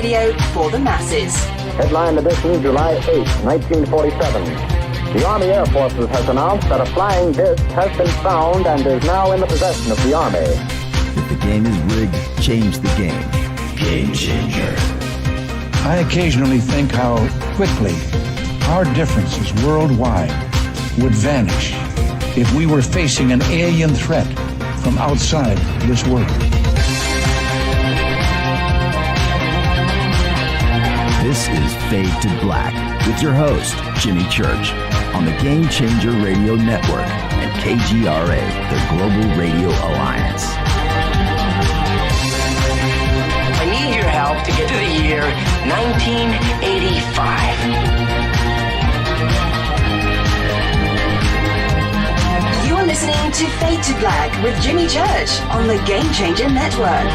radio for the masses. Headline edition, July 8, 1947. The Army Air Forces has announced that a flying disc has been found and is now in the possession of the Army. If the game is rigged, change the game. Game changer. I occasionally think how quickly our differences worldwide would vanish if we were facing an alien threat from outside this world. This is Fade to Black with your host, Jimmy Church, on the Game Changer Radio Network and KGRA, the Global Radio Alliance. I need your help to get to the year 1985. You're listening to Fade to Black with Jimmy Church on the Game Changer Network.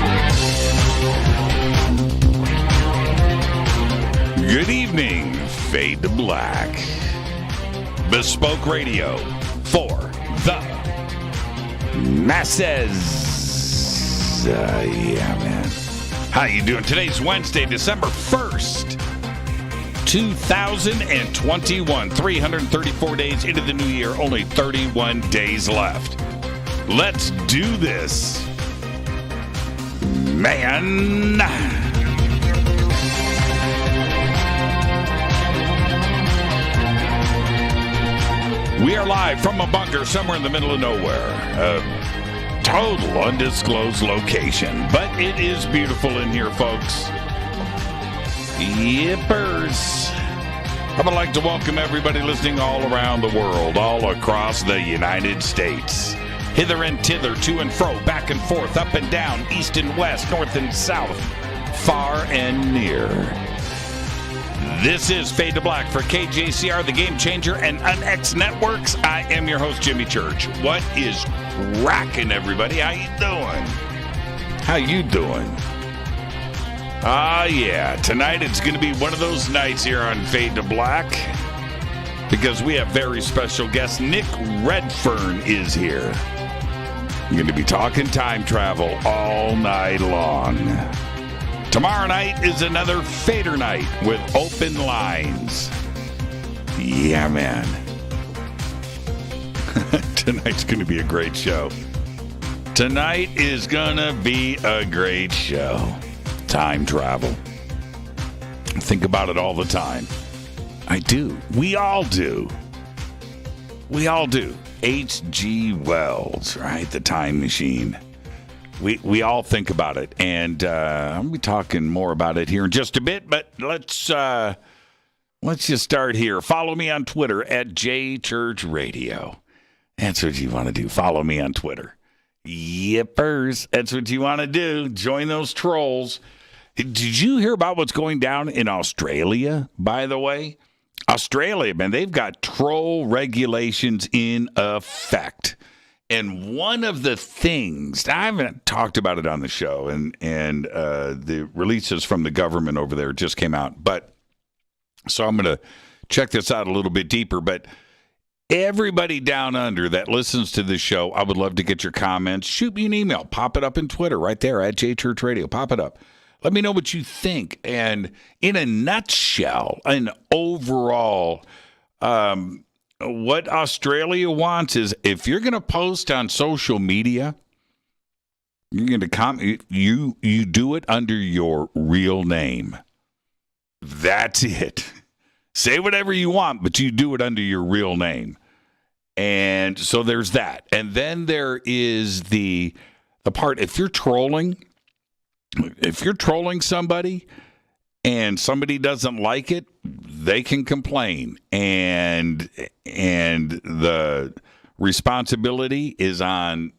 Good evening, Fade to Black. Bespoke radio for the masses. Yeah, man. How you doing? Today's Wednesday, December 1st, 2021. 334 days into the new year, only 31 days left. Let's do this, man. We are live from a bunker somewhere in the middle of nowhere. A total undisclosed location. But it is beautiful in here, folks. Yippers. I would like to welcome everybody listening all around the world, all across the United States. Hither and thither, to and fro, back and forth, up and down, east and west, north and south, far and near. This is Fade to Black for KJCR, the Game Changer, and UnX Networks. I am your host, Jimmy Church. What is rocking, everybody? How you doing? How you doing? Yeah. Tonight it's going to be one of those nights here on Fade to Black because we have very special guest. Nick Redfern is here. We're going to be talking time travel all night long. Tomorrow night is another Fader night with open lines. Yeah, man. Tonight's going to be a great show. Tonight is going to be a great show. Time travel. Think about it all the time. I do. We all do. We all do. H.G. Wells, right? The Time Machine. We all think about it, and I'll be talking more about it here in just a bit, but let's just start here. Follow me on Twitter at JChurchRadio. That's what you want to do. Follow me on Twitter. Yippers. That's what you want to do. Join those trolls. Did you hear about what's going down in Australia, by the way? Australia, man, they've got troll regulations in effect. And one of the things, I haven't talked about it on the show, and the releases from the government over there just came out. But so I'm going to check this out a little bit deeper. But everybody down under that listens to this show, I would love to get your comments. Shoot me an email. Pop it up in Twitter right there at JChurchRadio. Pop it up. Let me know what you think. And in a nutshell, an overall what Australia wants is if you're going to post on social media, you're going to you do it under your real name. That's it. Say whatever you want, but you do it under your real name. And so there's that. And then there is the part, if you're trolling somebody and somebody doesn't like it, they can complain, and the responsibility is on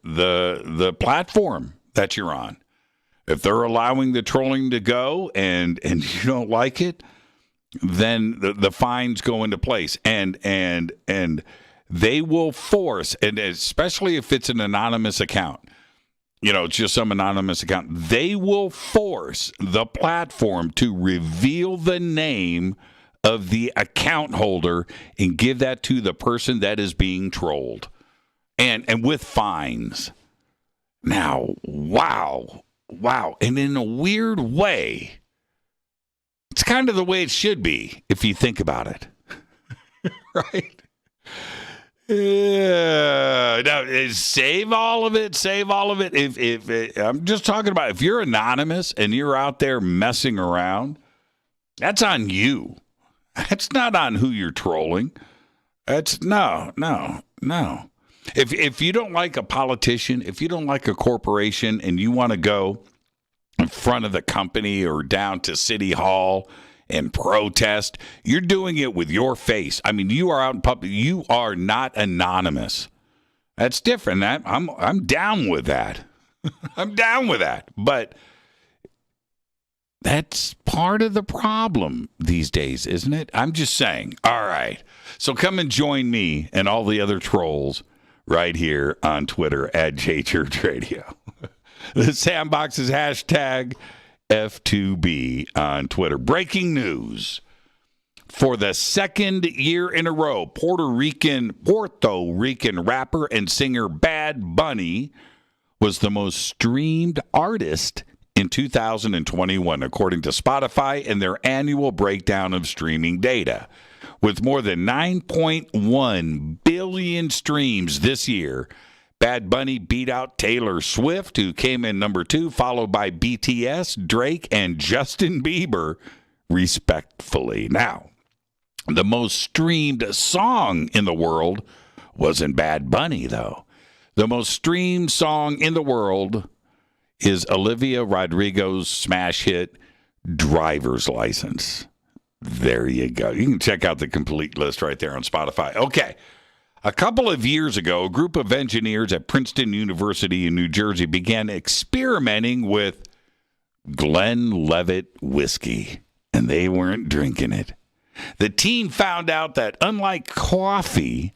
the platform that you're on. If they're allowing the trolling to go and you don't like it, then the fines go into place, and they will force, and especially if it's an anonymous account. You know, it's just some anonymous account. They will force the platform to reveal the name of the account holder and give that to the person that is being trolled. And with fines. Now, wow. And in a weird way, It's kind of the way it should be if you think about it. Right? Yeah. Now, save all of it. Save all of it. If I'm just talking about if you're anonymous and you're out there messing around, that's on you. That's not on who you're trolling. That's no. If you don't like a politician, if you don't like a corporation, and you want to go in front of the company or down to City Hall and protest, you're doing it with your face. I mean, you are out in public. You are not anonymous. That's different. I'm down with that. I'm down with that. But that's part of the problem these days, isn't it? I'm just saying. All right. So come and join me and all the other trolls right here on Twitter at JChurchRadio. The Sandbox is hashtag F2B on Twitter. Breaking news. For the second year in a row, Puerto Rican rapper and singer Bad Bunny was the most streamed artist in 2021, according to Spotify and their annual breakdown of streaming data. With more than 9.1 billion streams this year, Bad Bunny beat out Taylor Swift, who came in number 2, followed by BTS, Drake, and Justin Bieber, respectfully. Now, the most streamed song in the world wasn't Bad Bunny, though. The most streamed song in the world is Olivia Rodrigo's smash hit, Driver's License. There you go. You can check out the complete list right there on Spotify. Okay. A couple of years ago, a group of engineers at Princeton University in New Jersey began experimenting with Glenlivet whiskey, and they weren't drinking it. The team found out that, unlike coffee,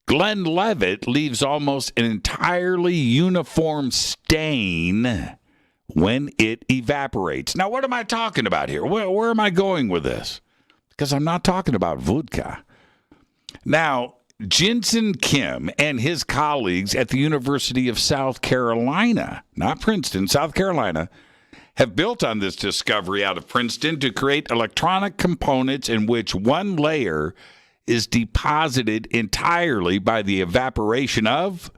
Glenlivet leaves almost an entirely uniform stain when it evaporates. Now, what am I talking about here? Where am I going with this? Because I'm not talking about vodka. Now, Jensen Kim and his colleagues at the University of South Carolina, not Princeton, South Carolina, have built on this discovery out of Princeton to create electronic components in which one layer is deposited entirely by the evaporation of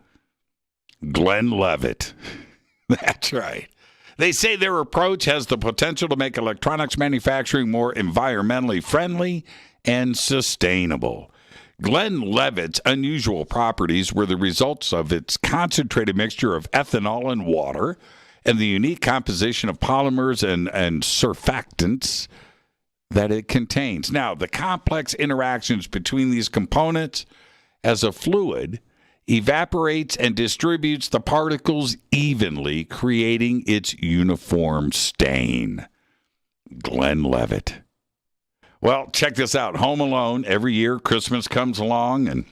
Glenlivet. That's right. They say their approach has the potential to make electronics manufacturing more environmentally friendly and sustainable. Glenlivet's unusual properties were the results of its concentrated mixture of ethanol and water and the unique composition of polymers and surfactants that it contains. Now, the complex interactions between these components as a fluid evaporates and distributes the particles evenly, creating its uniform stain. Glenlivet. Well, check this out. Home Alone, every year Christmas comes along and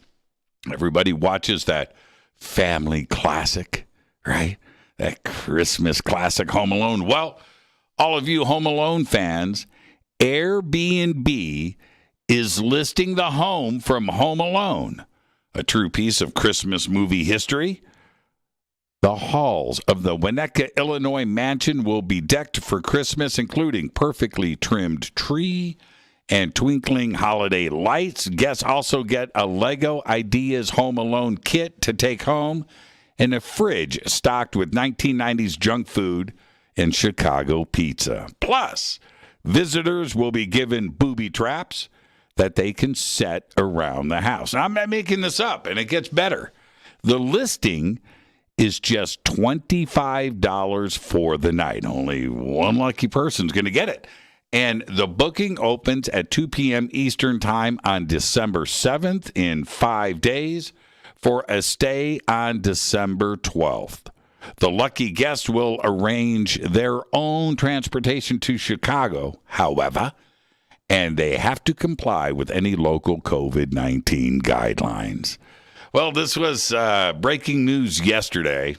everybody watches that family classic, right? That Christmas classic, Home Alone. Well, all of you Home Alone fans, Airbnb is listing the home from Home Alone, a true piece of Christmas movie history. The halls of the Winnetka, Illinois mansion will be decked for Christmas, including perfectly trimmed tree and twinkling holiday lights. Guests also get a Lego Ideas Home Alone kit to take home and a fridge stocked with 1990s junk food and Chicago pizza. Plus, visitors will be given booby traps that they can set around the house. Now, I'm not making this up, and it gets better. The listing is just $25 for the night. Only one lucky person's going to get it. And the booking opens at 2 p.m. Eastern Time on December 7th in 5 days for a stay on December 12th. The lucky guest will arrange their own transportation to Chicago, however, and they have to comply with any local COVID-19 guidelines. Well, this was breaking news yesterday.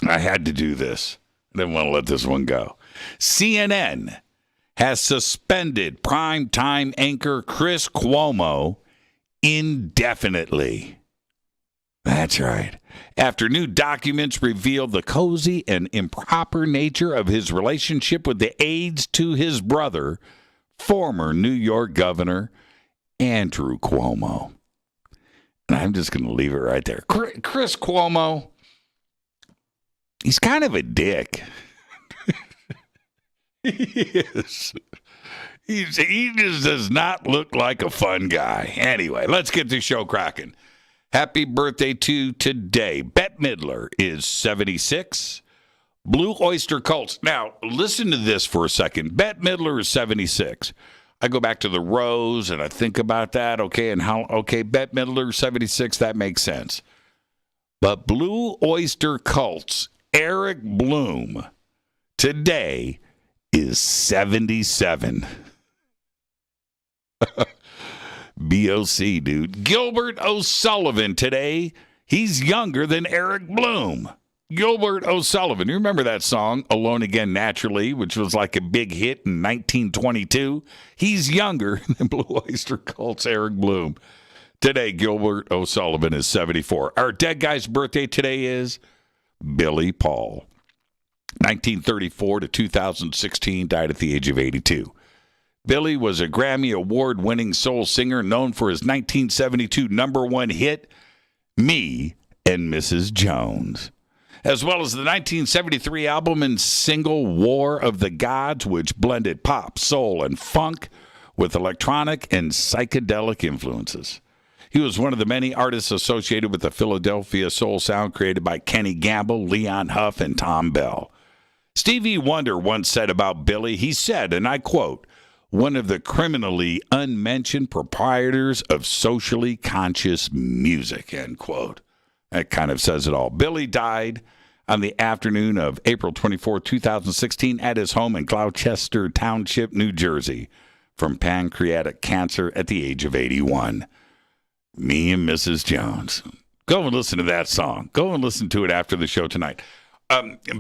I had to do this. I didn't want to let this one go. CNN has suspended primetime anchor Chris Cuomo indefinitely. That's right. After new documents revealed the cozy and improper nature of his relationship with the aides to his brother, former New York Governor Andrew Cuomo. And I'm just going to leave it right there. Chris Cuomo, he's kind of a dick. He is. He just does not look like a fun guy. Anyway, let's get the show cracking. Happy birthday to today. Bette Midler is 76. Blue Oyster Cults. Now, listen to this for a second. Bette Midler is 76. I go back to the Rose and I think about that, okay, and Bette Midler, 76, that makes sense. But Blue Oyster Cult's Eric Bloom today is 77. BOC, dude. Gilbert O'Sullivan today, he's younger than Eric Bloom. Gilbert O'Sullivan. You remember that song, Alone Again Naturally, which was like a big hit in 1922? He's younger than Blue Oyster Cult's Eric Bloom. Today, Gilbert O'Sullivan is 74. Our dead guy's birthday today is Billy Paul. 1934 to 2016, died at the age of 82. Billy was a Grammy Award-winning soul singer known for his 1972 number one hit, Me and Mrs. Jones, as well as the 1973 album and single War of the Gods, which blended pop, soul, and funk with electronic and psychedelic influences. He was one of the many artists associated with the Philadelphia soul sound created by Kenny Gamble, Leon Huff, and Tom Bell. Stevie Wonder once said about Billy, he said, and I quote, "One of the criminally unmentioned proprietors of socially conscious music," end quote. That kind of says it all. Billy died on the afternoon of April 24, 2016 at his home in Gloucester Township, New Jersey, from pancreatic cancer at the age of 81. Me and Mrs. Jones. Go and listen to that song. Go and listen to it after the show tonight.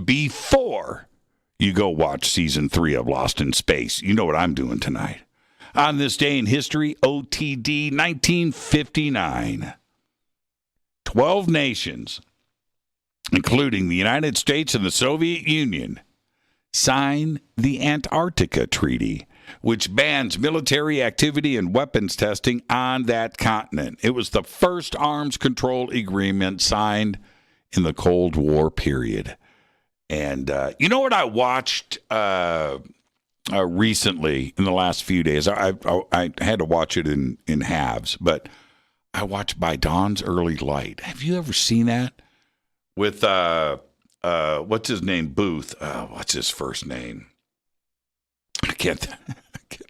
Before you go watch season 3 of Lost in Space, you know what I'm doing tonight. On this day in history, OTD 1959. 12 nations, including the United States and the Soviet Union, signed the Antarctica Treaty, which bans military activity and weapons testing on that continent. It was the first arms control agreement signed in the Cold War period. And you know what I watched recently in the last few days? I had to watch it in halves, but I watched By Dawn's Early Light. Have you ever seen that? With, what's his name? Booth. What's his first name? I can't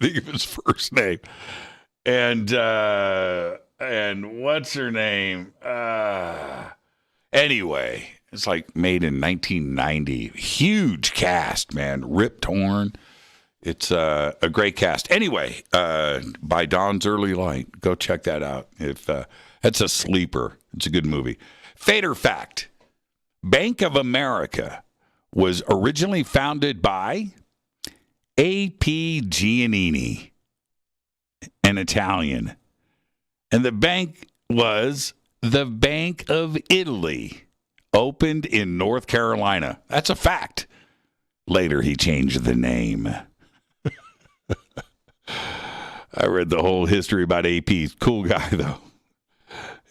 think of his first name. And what's her name? Anyway, it's like made in 1990. Huge cast, man. Rip Torn. It's a great cast. Anyway, By Dawn's Early Light. Go check that out. If that's a sleeper. It's a good movie. Fader fact. Bank of America was originally founded by A.P. Giannini, an Italian. And the bank was the Bank of Italy, opened in North Carolina. That's a fact. Later, he changed the name. I read the whole history about AP. Cool guy, though.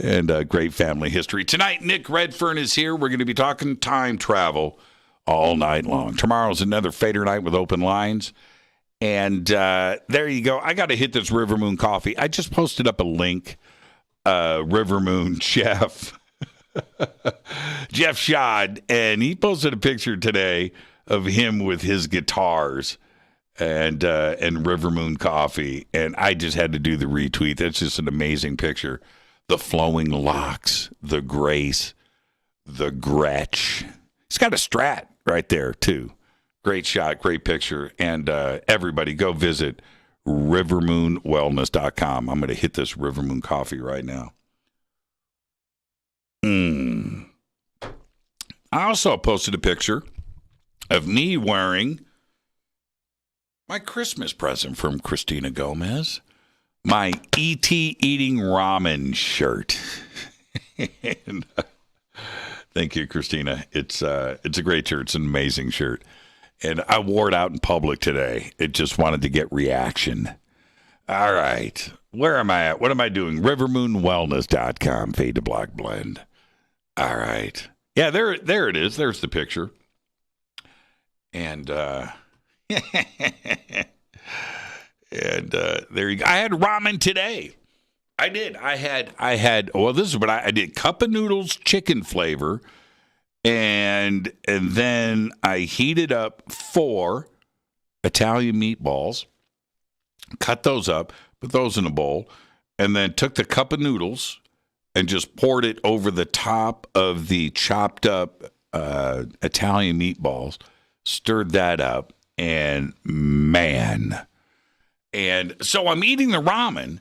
And great family history. Tonight, Nick Redfern is here. We're going to be talking time travel all night long. Tomorrow's another Fader night with open lines. And there you go. I got to hit this River Moon coffee. I just posted up a link. River Moon chef, Jeff Schad, and he posted a picture today of him with his guitars and River Moon coffee. And I just had to do the retweet. That's just an amazing picture. The flowing locks, the grace, the Gretsch. He's got a Strat right there, too. Great shot, great picture. And everybody go visit rivermoonwellness.com. I'm going to hit this River Moon coffee right now. I also posted a picture of me wearing my Christmas present from Christina Gomez. My E.T. eating ramen shirt. And, thank you, Christina. It's a great shirt. It's an amazing shirt. And I wore it out in public today. It just wanted to get reaction. All right. Where am I at? What am I doing? Rivermoonwellness.com, Fade to Black Blend. All right. Yeah, there it is. There's the picture. And there you go. I had ramen today. I did. I had well, this is what I did. Cup of noodles, chicken flavor, and then I heated up 4 Italian meatballs, cut those up, put those in a bowl, and then took the cup of noodles and just poured it over the top of the chopped up Italian meatballs, stirred that up, and man. And so I'm eating the ramen.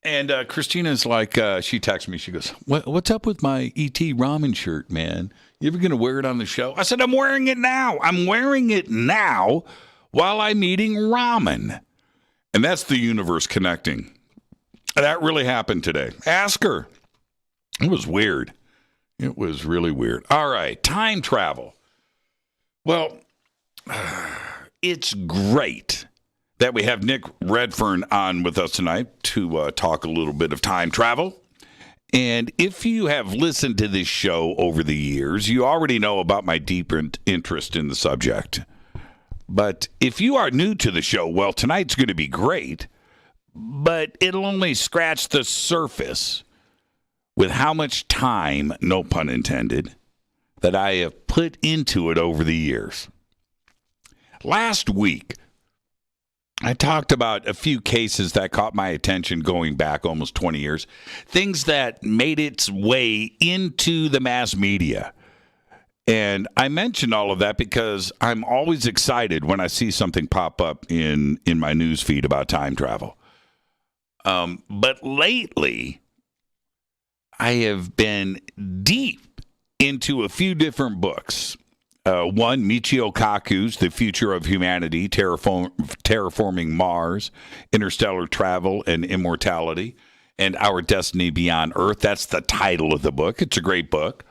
And Christina's like, she texts me. She goes, what's up with my E.T. ramen shirt, man? You ever going to wear it on the show? I said, I'm wearing it now. I'm wearing it now while I'm eating ramen. And that's the universe connecting. That really happened today. Ask her. It was weird. It was really weird. All right, time travel. Well, it's great that we have Nick Redfern on with us tonight to talk a little bit of time travel. And if you have listened to this show over the years, you already know about my deep interest in the subject. But if you are new to the show, well, tonight's going to be great, but it'll only scratch the surface with how much time, no pun intended, that I have put into it over the years. Last week, I talked about a few cases that caught my attention going back almost 20 years, things that made its way into the mass media. And I mentioned all of that because I'm always excited when I see something pop up in my news feed about time travel. But lately, I have been deep into a few different books. One, Michio Kaku's The Future of Humanity, Terraforming Mars, Interstellar Travel and Immortality, and Our Destiny Beyond Earth. That's the title of the book. It's a great book.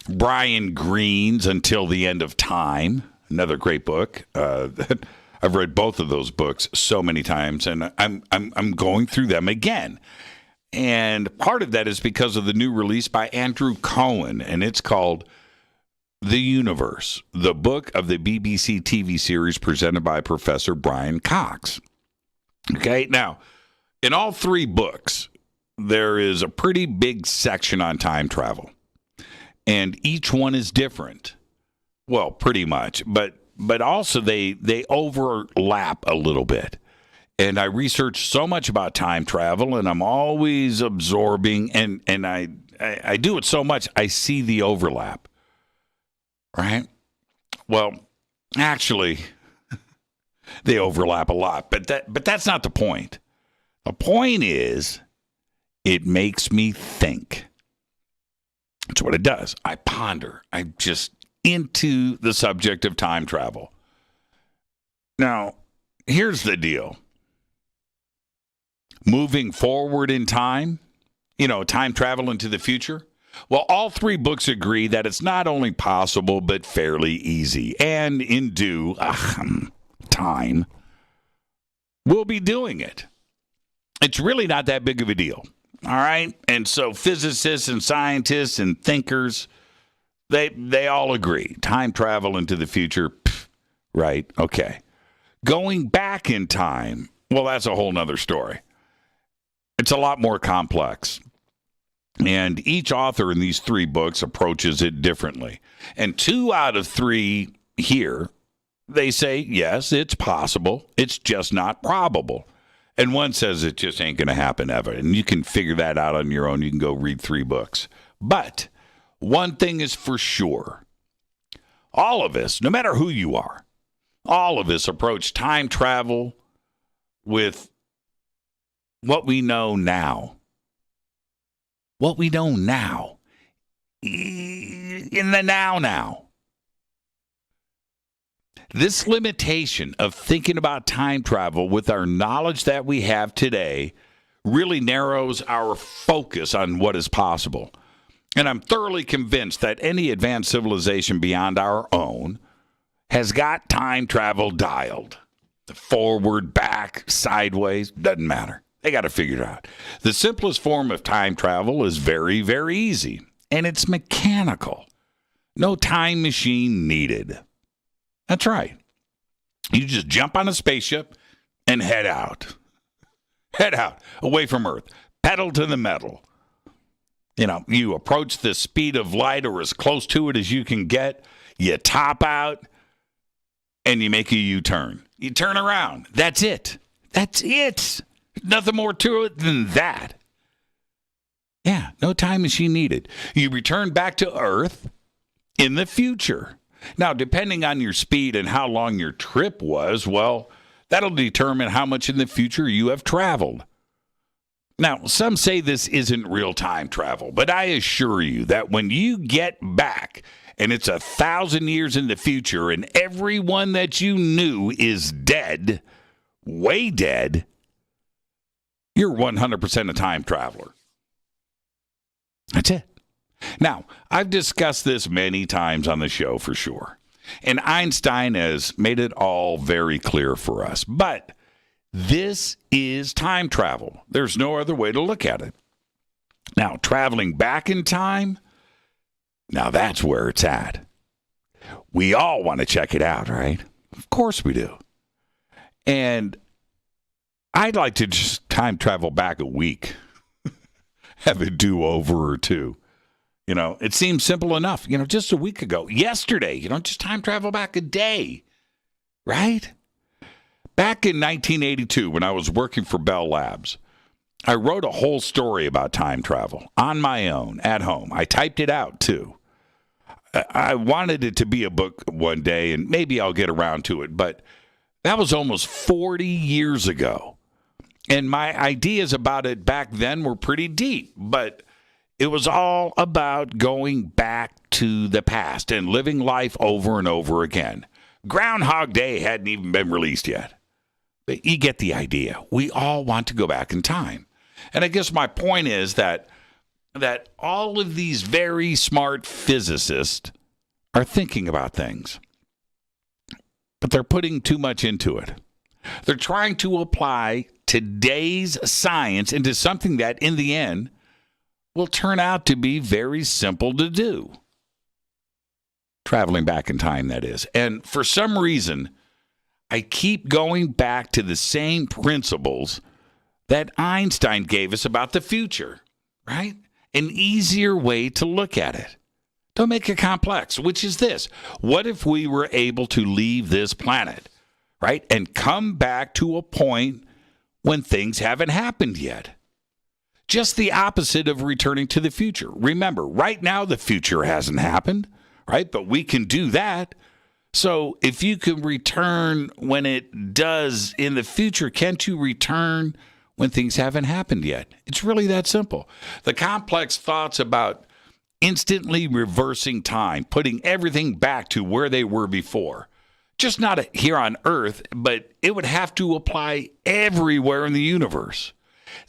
Brian Greene's Until the End of Time, another great book. I've read both of those books so many times, and I'm going through them again. And part of that is because of the new release by Andrew Cohen, and it's called The Universe, the book of the BBC TV series presented by Professor Brian Cox. Okay, now, in all 3 books, there is a pretty big section on time travel. And each one is different. Well, pretty much. But also they overlap a little bit. And I research so much about time travel, and I'm always absorbing, and I do it so much, I see the overlap. Right? Well, actually, they overlap a lot, but that's not the point. The point is, it makes me think. That's what it does. I ponder. I'm just into the subject of time travel. Now, here's the deal. Moving forward in time, time travel into the future. Well, all 3 books agree that it's not only possible, but fairly easy. And in due time, we'll be doing it. It's really not that big of a deal. All right? And so physicists and scientists and thinkers, they all agree. Time travel into the future, right? Okay. Going back in time, well, that's a whole nother story. It's a lot more complex. And each author in these 3 books approaches it differently. And 2 out of 3 here, they say, yes, it's possible. It's just not probable. And one says it just ain't going to happen ever. And you can figure that out on your own. You can go read 3 books. But one thing is for sure. All of us, no matter who you are, all of us approach time travel with what we know now. What we know now. In the now. This limitation of thinking about time travel with our knowledge that we have today really narrows our focus on what is possible. And I'm thoroughly convinced that any advanced civilization beyond our own has got time travel dialed. The forward, back, sideways, doesn't matter. They got to figure it out. The simplest form of time travel is very, very easy, and it's mechanical. No time machine needed. That's right. You just jump on a spaceship and head out. Head out, away from Earth. Pedal to the metal. You know, you approach the speed of light or as close to it as you can get. You top out, and you make a U-turn. You turn around. That's it. That's it. Nothing more to it than that. Yeah, no time machine needed. You return back to Earth in the future. Now, depending on your speed and how long your trip was, well, that'll determine how much in the future you have traveled. Now, some say this isn't real time travel, but I assure you that when you get back and it's 1,000 years in the future and everyone that you knew is dead, way dead, you're 100% a time traveler. That's it. Now, I've discussed this many times on the show for sure, and Einstein has made it all very clear for us, but this is time travel. There's no other way to look at it. Now, traveling back in time, now that's where it's at. We all want to check it out, right? Of course we do. And I'd like to just time travel back a week, have a do-over or two. You know, it seems simple enough. You know, just a week ago, yesterday, you know, just time travel back a day, right? Back in 1982, when I was working for Bell Labs, I wrote a whole story about time travel on my own at home. I typed it out, too. I wanted it to be a book one day, and maybe I'll get around to it, but that was almost 40 years ago. And my ideas about it back then were pretty deep, but it was all about going back to the past and living life over and over again. Groundhog Day hadn't even been released yet. But you get the idea. We all want to go back in time. And I guess my point is that all of these very smart physicists are thinking about things, but they're putting too much into it. They're trying to apply today's science into something that, in the end, will turn out to be very simple to do. Traveling back in time, that is. And for some reason, I keep going back to the same principles that Einstein gave us about the future, right? An easier way to look at it. Don't make it complex, which is this. What if we were able to leave this planet, right, and come back to a point when things haven't happened yet? Just the opposite of returning to the future. Remember, right now the future hasn't happened, right? But we can do that. So if you can return when it does in the future, can't you return when things haven't happened yet? It's really that simple. The complex thoughts about instantly reversing time, putting everything back to where they were before, just not here on Earth, but it would have to apply everywhere in the universe.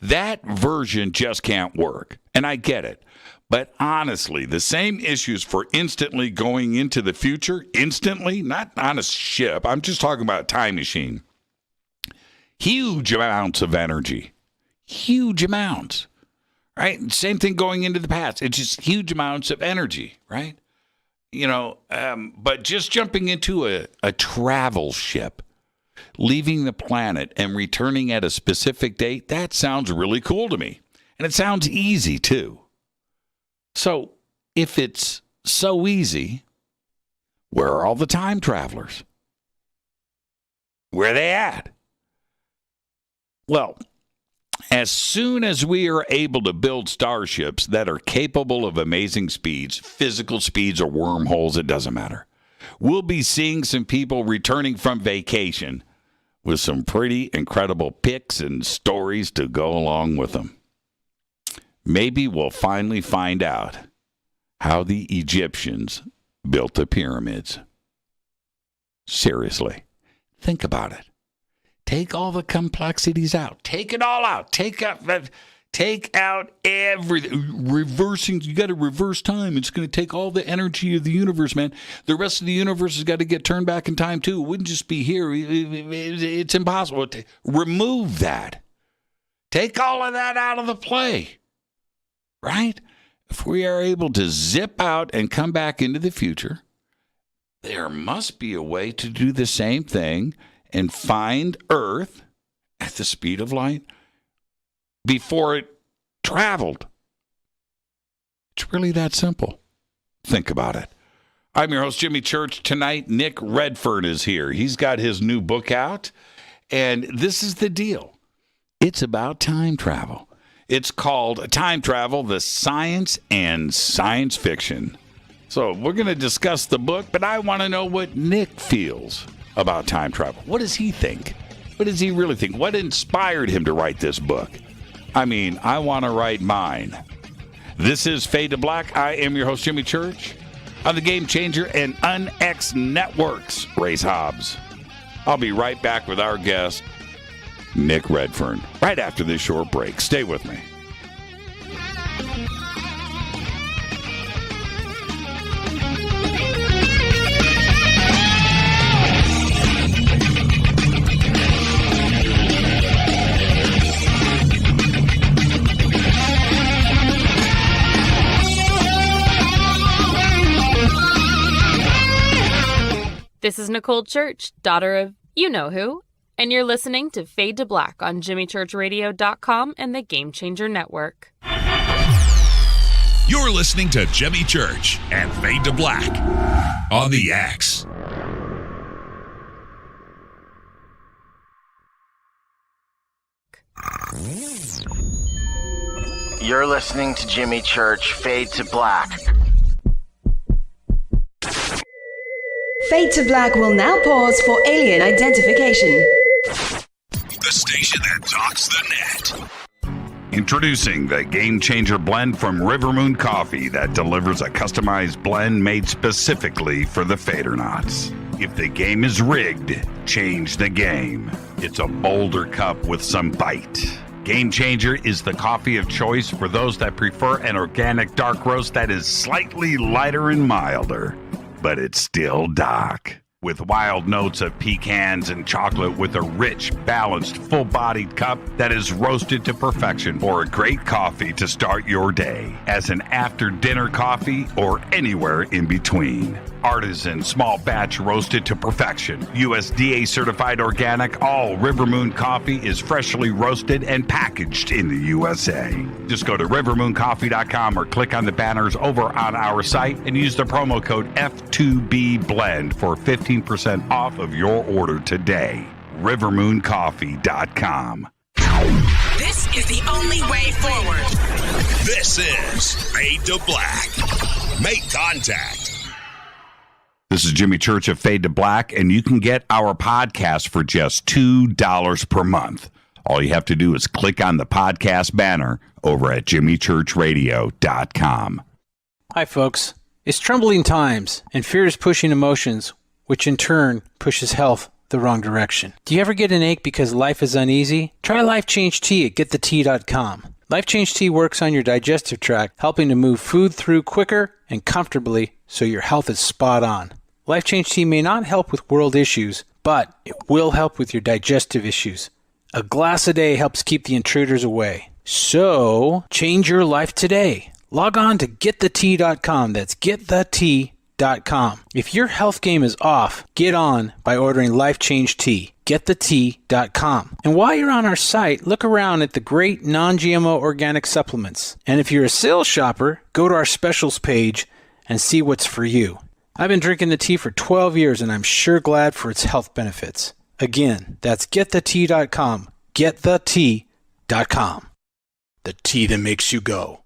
That version just can't work, and I get it. But honestly, the same issues for instantly going into the future, instantly, not on a ship, I'm just talking about a time machine. Huge amounts of energy. Huge amounts, right? Same thing going into the past. It's just huge amounts of energy, right? You know, but just jumping into a travel ship, leaving the planet and returning at a specific date, that sounds really cool to me. And it sounds easy, too. So, if it's so easy, where are all the time travelers? Where are they at? Well, as soon as we are able to build starships that are capable of amazing speeds, physical speeds or wormholes, it doesn't matter, we'll be seeing some people returning from vacation with some pretty incredible pics and stories to go along with them. Maybe we'll finally find out how the Egyptians built the pyramids. Seriously, think about it. Take all the complexities out. Take it all out. Take out everything. Reversing, you got to reverse time. It's going to take all the energy of the universe, man. The rest of the universe has got to get turned back in time, too. It wouldn't just be here. It's impossible. Remove that. Take all of that out of the play, right? If we are able to zip out and come back into the future, there must be a way to do the same thing and find Earth at the speed of light before it traveled. It's really that simple. Think about it. I'm your host, Jimmy Church. Tonight, Nick Redfern is here. He's got his new book out, and this is the deal. It's about time travel. It's called Time Travel, the Science and Science Fiction. So we're going to discuss the book, but I want to know what Nick feels about time travel. What does he think? What does he really think? What inspired him to write this book? I mean, I want to write mine. This is Fade to Black. I am your host, Jimmy Church. On the Game Changer and UnX Networks, Race Hobbs. I'll be right back with our guest, Nick Redfern, right after this short break. Stay with me. This is Nicole Church, daughter of you-know-who, and you're listening to Fade to Black on JimmyChurchRadio.com and the Game Changer Network. You're listening to Jimmy Church and Fade to Black on the X. You're listening to Jimmy Church, Fade to Black. Fade to Black will now pause for alien identification. The station that talks the net. Introducing the Game Changer blend from River Moon Coffee that delivers a customized blend made specifically for the Fadernauts. If the game is rigged, change the game. It's a bolder cup with some bite. Game Changer is the coffee of choice for those that prefer an organic dark roast that is slightly lighter and milder, but it's still dark. With wild notes of pecans and chocolate with a rich, balanced, full-bodied cup that is roasted to perfection for a great coffee to start your day, as an after-dinner coffee or anywhere in between. Artisan, small batch roasted to perfection. USDA certified organic, all River Moon coffee is freshly roasted and packaged in the USA. Just go to rivermooncoffee.com or click on the banners over on our site and use the promo code F2B Blend for 15% off of your order today. rivermooncoffee.com. This is the only way forward. This is Fade to Black. Make contact. This is Jimmy Church of Fade to Black, and you can get our podcast for just $2 per month. All you have to do is click on the podcast banner over at jimmychurchradio.com. Hi, folks. It's troubling times, and fear is pushing emotions, which in turn pushes health the wrong direction. Do you ever get an ache because life is uneasy? Try Life Change Tea at getthetea.com. Life Change Tea works on your digestive tract, helping to move food through quicker and comfortably so your health is spot on. Life Change Tea may not help with world issues, but it will help with your digestive issues. A glass a day helps keep the intruders away. So, change your life today. Log on to getthetea.com. That's getthetea.com. If your health game is off, get on by ordering Life Change Tea. Getthetea.com. And while you're on our site, look around at the great non-GMO organic supplements. And if you're a sales shopper, go to our specials page and see what's for you. I've been drinking the tea for 12 years and I'm sure glad for its health benefits. Again, that's getthetea.com. Getthetea.com. The tea that makes you go.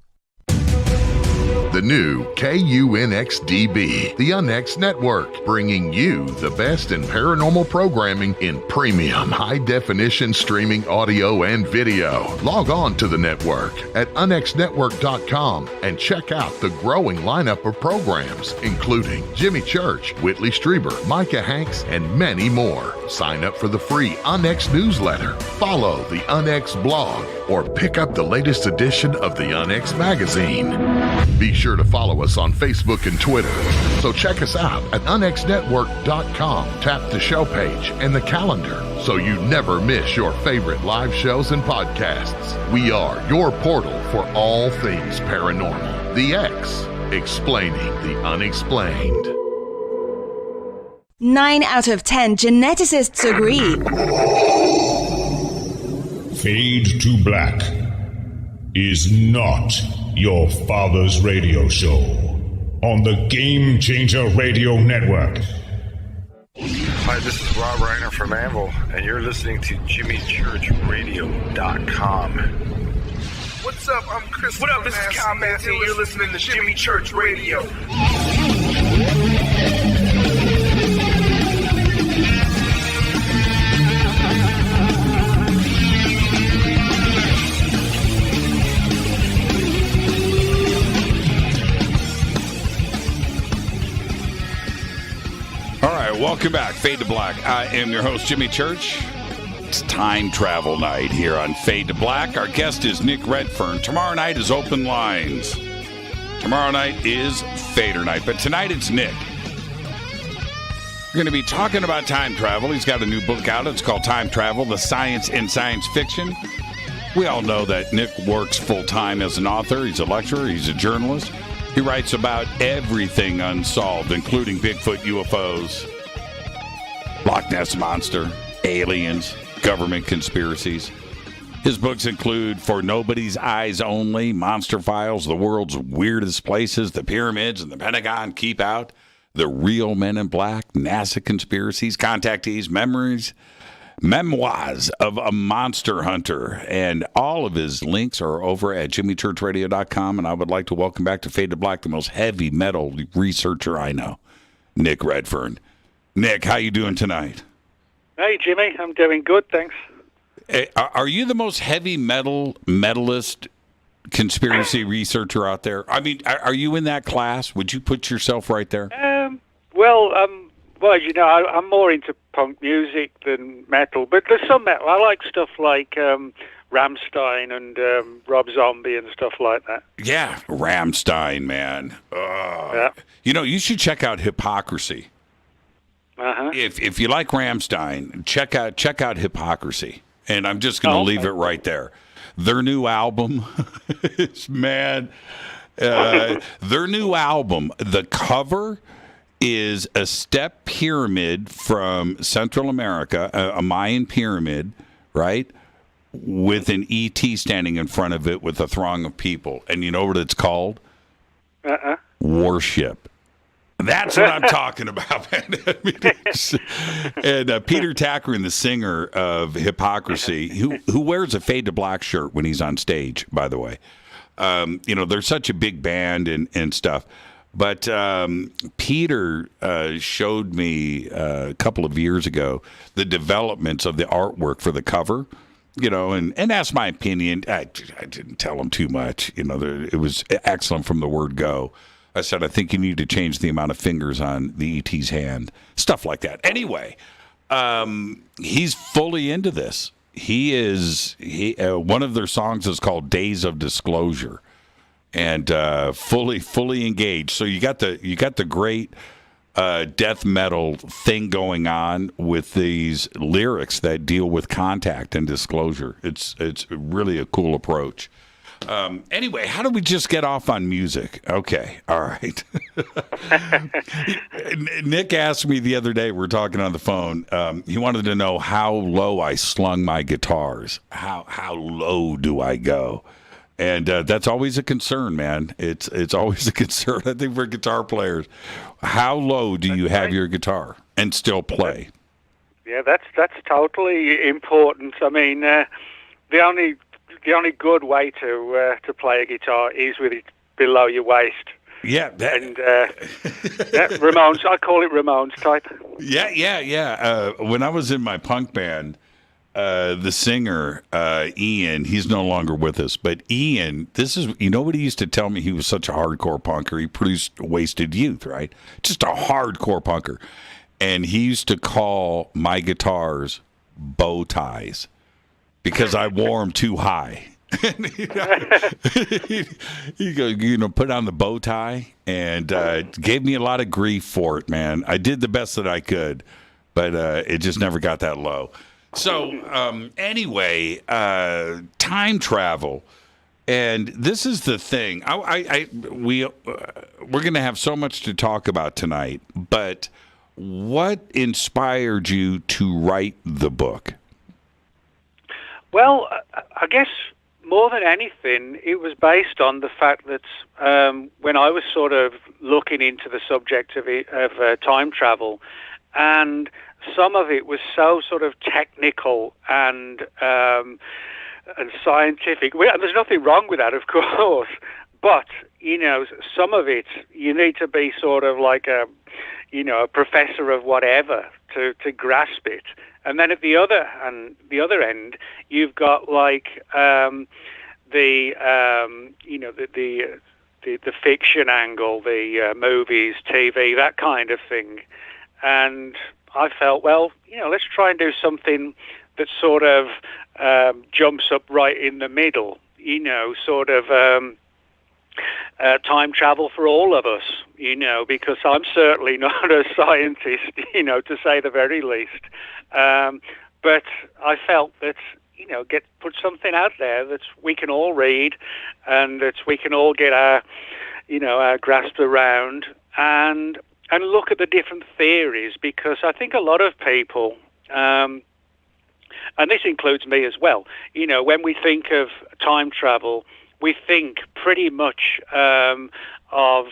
The new KUNXDB, the UnX Network, bringing you the best in paranormal programming in premium high-definition streaming audio and video. Log on to the network at unxnetwork.com and check out the growing lineup of programs, including Jimmy Church, Whitley Strieber, Micah Hanks, and many more. Sign up for the free UNX newsletter, follow the UNX blog, or pick up the latest edition of the UNX magazine. Be sure to follow us on Facebook and Twitter. So check us out at unxnetwork.com. Tap the show page and the calendar so you never miss your favorite live shows and podcasts. We are your portal for all things paranormal. The X, explaining the unexplained. 9 out of 10 geneticists agree. Fade to Black is not your father's radio show on the Game Changer Radio Network. Hi, this is Rob Reiner from Anvil, and you're listening to JimmyChurchRadio.com. What's up? I'm Chris. What up? This is Kyle Massey, and you're listening to Jimmy Church Radio. All right, welcome back. Fade to Black. I am your host, Jimmy Church. It's time travel night here on Fade to Black. Our guest is Nick Redfern. Tomorrow night is open lines. Tomorrow night is Fader night, but tonight it's Nick. We're going to be talking about time travel. He's got a new book out. It's called Time Travel, The Science in Science Fiction. We all know that Nick works full-time as an author. He's a lecturer. He's a journalist. He writes about everything unsolved, including Bigfoot, UFOs, Loch Ness Monster, aliens, government conspiracies. His books include For Nobody's Eyes Only, Monster Files, The World's Weirdest Places, The Pyramids and the Pentagon Keep Out, The Real Men in Black, NASA Conspiracies, Contactees, Memoirs of a Monster Hunter, and all of his links are over at jimmychurchradio.com, and I would like to welcome back to Fade to Black the most heavy metal researcher I know, Nick Redfern. Nick, how you doing tonight? Hey, Jimmy. I'm doing good, thanks. Hey, are you the most heavy metalist conspiracy researcher out there? I mean, are you in that class? Would you put yourself right there? Well, you know, I'm more into punk music than metal, but there's some metal. I like stuff like Rammstein and Rob Zombie and stuff like that. Yeah, Rammstein, man. Yeah. You know, you should check out Hypocrisy. Uh-huh. If you like Rammstein, check out Hypocrisy. And I'm just going to leave it right there. Their new album, man, their new album, the cover is a step pyramid from Central America, a Mayan pyramid, right, with an ET standing in front of it with a throng of people. And you know what it's called? Worship. That's what I'm talking about, man. And Peter Tackren, the singer of Hypocrisy, who wears a Fade to Black shirt when he's on stage, by the way. You know, they're such a big band and stuff. But Peter showed me a couple of years ago the developments of the artwork for the cover, you know, and asked my opinion. I didn't tell him too much. You know, it was excellent from the word go. I said, I think you need to change the amount of fingers on the ET's hand. Stuff like that. Anyway, he's fully into this. One of their songs is called Days of Disclosure. And fully engaged. So you got the great death metal thing going on with these lyrics that deal with contact and disclosure. It's really a cool approach. Anyway, how do we just get off on music? Okay, all right. Nick asked me the other day, we were talking on the phone, he wanted to know how low I slung my guitars. How low do I go? And that's always a concern, man. It's always a concern, I think, for guitar players. How low do you have your guitar and still play? Yeah, that's totally important. I mean, the only good way to play a guitar is with it below your waist. Yeah, Ramones. I call it Ramones type. Yeah. When I was in my punk band, the singer, Ian, he's no longer with us, but Ian, you know what he used to tell me? He was such a hardcore punker. He produced Wasted Youth, right? Just a hardcore punker. and he used to call my guitars bow ties because I wore them too high. He'd go, put on the bow tie, and gave me a lot of grief for it, man. I did the best that I could, but it just never got that low. So anyway, time travel, and this is the thing. We're going to have so much to talk about tonight, but what inspired you to write the book? Well, I guess more than anything, it was based on the fact that when I was sort of looking into the subject of time travel, and some of it was so sort of technical and scientific. And there's nothing wrong with that, of course. But some of it you need to be sort of like a professor of whatever to grasp it. And then at the other end, you've got like the fiction angle, the movies, TV, that kind of thing. And I felt, well, let's try and do something that sort of jumps up right in the middle, sort of time travel for all of us, because I'm certainly not a scientist, to say the very least. But I felt that, put something out there that we can all read and that we can all get our grasp around and look at the different theories, because I think a lot of people, and this includes me as well, when we think of time travel, we think pretty much of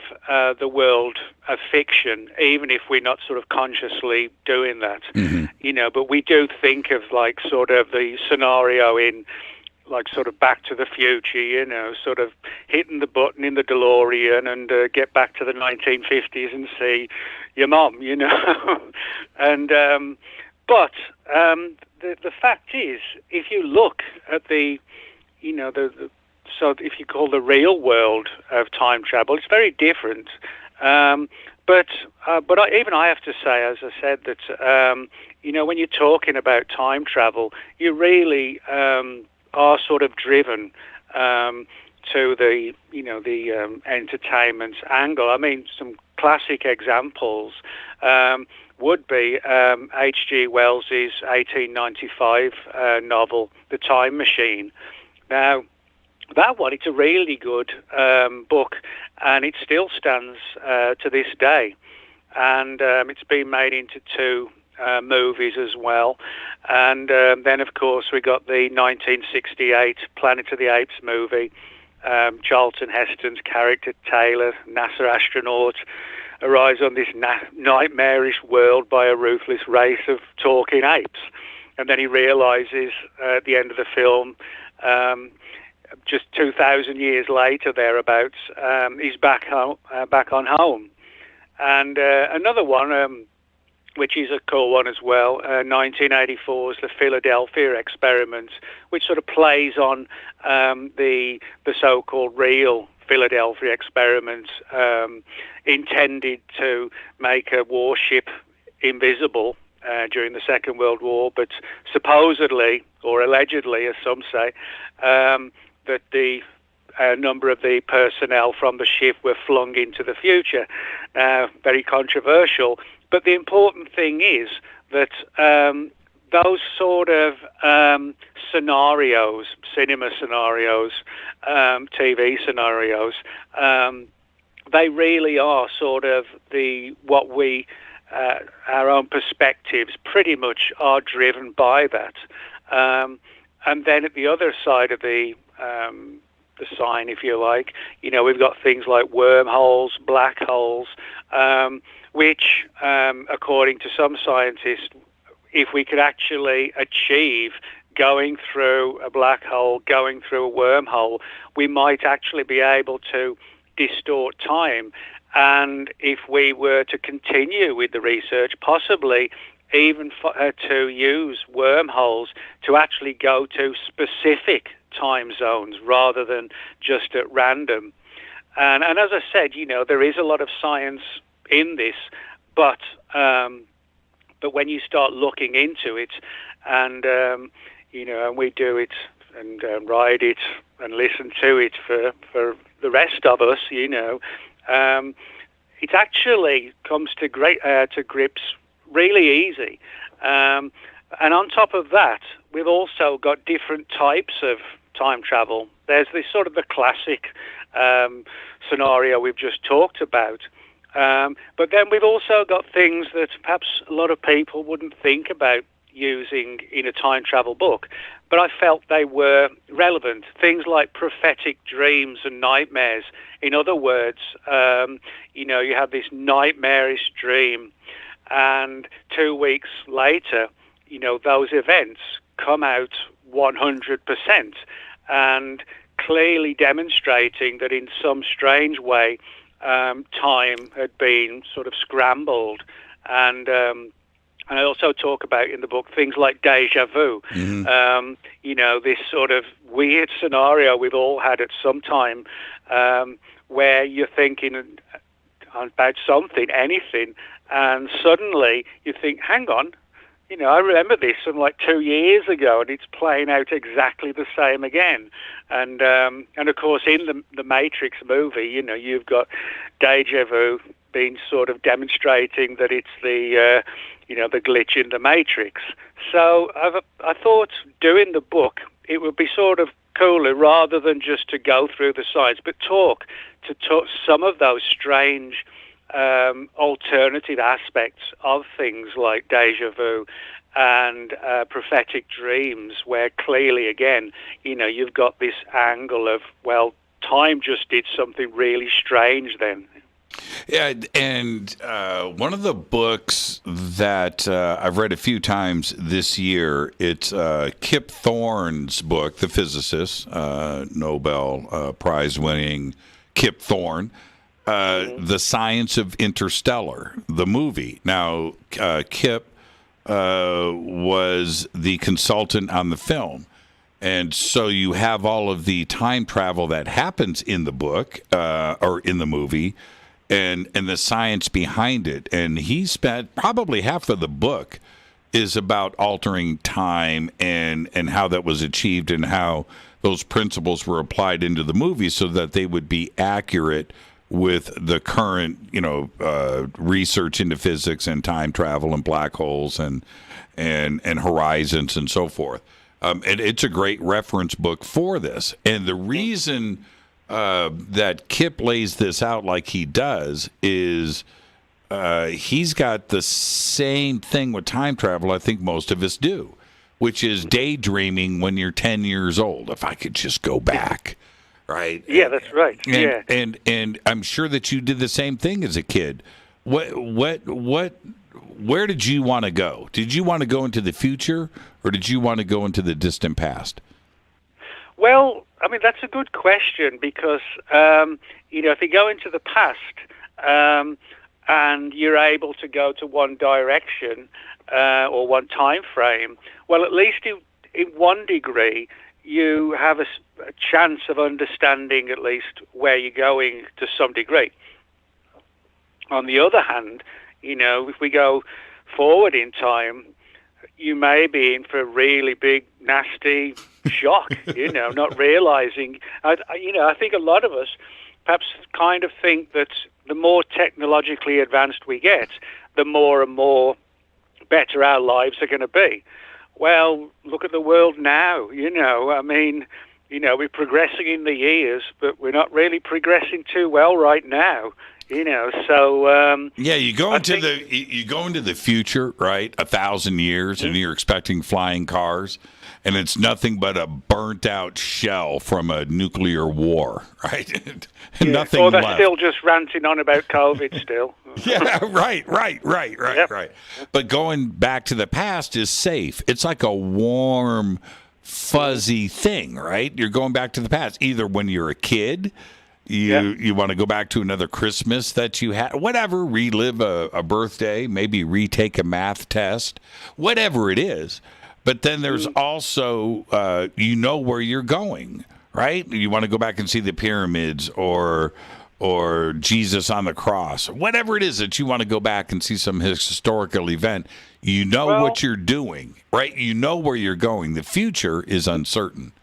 the world of fiction, even if we're not sort of consciously doing that. Mm-hmm. But we do think of like sort of the scenario in like sort of Back to the Future, sort of hitting the button in the DeLorean and get back to the 1950s and see your mom, And but the fact is, if you look at the so if you call the real world of time travel, it's very different. But even I have to say, as I said, that when you're talking about time travel, you really are sort of driven to the entertainment angle. I mean, some classic examples would be H.G. Wells's 1895 novel, The Time Machine. Now, that one, it's a really good book, and it still stands to this day. And it's been made into 2 movies as well. And then, of course, we got the 1968 Planet of the Apes movie. Charlton Heston's character, Taylor, NASA astronaut, arrives on this nightmarish world by a ruthless race of talking apes. And then he realizes at the end of the film, just 2,000 years later, thereabouts, he's back on home. And another one, which is a cool one as well, 1984's The Philadelphia Experiment, which sort of plays on the so-called real Philadelphia experiment, intended to make a warship invisible during the Second World War, but supposedly, or allegedly, as some say, that the number of the personnel from the ship were flung into the future. Very controversial. But the important thing is that those sort of scenarios, cinema scenarios, TV scenarios, they really are sort of what we, our own perspectives pretty much are driven by that. And then at the other side of the sign, if you like, we've got things like wormholes, black holes, which, according to some scientists, if we could actually achieve going through a black hole, going through a wormhole, we might actually be able to distort time. And if we were to continue with the research, possibly even to use wormholes to actually go to specific time zones rather than just at random. And as I said, there is a lot of science in this, but But when you start looking into it, and and we do it and ride it and listen to it for the rest of us, it actually comes to grips really easy. And on top of that, we've also got different types of time travel. There's this sort of the classic scenario we've just talked about. But then we've also got things that perhaps a lot of people wouldn't think about using in a time travel book, but I felt they were relevant. Things like prophetic dreams and nightmares. In other words, you have this nightmarish dream, and 2 weeks later, those events come out 100%, and clearly demonstrating that in some strange way, time had been sort of scrambled. And I also talk about in the book things like deja vu. This sort of weird scenario we've all had at some time, where you're thinking about something, anything, and suddenly you think, hang on, I remember this from like 2 years ago, and it's playing out exactly the same again. And of course, in the Matrix movie, you've got deja vu being sort of demonstrating that it's the glitch in the Matrix. So I thought doing the book, it would be sort of cooler rather than just to go through the science, but talk some of those strange alternative aspects of things like deja vu and prophetic dreams, where clearly, again, you've got this angle of, well, time just did something really strange then. Yeah, and one of the books that I've read a few times this year, it's Kip Thorne's book, the physicist, Nobel Prize-winning Kip Thorne, The Science of Interstellar, the movie. Now, Kip was the consultant on the film. And so you have all of the time travel that happens in the book or in the movie, and the science behind it. And he spent probably half of the book is about altering time and how that was achieved and how those principles were applied into the movie so that they would be accurate with the current, research into physics and time travel and black holes and horizons and so forth. And it's a great reference book for this. And the reason that Kip lays this out like he does is he's got the same thing with time travel I think most of us do, which is daydreaming when you're 10 years old. If I could just go back, right? Yeah, that's right. And I'm sure that you did the same thing as a kid. Where did you want to go? Did you want to go into the future, or did you want to go into the distant past? Well, I mean, that's a good question because, if you go into the past and you're able to go to one direction or one time frame, well, at least in one degree, you have a chance of understanding at least where you're going to some degree. On the other hand, if we go forward in time, you may be in for a really big, nasty shock, not realizing. I think a lot of us perhaps kind of think that the more technologically advanced we get, the more and more better our lives are going to be. Well, look at the world now, we're progressing in the years, but we're not really progressing too well right now. So you go into the future, right? 1,000 years, and you're expecting flying cars, and it's nothing but a burnt out shell from a nuclear war, right? Nothing. Or they're left. still just ranting on about COVID still. Yeah, right. But going back to the past is safe. It's like a warm, fuzzy thing, right? You're going back to the past, either when you're a kid. You want to go back to another Christmas that you had, whatever, relive a birthday, maybe retake a math test, whatever it is. But then there's also, where you're going, right? You want to go back and see the pyramids or or Jesus on the cross, whatever it is that you want to go back and see some historical event, you know what you're doing, right? You know where you're going. The future is uncertain.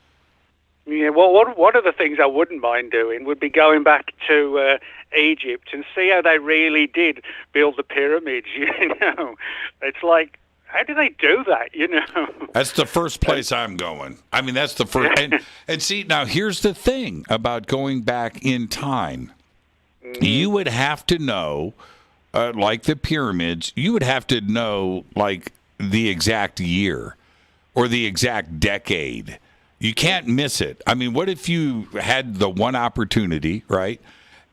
Yeah, well, one of the things I wouldn't mind doing would be going back to Egypt and see how they really did build the pyramids, you know. It's like, how do they do that, you know? That's the first place I'm going. I mean, that's the first. And see, now here's the thing about going back in time. Mm-hmm. You would have to know, like the pyramids, you would have to know, like, the exact year or the exact decade. You can't miss it. I mean, what if you had the one opportunity, right?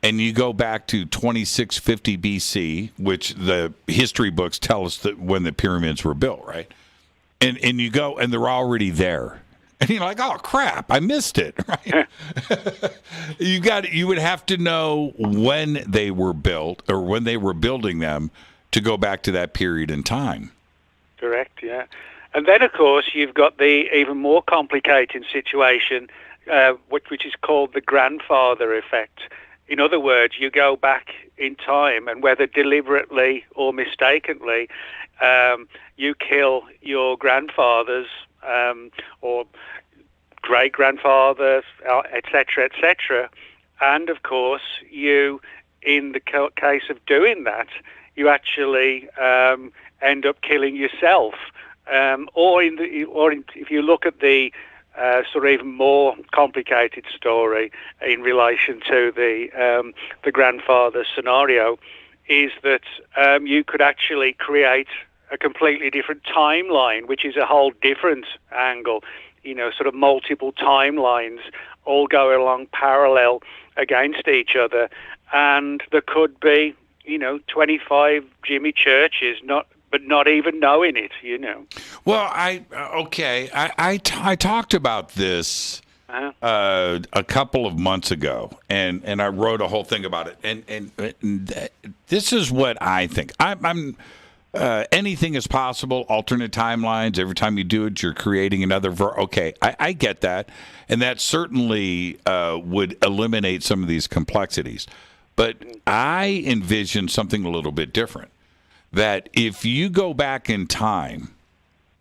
And you go back to 2650 BC, which the history books tell us that when the pyramids were built, right? And you go, and they're already there. And you're like, oh, crap, I missed it, right? You would have to know when they were built or when they were building them to go back to that period in time. Correct, yeah. And then, of course, you've got the even more complicated situation, which is called the grandfather effect. In other words, you go back in time, and whether deliberately or mistakenly, you kill your grandfathers or great-grandfathers, etc., etc. And, of course, you, in the case of doing that, you actually end up killing yourself. If you look at the sort of even more complicated story in relation to the grandfather scenario, is that you could actually create a completely different timeline, which is a whole different angle. You know, sort of multiple timelines all go along parallel against each other, and there could be, 25 Jimmy Churches, but not even knowing it, you know. Well, I talked about this a couple of months ago, and I wrote a whole thing about it. And this is what I think. I'm anything is possible. Alternate timelines. Every time you do it, you're creating another. Okay, I get that, and that certainly would eliminate some of these complexities. But I envision something a little bit different. That if you go back in time,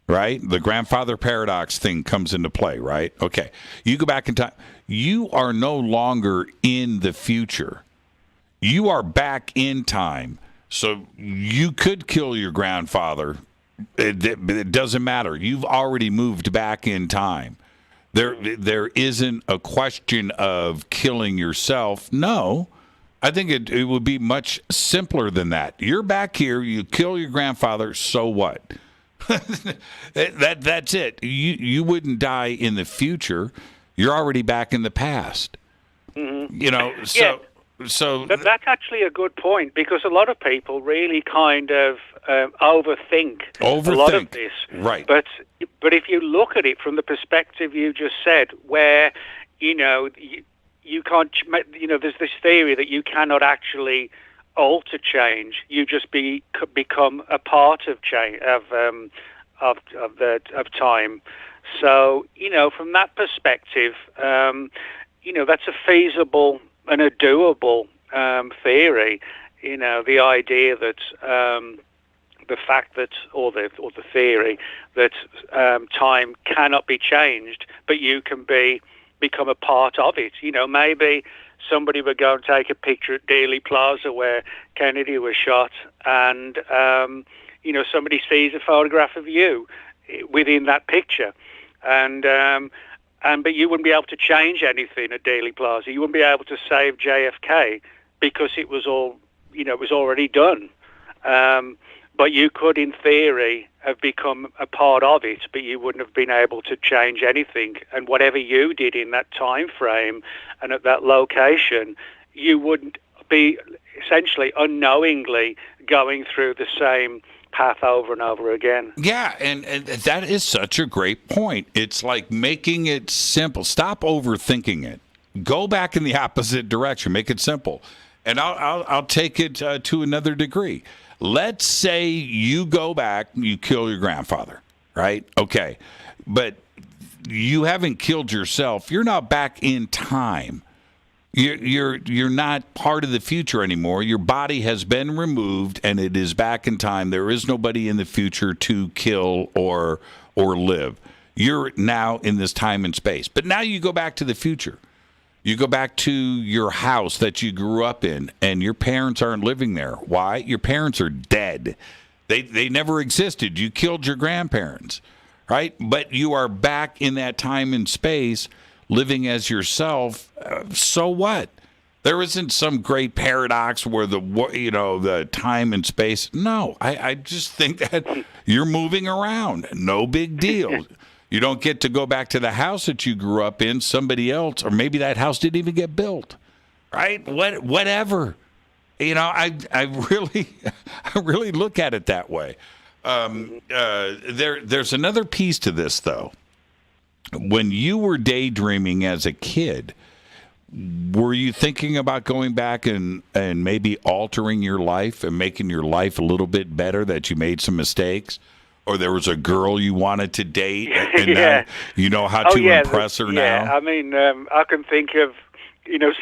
right, the grandfather paradox thing comes into play, right? Okay, you go back in time. You are no longer in the future. You are back in time. So you could kill your grandfather. It doesn't matter. You've already moved back in time. There isn't a question of killing yourself. No. I think it would be much simpler than that. You're back here, you kill your grandfather, so what? That's it. You wouldn't die in the future. You're already back in the past. Mm-hmm. So that's actually a good point, because a lot of people really kind of overthink a lot of this. Right. But if you look at it from the perspective you just said, where, you can't, there's this theory that you cannot actually alter change. You just become a part of change of time. So, from that perspective, that's a feasible and a doable theory. The idea that the fact that, or the theory that time cannot be changed, but you can become a part of it. Maybe somebody would go and take a picture at Dealey Plaza where Kennedy was shot, and somebody sees a photograph of you within that picture, but you wouldn't be able to change anything at Dealey Plaza. You wouldn't be able to save JFK because it was all, it was already done. But you could, in theory, have become a part of it, but you wouldn't have been able to change anything. And whatever you did in that time frame and at that location, you wouldn't be essentially unknowingly going through the same path over and over again. Yeah, and that is such a great point. It's like making it simple. Stop overthinking it. Go back in the opposite direction. Make it simple. And I'll take it to another degree. Let's say you go back, you kill your grandfather, right? Okay. But you haven't killed yourself. You're not back in time. You're not part of the future anymore. Your body has been removed, and it is back in time. There is nobody in the future to kill or live. You're now in this time and space. But now you go back to the future. You go back to your house that you grew up in, and your parents aren't living there. Why? Your parents are dead. They never existed. You killed your grandparents, right? But you are back in that time and space, living as yourself. So what? There isn't some great paradox where the time and space. No, I just think that you're moving around. No big deal. You don't get to go back to the house that you grew up in. Somebody else, or maybe that house didn't even get built, right? Whatever. I really look at it that way. There's another piece to this, though. When you were daydreaming as a kid, were you thinking about going back and maybe altering your life and making your life a little bit better, that you made some mistakes? Or there was a girl you wanted to date, and now you know how to impress her now? Yeah, I mean, I can think of,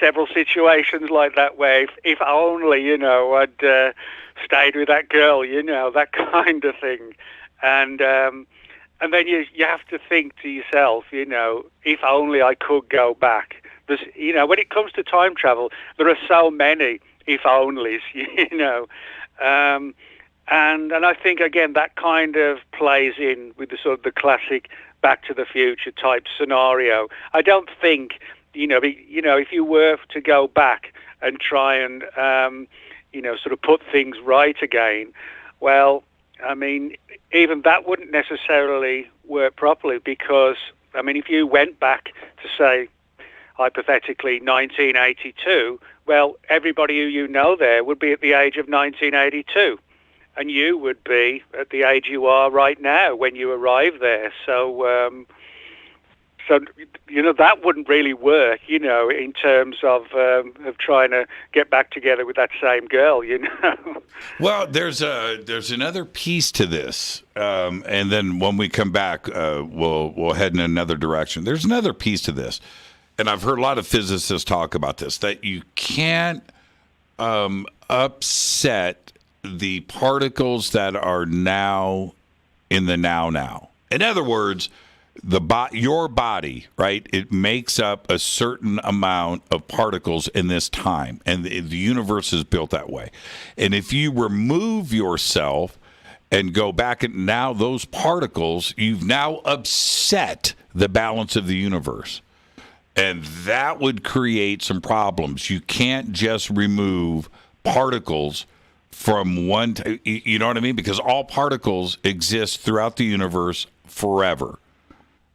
several situations like that where if only, I'd stayed with that girl, that kind of thing. And then you have to think to yourself, if only I could go back. There's, when it comes to time travel, there are so many if onlys, And I think, again, that kind of plays in with the sort of the classic Back to the Future type scenario. I don't think, if you were to go back and try and, sort of put things right again, well, I mean, even that wouldn't necessarily work properly because, I mean, if you went back to, say, hypothetically, 1982, well, everybody who you know there would be at the age of 1982. And you would be at the age you are right now when you arrive there. So that wouldn't really work, in terms of trying to get back together with that same girl, Well, there's another piece to this, and then when we come back, we'll head in another direction. There's another piece to this, and I've heard a lot of physicists talk about this, that you can't upset the particles that are now in the now. In other words, your body, right? It makes up a certain amount of particles in this time, and the universe is built that way. And if you remove yourself and go back, and now those particles, you've now upset the balance of the universe. And that would create some problems. You can't just remove particles from one, you know what I mean? Because all particles exist throughout the universe forever.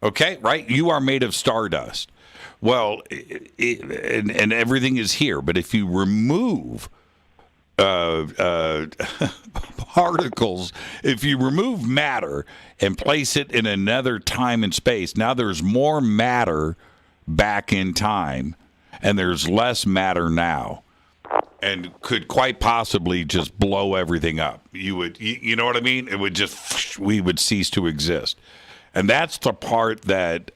Okay, right? You are made of stardust. Well, and everything is here. But if you remove particles, if you remove matter and place it in another time and space, now there's more matter back in time, and there's less matter now. And could quite possibly just blow everything up. You know what I mean? It would just, we would cease to exist. And that's the part that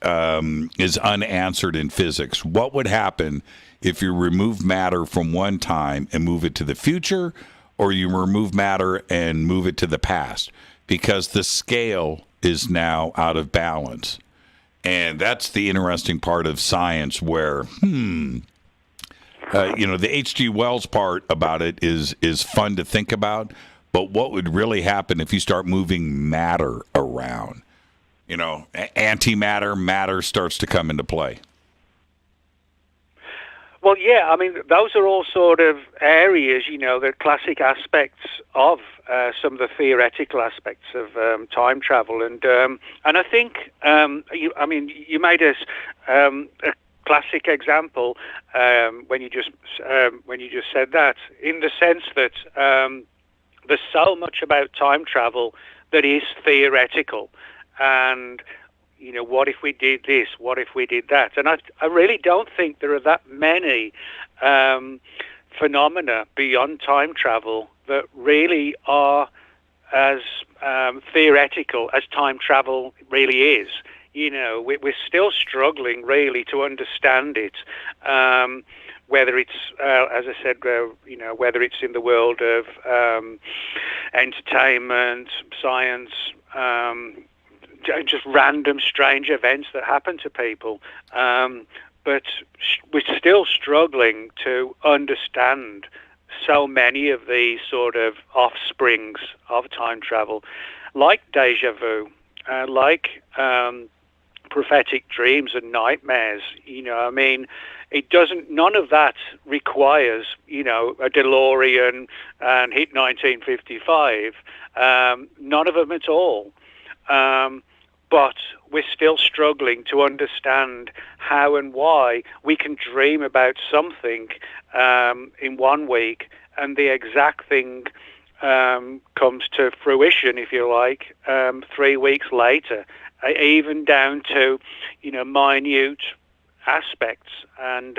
is unanswered in physics. What would happen if you remove matter from one time and move it to the future, or you remove matter and move it to the past? Because the scale is now out of balance. And that's the interesting part of science where, the H.G. Wells part about it is fun to think about, but what would really happen if you start moving matter around? Antimatter, matter starts to come into play. Well, yeah, I mean, those are all sort of areas, the classic aspects of some of the theoretical aspects of time travel. And I think, you made us a classic example when you just said that, in the sense that there's so much about time travel that is theoretical, and what if we did this? What if we did that? And I really don't think there are that many phenomena beyond time travel that really are as theoretical as time travel really is. We're still struggling really to understand it. whether it's, as I said, whether it's in the world of entertainment, science, just random strange events that happen to people. But we're still struggling to understand so many of these sort of offsprings of time travel, like deja vu, like prophetic dreams and nightmares. None of that requires, a DeLorean and hit 1955. None of them at all. But we're still struggling to understand how and why we can dream about something in 1 week and the exact thing comes to fruition, if you like, 3 weeks later, even down to, minute aspects. And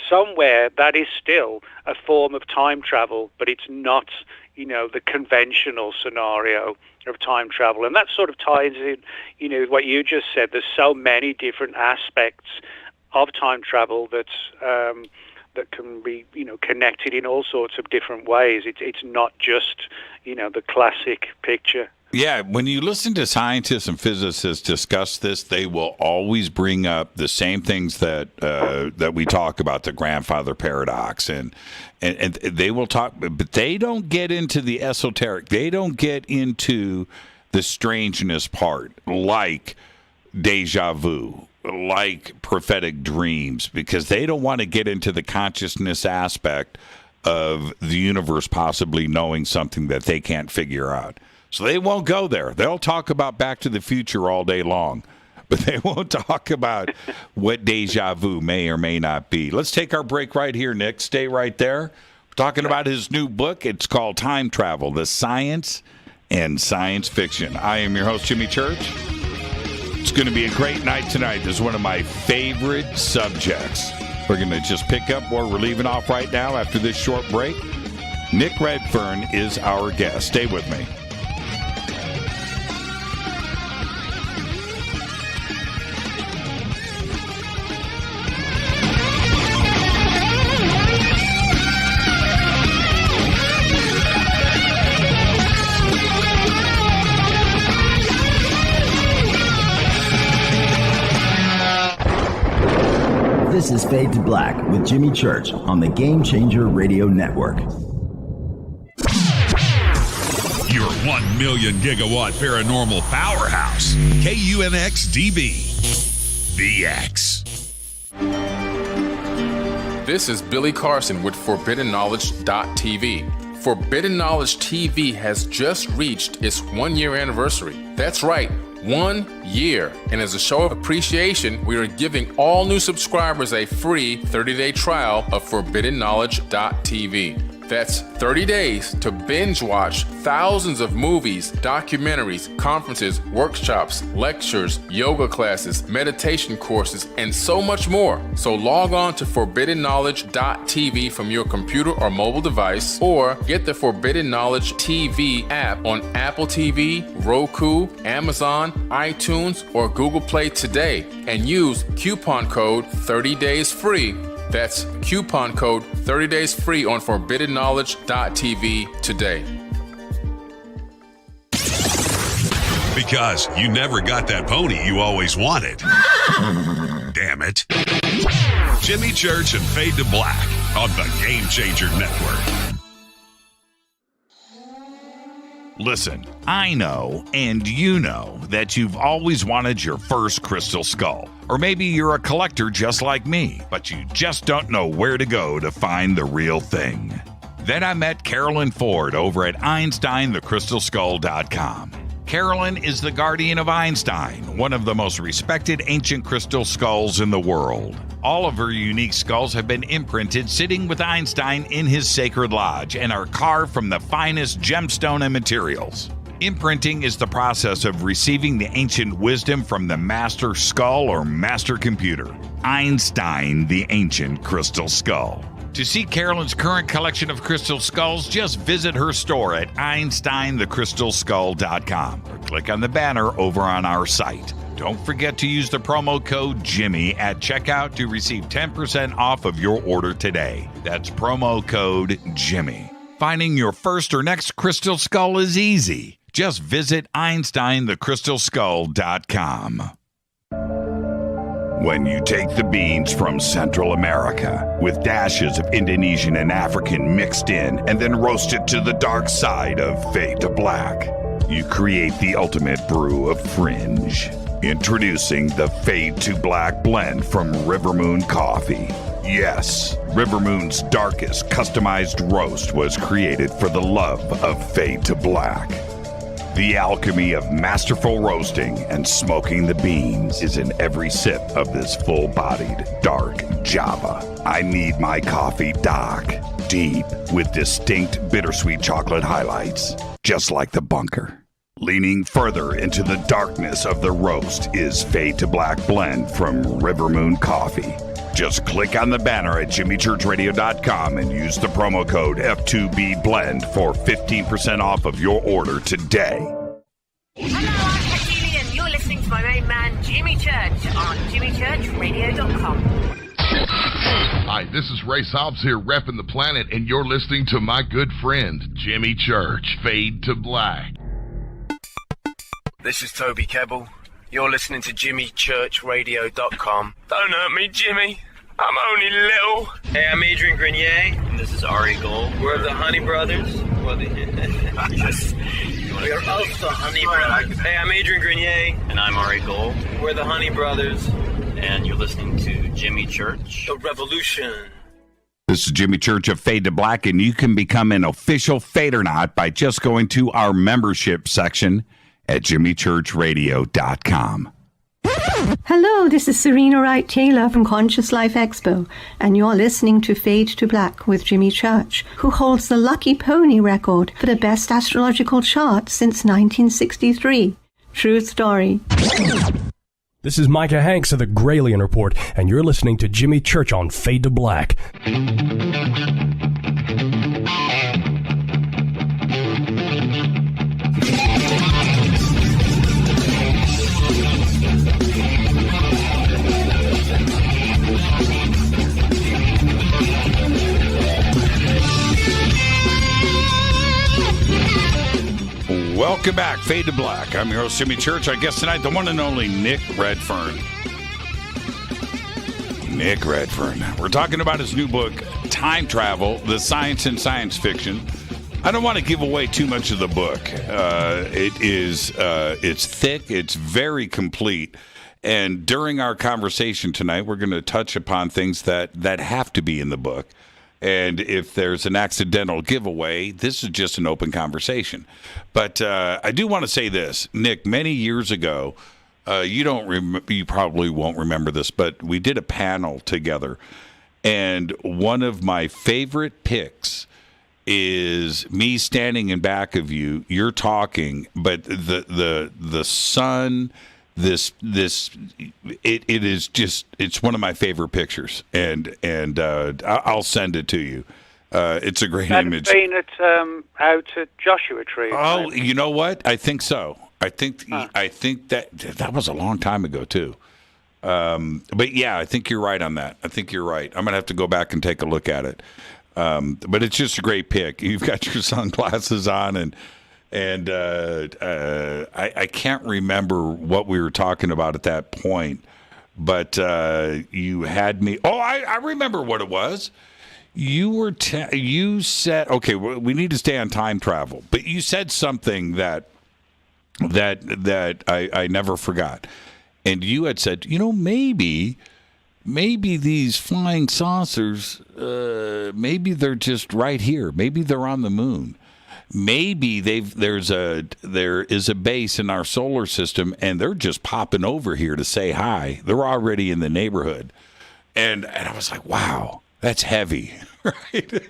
somewhere that is still a form of time travel, but it's not, the conventional scenario of time travel. And that sort of ties in, what you just said. There's so many different aspects of time travel that can be, connected in all sorts of different ways. It's not just, the classic picture. Yeah, when you listen to scientists and physicists discuss this, they will always bring up the same things that we talk about, the grandfather paradox, and they will talk, but they don't get into the esoteric. They don't get into the strangeness part, like deja vu, like prophetic dreams, because they don't want to get into the consciousness aspect of the universe possibly knowing something that they can't figure out. So they won't go there. They'll talk about Back to the Future all day long, but they won't talk about what deja vu may or may not be. Let's take our break right here, Nick. Stay right there. We're talking about his new book. It's called Time Travel, The Science and Science Fiction. I am your host, Jimmy Church. It's going to be a great night tonight. This is one of my favorite subjects. We're going to just pick up where we're leaving off right now after this short break. Nick Redfern is our guest. Stay with me. This is Fade to Black with Jimmy Church on the Game Changer Radio Network. Your 1 million gigawatt paranormal powerhouse, KUNX-DB, The X. This is Billy Carson with ForbiddenKnowledge.tv. Forbidden Knowledge TV has just reached its 1-year anniversary. That's right, 1 year. And as a show of appreciation, we are giving all new subscribers a free 30-day trial of ForbiddenKnowledge.tv. That's 30 days to binge watch thousands of movies, documentaries, conferences, workshops, lectures, yoga classes, meditation courses, and so much more. So log on to ForbiddenKnowledge.tv from your computer or mobile device, or get the Forbidden Knowledge TV app on Apple TV, Roku, Amazon, iTunes, or Google Play today, and use coupon code 30daysfree. That's coupon code 30daysfree on ForbiddenKnowledge.tv today. Because you never got that pony you always wanted. Damn it. Jimmy Church and Fade to Black on the Game Changer Network. Listen, I know, and you know, that you've always wanted your first crystal skull. Or maybe you're a collector just like me, but you just don't know where to go to find the real thing. Then I met Carolyn Ford over at EinsteinTheCrystalSkull.com. Carolyn is the guardian of Einstein, one of the most respected ancient crystal skulls in the world. All of her unique skulls have been imprinted sitting with Einstein in his sacred lodge and are carved from the finest gemstone and materials. Imprinting is the process of receiving the ancient wisdom from the master skull or master computer, Einstein the Ancient Crystal Skull. To see Carolyn's current collection of crystal skulls, just visit her store at EinsteinTheCrystalSkull.com or click on the banner over on our site. Don't forget to use the promo code Jimmy at checkout to receive 10% off of your order today. That's promo code Jimmy. Finding your first or next crystal skull is easy. Just visit EinsteinTheCrystalSkull.com. When you take the beans from Central America with dashes of Indonesian and African mixed in and then roast it to the dark side of Fade to Black, you create the ultimate brew of fringe. Introducing the Fade to Black blend from Rivermoon Coffee. Yes, Rivermoon's darkest customized roast was created for the love of Fade to Black. The alchemy of masterful roasting and smoking the beans is in every sip of this full-bodied, dark Java. I need my coffee dark, deep, with distinct bittersweet chocolate highlights, just like the bunker. Leaning further into the darkness of the roast is Fade to Black blend from Rivermoon Coffee. Just click on the banner at jimmychurchradio.com and use the promo code F2B Blend for 15% off of your order today. Hello, I'm Katie, and you're listening to my main man, Jimmy Church, on jimmychurchradio.com. Hi, this is Ray Hobbs here, repping the planet, and you're listening to my good friend, Jimmy Church, Fade to Black. This is Toby Kebbell. You're listening to jimmychurchradio.com. Don't hurt me, Jimmy. I'm only little. Hey, I'm Adrian Grenier. And this is Ari Gold. We're the Honey Brothers. We're of the Honey Brothers. Hey, I'm Adrian Grenier. And I'm Ari Gold. We're the Honey Brothers. And you're listening to Jimmy Church. The Revolution. This is Jimmy Church of Fade to Black, and you can become an official Fadernaut by just going to our membership section at jimmychurchradio.com. Hello, this is Serena Wright Taylor from Conscious Life Expo, and you're listening to Fade to Black with Jimmy Church, who holds the Lucky Pony record for the best astrological chart since 1963. True story. This is Micah Hanks of the Gralien Report, and you're listening to Jimmy Church on Fade to Black. Welcome back, Fade to Black. I'm your host, Jimmy Church. I guess tonight, the one and only Nick Redfern. Nick Redfern. We're talking about his new book, Time Travel, The Science in Science Fiction. I don't want to give away too much of the book. It's thick, it's very complete. And during our conversation tonight, we're going to touch upon things that have to be in the book. And if there's an accidental giveaway, this is just an open conversation. But I do want to say this, Nick. Many years ago, you probably won't remember this, but we did a panel together, and one of my favorite picks is me standing in back of you. You're talking, but the sun. It is just, it's one of my favorite pictures, and I'll send it to you. It's a great image. Been out at Joshua Tree. Oh, maybe. You know what? I think so. I think that was a long time ago too. But yeah, I think you're right on that. I think you're right. I'm gonna have to go back and take a look at it. But it's just a great pick. You've got your sunglasses on and I can't remember what we were talking about at that point, but you had me. Oh, I remember what it was. You said, okay, we need to stay on time travel, but you said something that I never forgot, and you had said, maybe these flying saucers, maybe they're just right here. Maybe they're on the moon. Maybe there is a base in our solar system, and they're just popping over here to say hi. They're already in the neighborhood, and I was like, wow, that's heavy, right?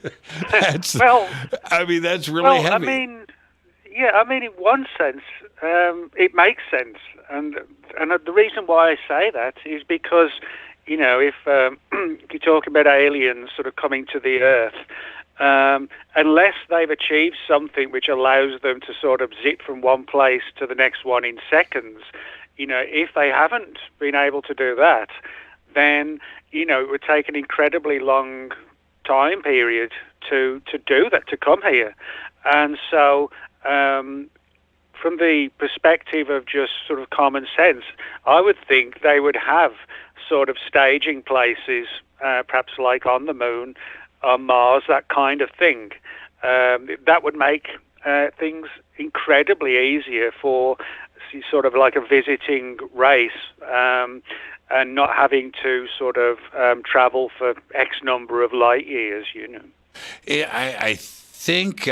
That's really heavy. I mean, in one sense, it makes sense, and the reason why I say that is because if you talk about aliens sort of coming to the Earth. Unless they've achieved something which allows them to sort of zip from one place to the next one in seconds, if they haven't been able to do that, then, it would take an incredibly long time period to do that, to come here. And so, from the perspective of just sort of common sense, I would think they would have sort of staging places, perhaps like on the moon, on Mars, that kind of thing. That would make things incredibly easier for sort of like a visiting race, and not having to sort of travel for X number of light years, Yeah, I think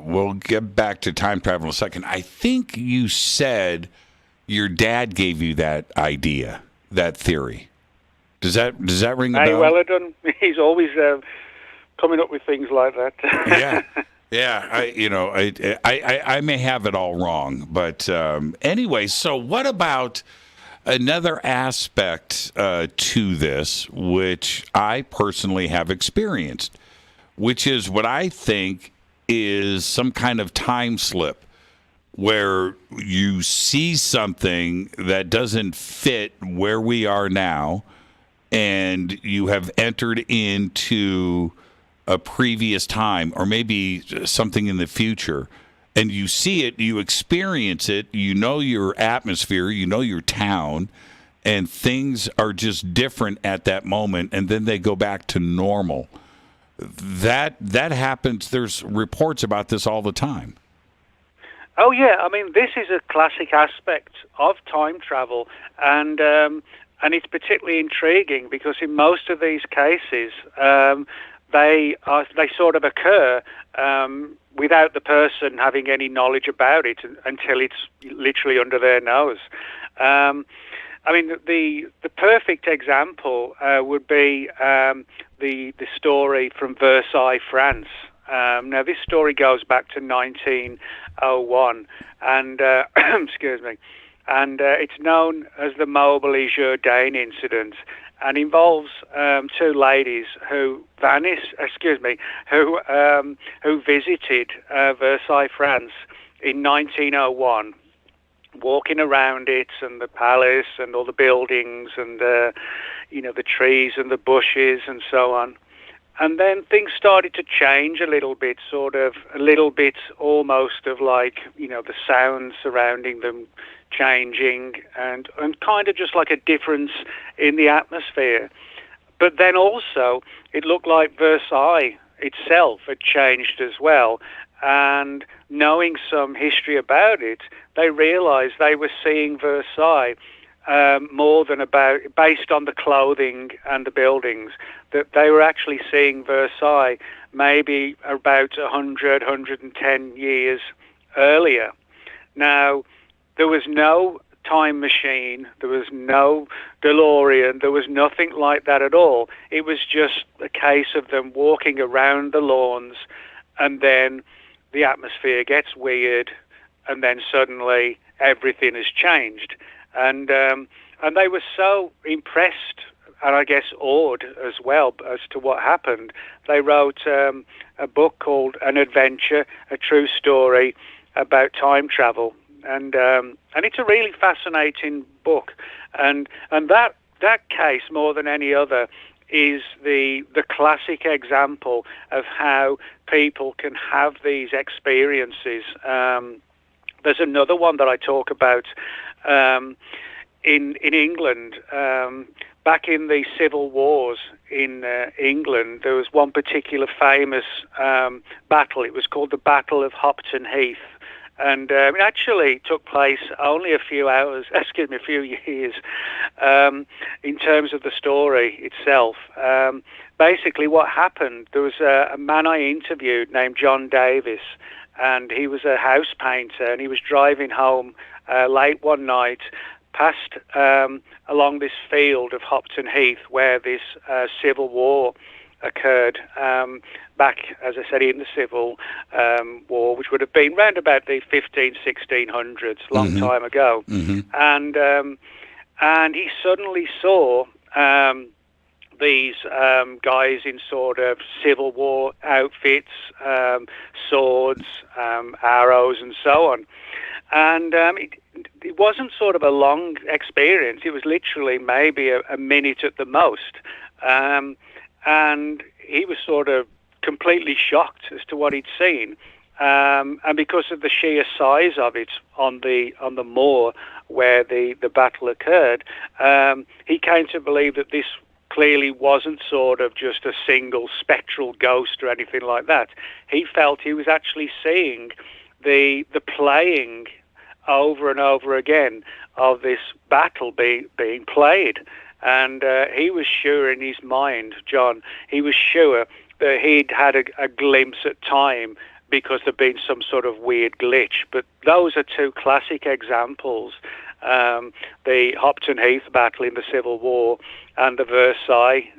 we'll get back to time travel in a second. I think you said your dad gave you that idea, that theory. Does that ring a bell? Well done. He's always coming up with things like that. Yeah. I may have it all wrong, but anyway. So, what about another aspect to this, which I personally have experienced, which is what I think is some kind of time slip, where you see something that doesn't fit where we are now, and you have entered into a previous time, or maybe something in the future, and you see it, you experience it, your atmosphere, your town, and things are just different at that moment, and then they go back to normal. That happens. There's reports about this all the time. Oh, yeah. I mean, this is a classic aspect of time travel, and it's particularly intriguing because in most of these cases, they sort of occur without the person having any knowledge about it until it's literally under their nose. I mean, the perfect example would be the story from Versailles, France. Now, this story goes back to 1901, and excuse me, and it's known as the Montbéliard-Jourdain incident, and involves two ladies who visited Versailles, France in 1901, walking around it and the palace and all the buildings and the trees and the bushes and so on. And then things started to change a little bit almost of like, the sounds surrounding them changing and kind of just like a difference in the atmosphere. But then also it looked like Versailles itself had changed as well. And knowing some history about it, they realized they were seeing Versailles more than based on the clothing and the buildings, that they were actually seeing Versailles maybe about 100, 110 years earlier. Now, there was no time machine, there was no DeLorean, there was nothing like that at all. It was just a case of them walking around the lawns, and then the atmosphere gets weird, and then suddenly everything has changed. And they were so impressed, and I guess awed as well as to what happened. They wrote a book called An Adventure, a True Story about time travel. And it's a really fascinating book. And that case, more than any other, is the classic example of how people can have these experiences. There's another one that I talk about in England. Back in the civil wars in England, there was one particular famous battle. It was called the Battle of Hopton Heath. And it actually took place only a few years in terms of the story itself. Basically, what happened, there was a man I interviewed named John Davis, and he was a house painter, and he was driving home late one night past along this field of Hopton Heath where this civil war occurred back, as I said, in the Civil War, which would have been round about the 1600s, long time ago. And he suddenly saw these guys in sort of Civil War outfits, swords, arrows, and so on. And it wasn't sort of a long experience. It was literally maybe a minute at the most. And he was sort of completely shocked as to what he'd seen. And because of the sheer size of it on the moor where the battle occurred, he came to believe that this clearly wasn't sort of just a single spectral ghost or anything like that. He felt he was actually seeing the playing over and over again of this battle being played. And he was sure in his mind, John, he was sure that he'd had a glimpse at time because there'd been some sort of weird glitch. But those are two classic examples, the Hopton Heath battle in the Civil War and the Versailles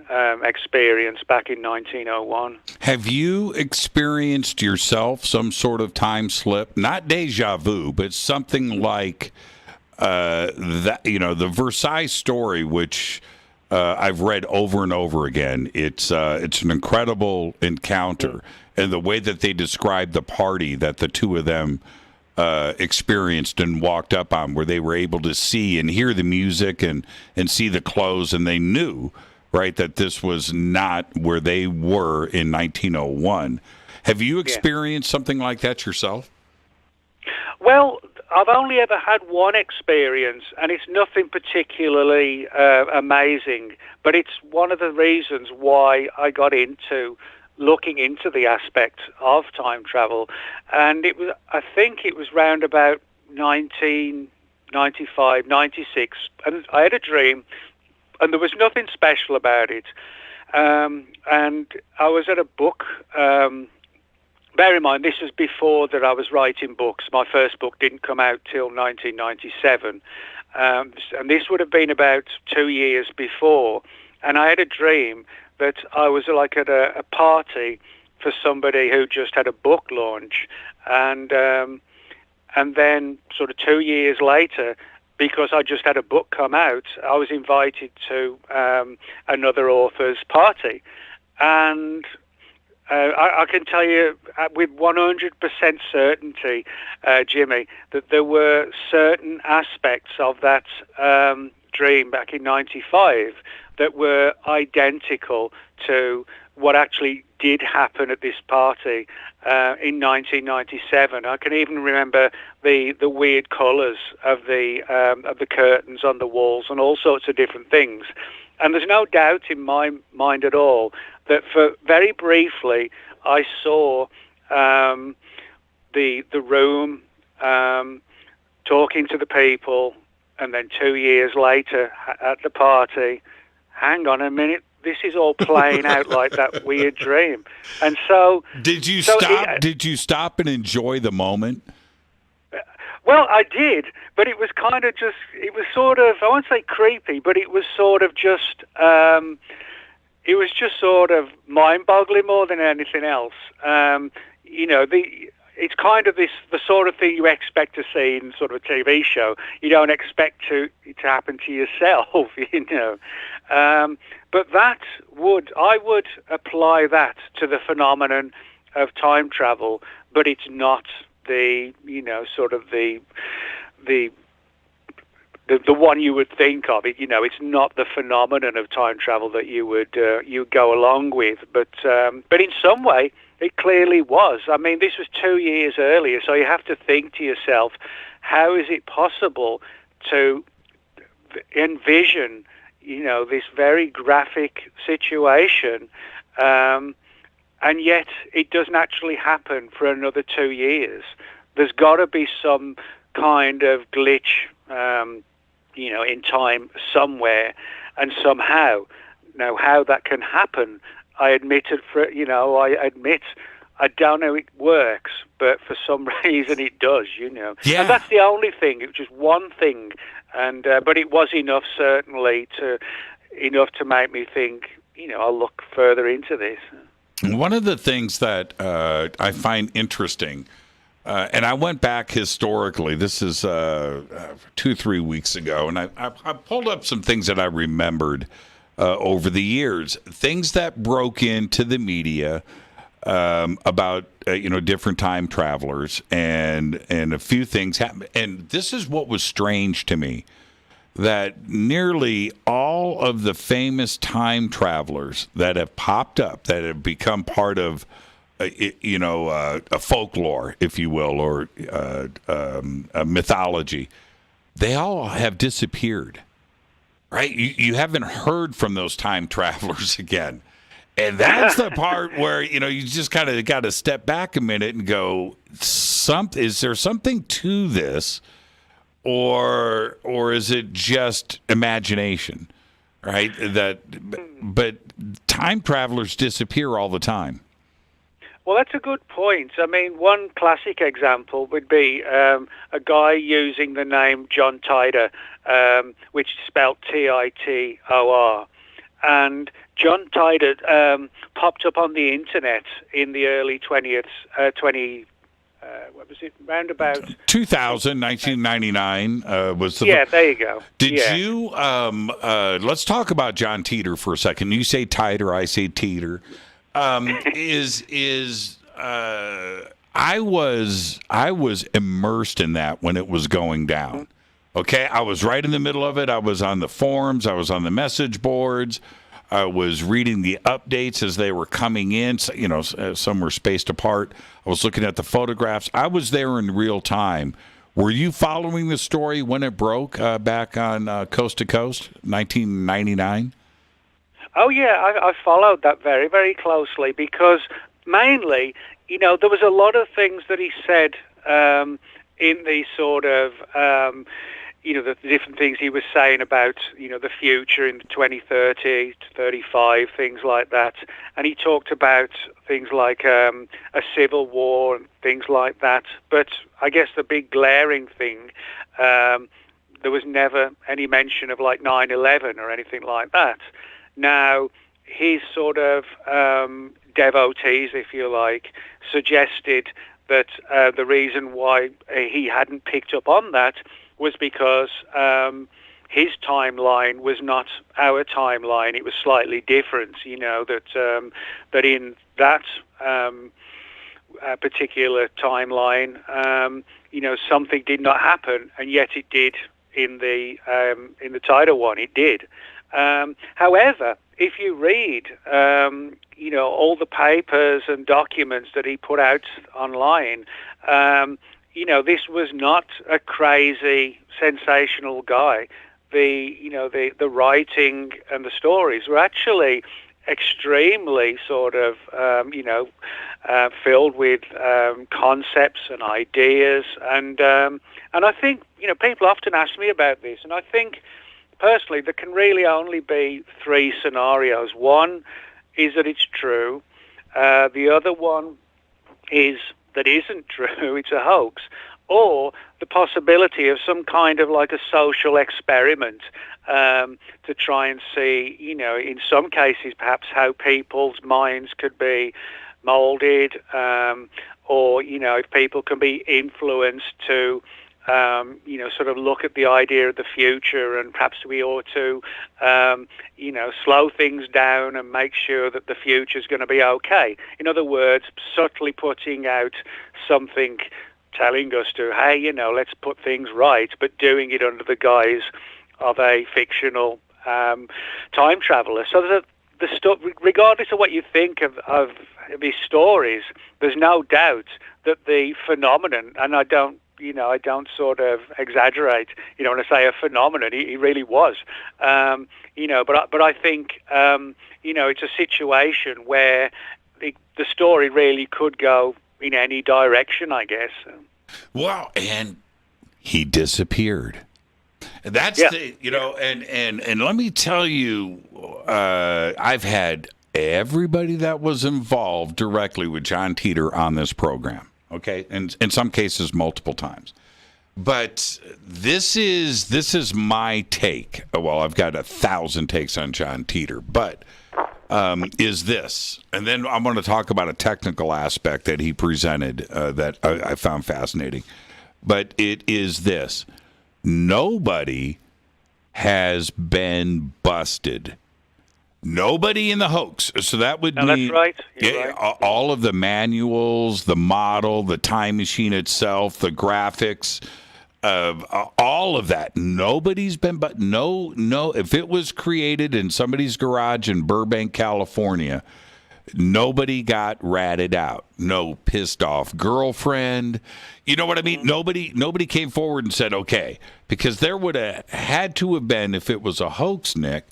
experience back in 1901. Have you experienced yourself some sort of time slip? Not deja vu, but something like that, the Versailles story, which I've read over and over again. It's an incredible encounter, and the way that they described the party that the two of them experienced and walked up on, where they were able to see and hear the music and see the clothes, and they knew, right, that this was not where they were in 1901. Have you experienced something like that yourself? Well, I've only ever had one experience, and it's nothing particularly amazing, but it's one of the reasons why I got into looking into the aspect of time travel. And I think it was round about 1995, 96, and I had a dream, and there was nothing special about it. And I was at a book. Bear in mind, this was before that I was writing books. My first book didn't come out till 1997. And this would have been about 2 years before. And I had a dream that I was like at a party for somebody who just had a book launch. And then sort of 2 years later, because I just had a book come out, I was invited to another author's party. And I can tell you with 100% certainty, Jimmy, that there were certain aspects of that dream back in 95 that were identical to what actually did happen at this party in 1997. I can even remember the weird colours of the curtains on the walls and all sorts of different things. And there's no doubt in my mind at all that for very briefly I saw the room talking to the people, and then 2 years later at the party, hang on a minute, this is all playing out like that weird dream. And so did you stop and enjoy the moment? Well, I did, but it was kind of just, it was sort of, I won't say creepy, but it was sort of just, it was just sort of mind-boggling more than anything else. It's kind of the sort of thing you expect to see in sort of a TV show. You don't expect it to happen to yourself, But I would apply that to the phenomenon of time travel, but it's not the one you would think of. It's not the phenomenon of time travel that you would you go along with, but in some way it clearly was. I mean, this was 2 years earlier, so you have to think to yourself, how is it possible to envision this very graphic situation, and yet it doesn't actually happen for another 2 years? There's got to be some kind of glitch, in time somewhere, and somehow. Now, how that can happen, I admit I don't know it works, but for some reason it does, Yeah. And that's the only thing. It was just one thing, and but it was enough, certainly, to make me think, I'll look further into this. One of the things that I find interesting, and I went back historically, this is 2-3 weeks ago, and I pulled up some things that I remembered over the years. Things that broke into the media about different time travelers, and a few things happened. And this is what was strange to me, that nearly all of the famous time travelers that have popped up, that have become part of a folklore, if you will, or a mythology, they all have disappeared. Right? You haven't heard from those time travelers again. And that's the part where, you just kind of got to step back a minute and go, is there something to this, or is it just imagination, right? But time travelers disappear all the time. Well, that's a good point. I mean, one classic example would be a guy using the name John Titor, which is spelled Titor. And John Titor popped up on the internet in the early 20th, round about 1999 was the... Yeah, there you go. Did you, let's talk about John Titor for a second. You say Titor, I say Teeter. I was immersed in that when it was going down. Okay, I was right in the middle of it. I was on the forums. I was on the message boards. I was reading the updates as they were coming in. Some were spaced apart. I was looking at the photographs. I was there in real time. Were you following the story when it broke back on Coast to Coast, 1999? Oh, yeah, I followed that very, very closely because mainly, there was a lot of things that he said in the sort of, the different things he was saying about, the future in 2030 to 35, things like that. And he talked about things like a civil war and things like that. But I guess the big glaring thing, there was never any mention of like 9/11 or anything like that. Now, his sort of devotees, if you like, suggested that the reason why he hadn't picked up on that was because his timeline was not our timeline. It was slightly different, that in that particular timeline, something did not happen, and yet it did in the Titor one. It did. However, if you read, all the papers and documents that he put out online, this was not a crazy, sensational guy. The writing and the stories were actually extremely sort of, filled with concepts and ideas. And I think, people often ask me about this, and I think, personally, there can really only be three scenarios. One is that it's true. The other one is that isn't true, it's a hoax. Or the possibility of some kind of like a social experiment to try and see, in some cases perhaps how people's minds could be molded, or, if people can be influenced to sort of look at the idea of the future, and perhaps we ought to, slow things down and make sure that the future is going to be okay. In other words, subtly putting out something telling us to, hey, let's put things right, but doing it under the guise of a fictional time traveler. So regardless of what you think of these stories, there's no doubt that the phenomenon, and I don't sort of exaggerate, when I say a phenomenon, he really was, but I think, it's a situation where the story really could go in any direction, I guess. Wow, and he disappeared. That's and let me tell you, I've had everybody that was involved directly with John Titor on this program. Okay, and in some cases multiple times. But this is my take. Well, I've got 1,000 takes on John Titor, but is this, and then I'm going to talk about a technical aspect that he presented that I found fascinating. But it is this: nobody has been busted Nobody in the hoax. So that would mean that's right. You're right. All of the manuals, the model, the time machine itself, the graphics, all of that. Nobody's been, but no. If it was created in somebody's garage in Burbank, California, nobody got ratted out. No pissed off girlfriend. You know what I mean? Nobody came forward and said, okay, because there would have had to have been, if it was a hoax, Nick,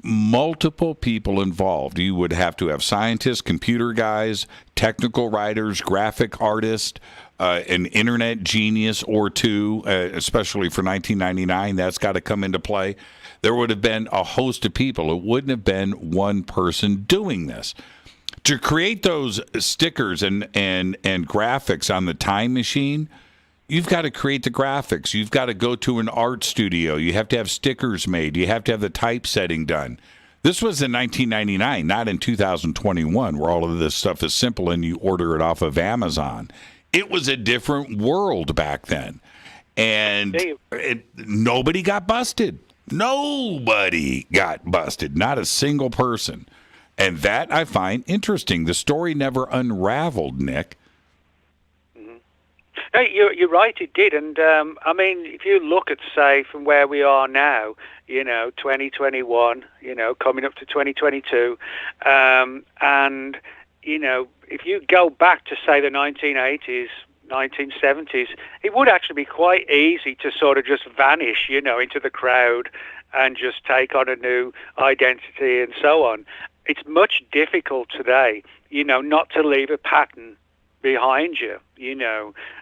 multiple people involved. You would have to have scientists, computer guys, technical writers, graphic artists, an internet genius or two, especially for 1999. That's got to come into play. There would have been a host of people. It wouldn't have been one person doing this. To create those stickers and graphics on the time machine, you've got to create the graphics. You've got to go to an art studio. You have to have stickers made. You have to have the typesetting done. This was in 1999, not in 2021, where all of this stuff is simple and you order it off of Amazon. It was a different world back then. And nobody got busted. Nobody got busted. Not a single person. And that I find interesting. The story never unraveled, Nick. Hey, you're right, it did. And, I mean, if you look at, say, from where we are now, 2021, coming up to 2022, and, if you go back to, say, the 1980s, 1970s, it would actually be quite easy to sort of just vanish, into the crowd and just take on a new identity and so on. It's much difficult today, not to leave a pattern behind you,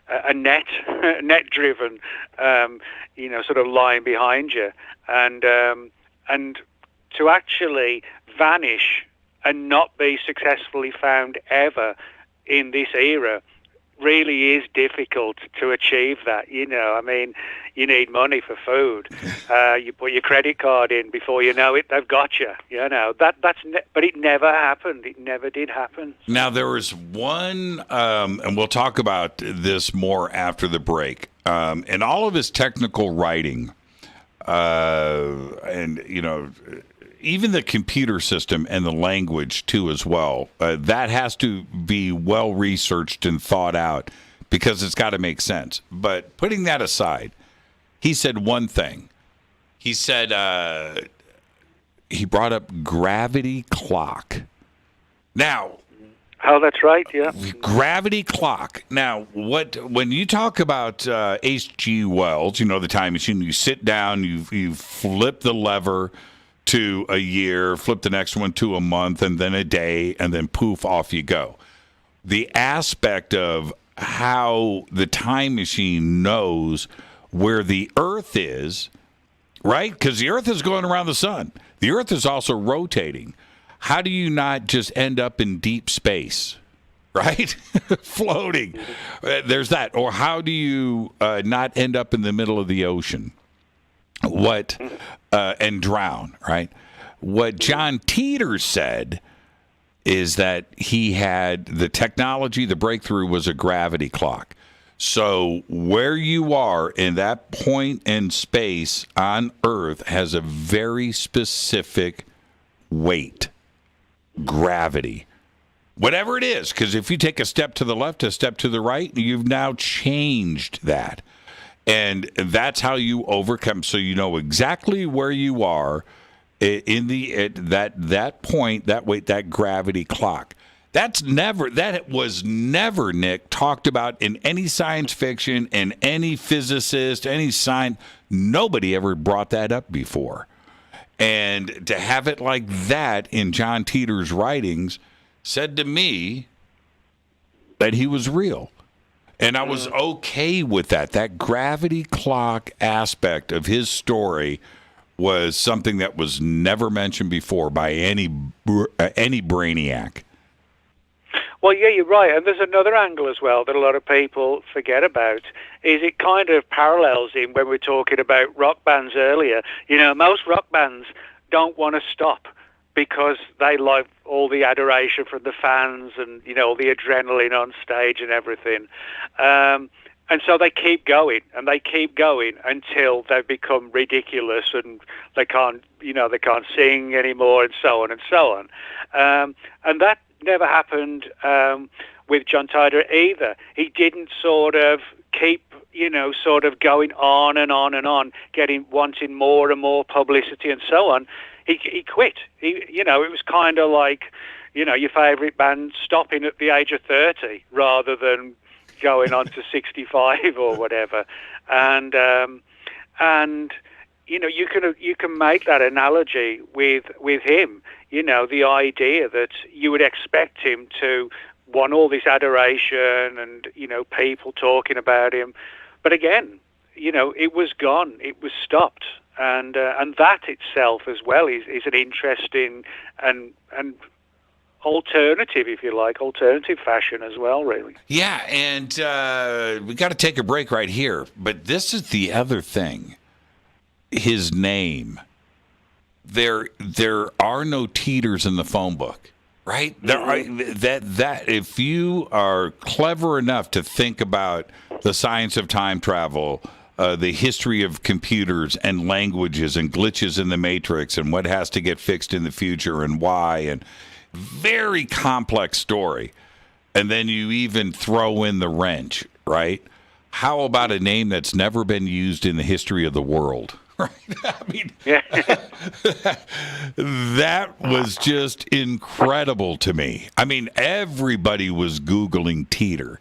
a net-driven, sort of line behind you, and to actually vanish and not be successfully found ever in this era really is difficult to achieve that. I mean, you need money for food. You put your credit card in, before you know it, they've got you. But it never happened. It never did happen. Now, there was one, and we'll talk about this more after the break, and all of his technical writing, and, even the computer system and the language, too, as well, that has to be well-researched and thought out because it's got to make sense. But putting that aside, he said one thing. He said he brought up gravity clock. Now... Oh, that's right, yeah. Gravity clock. Now, when you talk about H.G. Wells, the time machine, you sit down, you flip the lever to a year, flip the next one to a month, and then a day, and then poof, off you go. The aspect of how the time machine knows where the Earth is, right? Because the Earth is going around the sun. The Earth is also rotating. How do you not just end up in deep space, right? Floating. There's that. Or how do you not end up in the middle of the ocean? And drown, right? What John Teeter said is that he had the technology, the breakthrough was a gravity clock. So where you are in that point in space on Earth has a very specific weight, gravity. Whatever it is, because if you take a step to the left, a step to the right, you've now changed that. And that's how you overcome. So you know exactly where you are in that point, that weight, that gravity clock. That was never, Nick, talked about in any science fiction, and any physicist, any science. Nobody ever brought that up before. And to have it like that in John Teeter's writings said to me that he was real. And I was okay with that. That gravity clock aspect of his story was something that was never mentioned before by any brainiac. Well, yeah, you're right. And there's another angle as well that a lot of people forget about, is it kind of parallels in when we're talking about rock bands earlier. Most rock bands don't want to stop because they like all the adoration from the fans and, all the adrenaline on stage and everything. And so they keep going, and they keep going until they become ridiculous, and they can't sing anymore, and so on and so on. And that never happened with John Titor either. He didn't sort of keep, sort of going on and on and on, wanting more and more publicity and so on. He quit. It was kind of like, your favorite band stopping at the age of 30 rather than going on to 65 or whatever. And you can make that analogy with him. The idea that you would expect him to want all this adoration and people talking about him, but again, it was gone. It was stopped, and that itself as well is an interesting and alternative, if you like, alternative fashion as well, really. Yeah, and we got to take a break right here. But this is the other thing. His name. There are no Teeters in the phone book, right? There are, that if you are clever enough to think about the science of time travel, the history of computers and languages and glitches in the matrix and what has to get fixed in the future and why, and very complex story, and then you even throw in the wrench, right? How about a name that's never been used in the history of the world? Right? I mean, that was just incredible to me. I mean, everybody was Googling Teeter,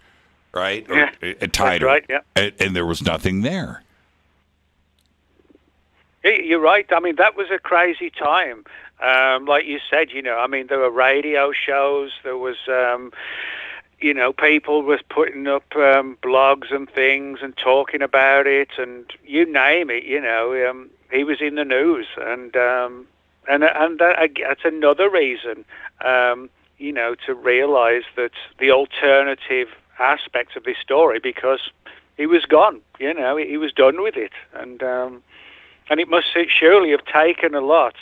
right? Yeah, Titor, that's right, yeah. And there was nothing there. You're right. I mean, that was a crazy time. Like you said, there were radio shows, there was, people was putting up blogs and things and talking about it, and you name it, he was in the news, and that's another reason, to realize that the alternative aspects of this story, because he was gone, he was done with it, and it must surely have taken a lot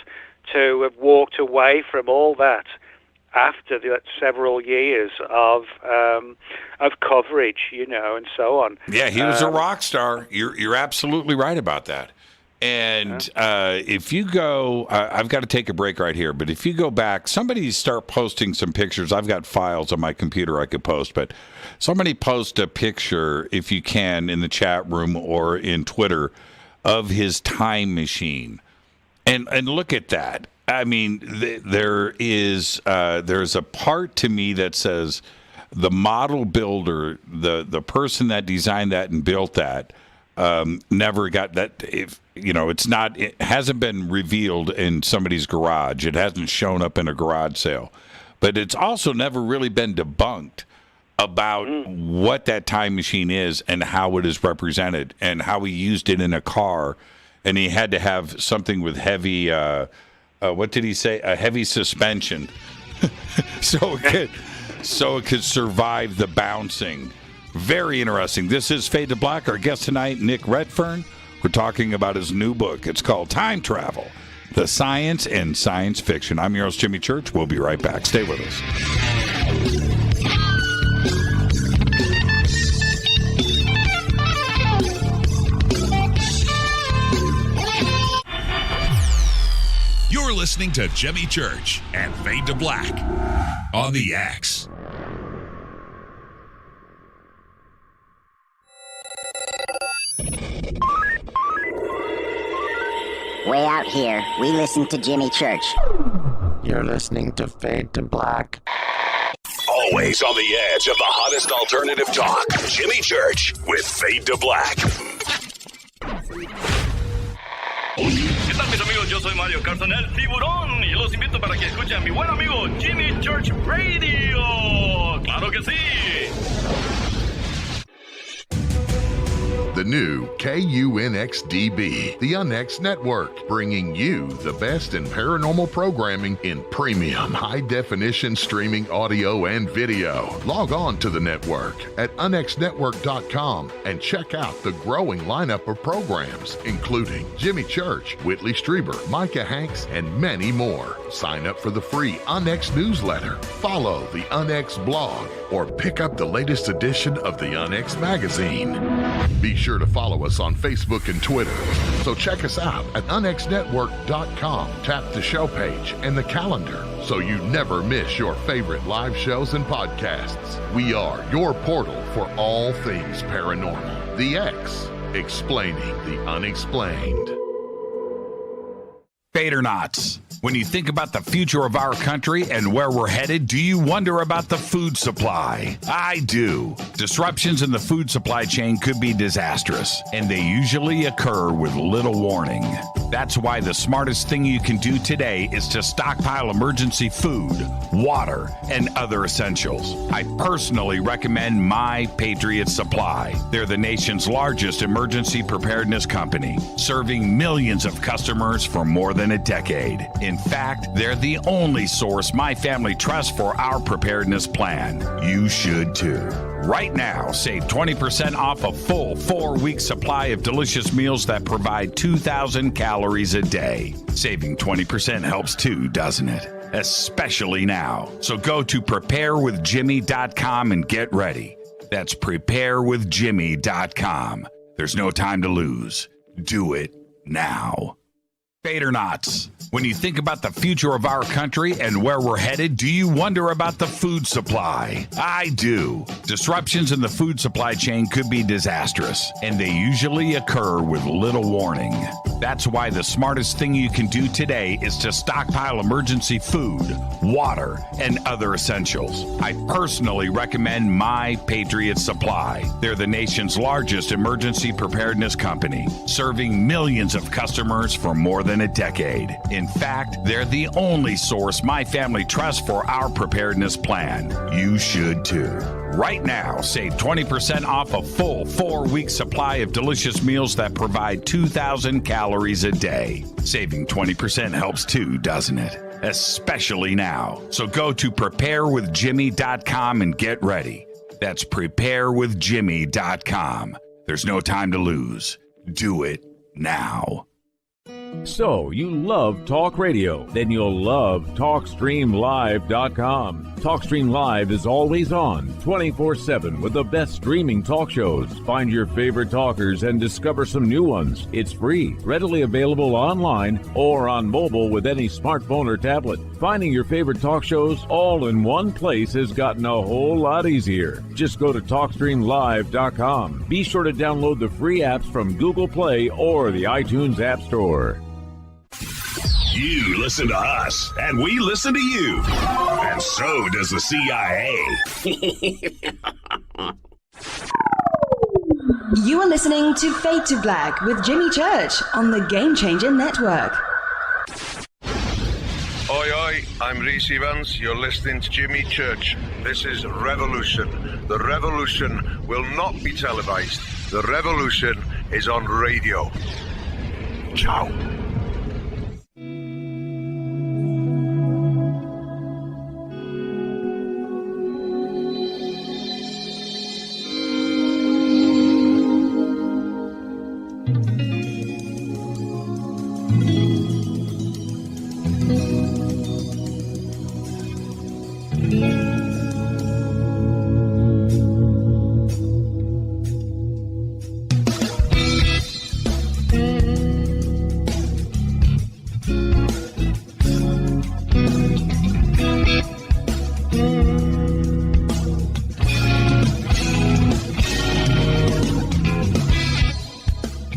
to have walked away from all that after that several years of coverage, and so on. Yeah, he was a rock star. You're absolutely right about that. And if you go, I've got to take a break right here, but if you go back, somebody start posting some pictures. I've got files on my computer I could post, but somebody post a picture, if you can, in the chat room or in Twitter of his time machine. And look at that. I mean, there's a part to me that says the model builder, the person that designed that and built that, never got that. It hasn't been revealed in somebody's garage. It hasn't shown up in a garage sale, but it's also never really been debunked about what that time machine is and how it is represented and how he used it in a car. And he had to have something with heavy, what did he say? A heavy suspension, so it could survive the bouncing. Very interesting. This is Fade to Black. Our guest tonight, Nick Redfern. We're talking about his new book. It's called Time Travel: The Science and Science Fiction. I'm your host, Jimmy Church. We'll be right back. Stay with us. You're listening to Jimmy Church and Fade to Black on the X. Way out here, we listen to Jimmy Church. You're listening to Fade to Black. Always on the edge of the hottest alternative talk. Jimmy Church with Fade to Black. ¿Qué tal, mis amigos? Yo soy Mario Carson, el tiburón, y los invito para que escuchen a mi buen amigo Jimmy Church Radio. ¡Claro que sí! The new KUNXDB, the UNX Network, bringing you the best in paranormal programming in premium high-definition streaming audio and video. Log on to the network at unxnetwork.com and check out the growing lineup of programs, including Jimmy Church, Whitley Strieber, Micah Hanks, and many more. Sign up for the free UNX newsletter, follow the UNX blog, or pick up the latest edition of the UNX magazine. Be sure to follow us on Facebook and Twitter. So check us out at unxnetwork.com. Tap the show page and the calendar so you never miss your favorite live shows and podcasts. We are your portal for all things paranormal. The X, explaining the unexplained. Badernauts. When you think about the future of our country and where we're headed, do you wonder about the food supply? I do. Disruptions in the food supply chain could be disastrous, and they usually occur with little warning. That's why the smartest thing you can do today is to stockpile emergency food, water, and other essentials. I personally recommend My Patriot Supply. They're the nation's largest emergency preparedness company, serving millions of customers for more than a decade. In fact, they're the only source my family trusts for our preparedness plan. You should too. Right now, save 20% off a full 4-week supply of delicious meals that provide 2,000 calories a day. Saving 20% helps too, doesn't it? Especially now. So go to preparewithjimmy.com and get ready. That's preparewithjimmy.com. There's no time to lose. Do it now. Badernauts. When you think about the future of our country and where we're headed, do you wonder about the food supply? I do. Disruptions in the food supply chain could be disastrous, and they usually occur with little warning. That's why the smartest thing you can do today is to stockpile emergency food, water, and other essentials. I personally recommend My Patriot Supply. They're the nation's largest emergency preparedness company, serving millions of customers for more than a decade. In fact, they're the only source my family trusts for our preparedness plan. You should too. Right now, save 20% off a full 4-week supply of delicious meals that provide 2,000 calories a day. Saving 20% helps too, doesn't it? Especially now. So go to preparewithjimmy.com and get ready. That's preparewithjimmy.com. There's no time to lose. Do it now. So, you love talk radio? Then you'll love TalkStreamLive.com. TalkStream Live is always on, 24/7, with the best streaming talk shows. Find your favorite talkers and discover some new ones. It's free, readily available online or on mobile with any smartphone or tablet. Finding your favorite talk shows all in one place has gotten a whole lot easier. Just go to TalkStreamLive.com. Be sure to download the free apps from Google Play or the iTunes App Store. You listen to us, and we listen to you. And so does the CIA. You are listening to Fade to Black with Jimmy Church on the Game Changer Network. Oi, oi, I'm Reese Evans. You're listening to Jimmy Church. This is Revolution. The revolution will not be televised. The revolution is on radio. Ciao.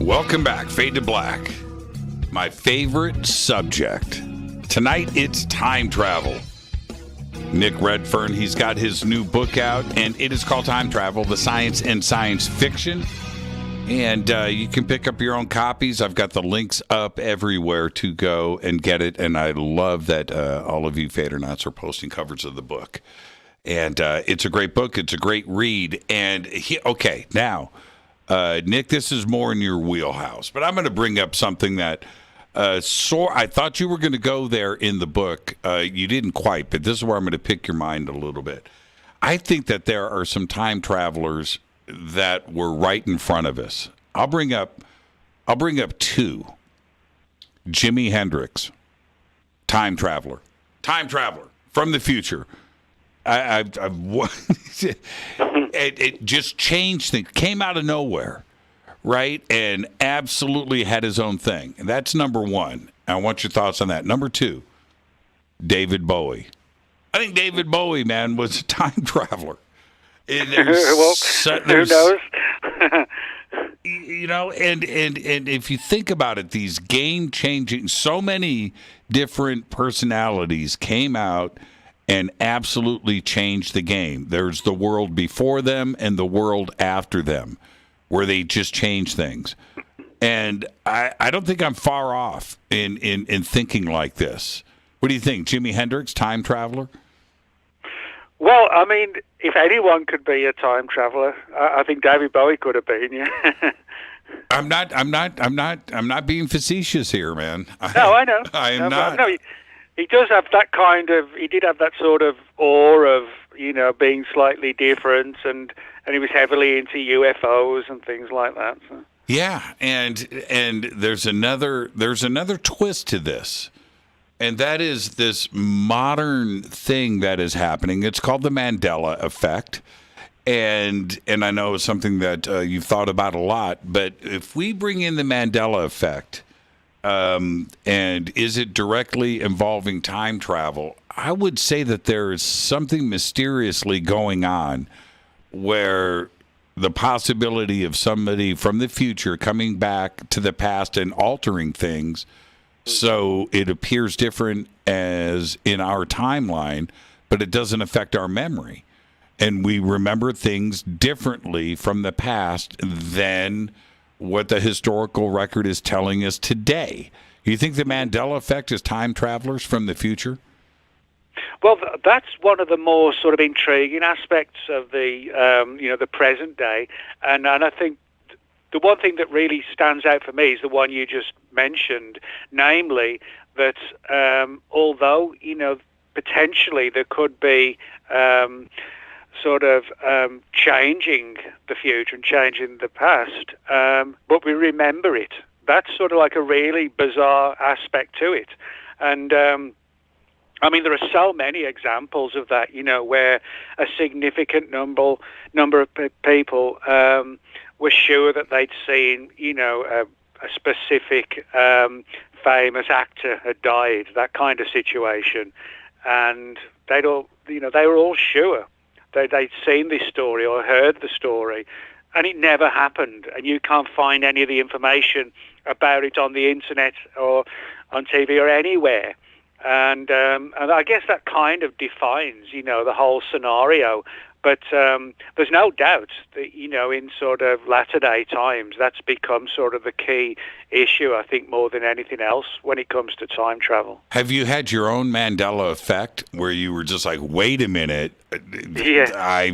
Welcome back, Fade to Black. My favorite subject. Tonight, it's time travel. Nick Redfern, he's got his new book out, and it is called Time Travel, The Science in Science Fiction. And you can pick up your own copies. I've got the links up everywhere to go and get it. And I love that all of you Fadernauts are posting covers of the book. And it's a great book. It's a great read. And now, Nick, this is more in your wheelhouse, but I'm going to bring up something that I thought you were going to go there in the book. You didn't quite, but this is where I'm going to pick your mind a little bit. I think that there are some time travelers that were right in front of us. I'll bring up two. Jimi Hendrix, time traveler from the future. It just changed things. Came out of nowhere, right? And absolutely had his own thing. And that's number one. I want your thoughts on that. Number two, David Bowie. I think David Bowie, man, was a time traveler. Who knows? You know, and if you think about it, these game-changing, so many different personalities came out and absolutely changed the game. There's the world before them and the world after them, where they just changed things. And I don't think I'm far off in thinking like this. What do you think, Jimi Hendrix, time traveler? Well, I mean, if anyone could be a time traveler, I think David Bowie could have been. Yeah. I'm not being facetious here, man. No, I know. I am not. No, he does have that kind of. He did have that sort of awe of, you know, being slightly different, and he was heavily into UFOs and things like that. So. Yeah, and there's another twist to this. And that is this modern thing that is happening. It's called the Mandela effect. And I know it's something that you've thought about a lot. But if we bring in the Mandela effect, and is it directly involving time travel, I would say that there is something mysteriously going on where the possibility of somebody from the future coming back to the past and altering things so it appears different as in our timeline, but it doesn't affect our memory. And we remember things differently from the past than what the historical record is telling us today. You think the Mandela effect is time travelers from the future? Well, that's one of the more sort of intriguing aspects of the the present day, and I think the one thing that really stands out for me is the one you just mentioned, namely that although, you know, potentially there could be changing the future and changing the past, but we remember it. That's sort of like a really bizarre aspect to it. And I mean, there are so many examples of that, you know, where a significant number of people were sure that they'd seen, you know, a specific famous actor had died, that kind of situation, and they were all sure they'd seen this story or heard the story, and it never happened, and you can't find any of the information about it on the internet or on TV or anywhere. And I guess that kind of defines, you know, the whole scenario. But there's no doubt that, you know, in sort of latter-day times, that's become sort of the key issue, I think, more than anything else when it comes to time travel. Have you had your own Mandela effect where you were just like, wait a minute? Yeah. I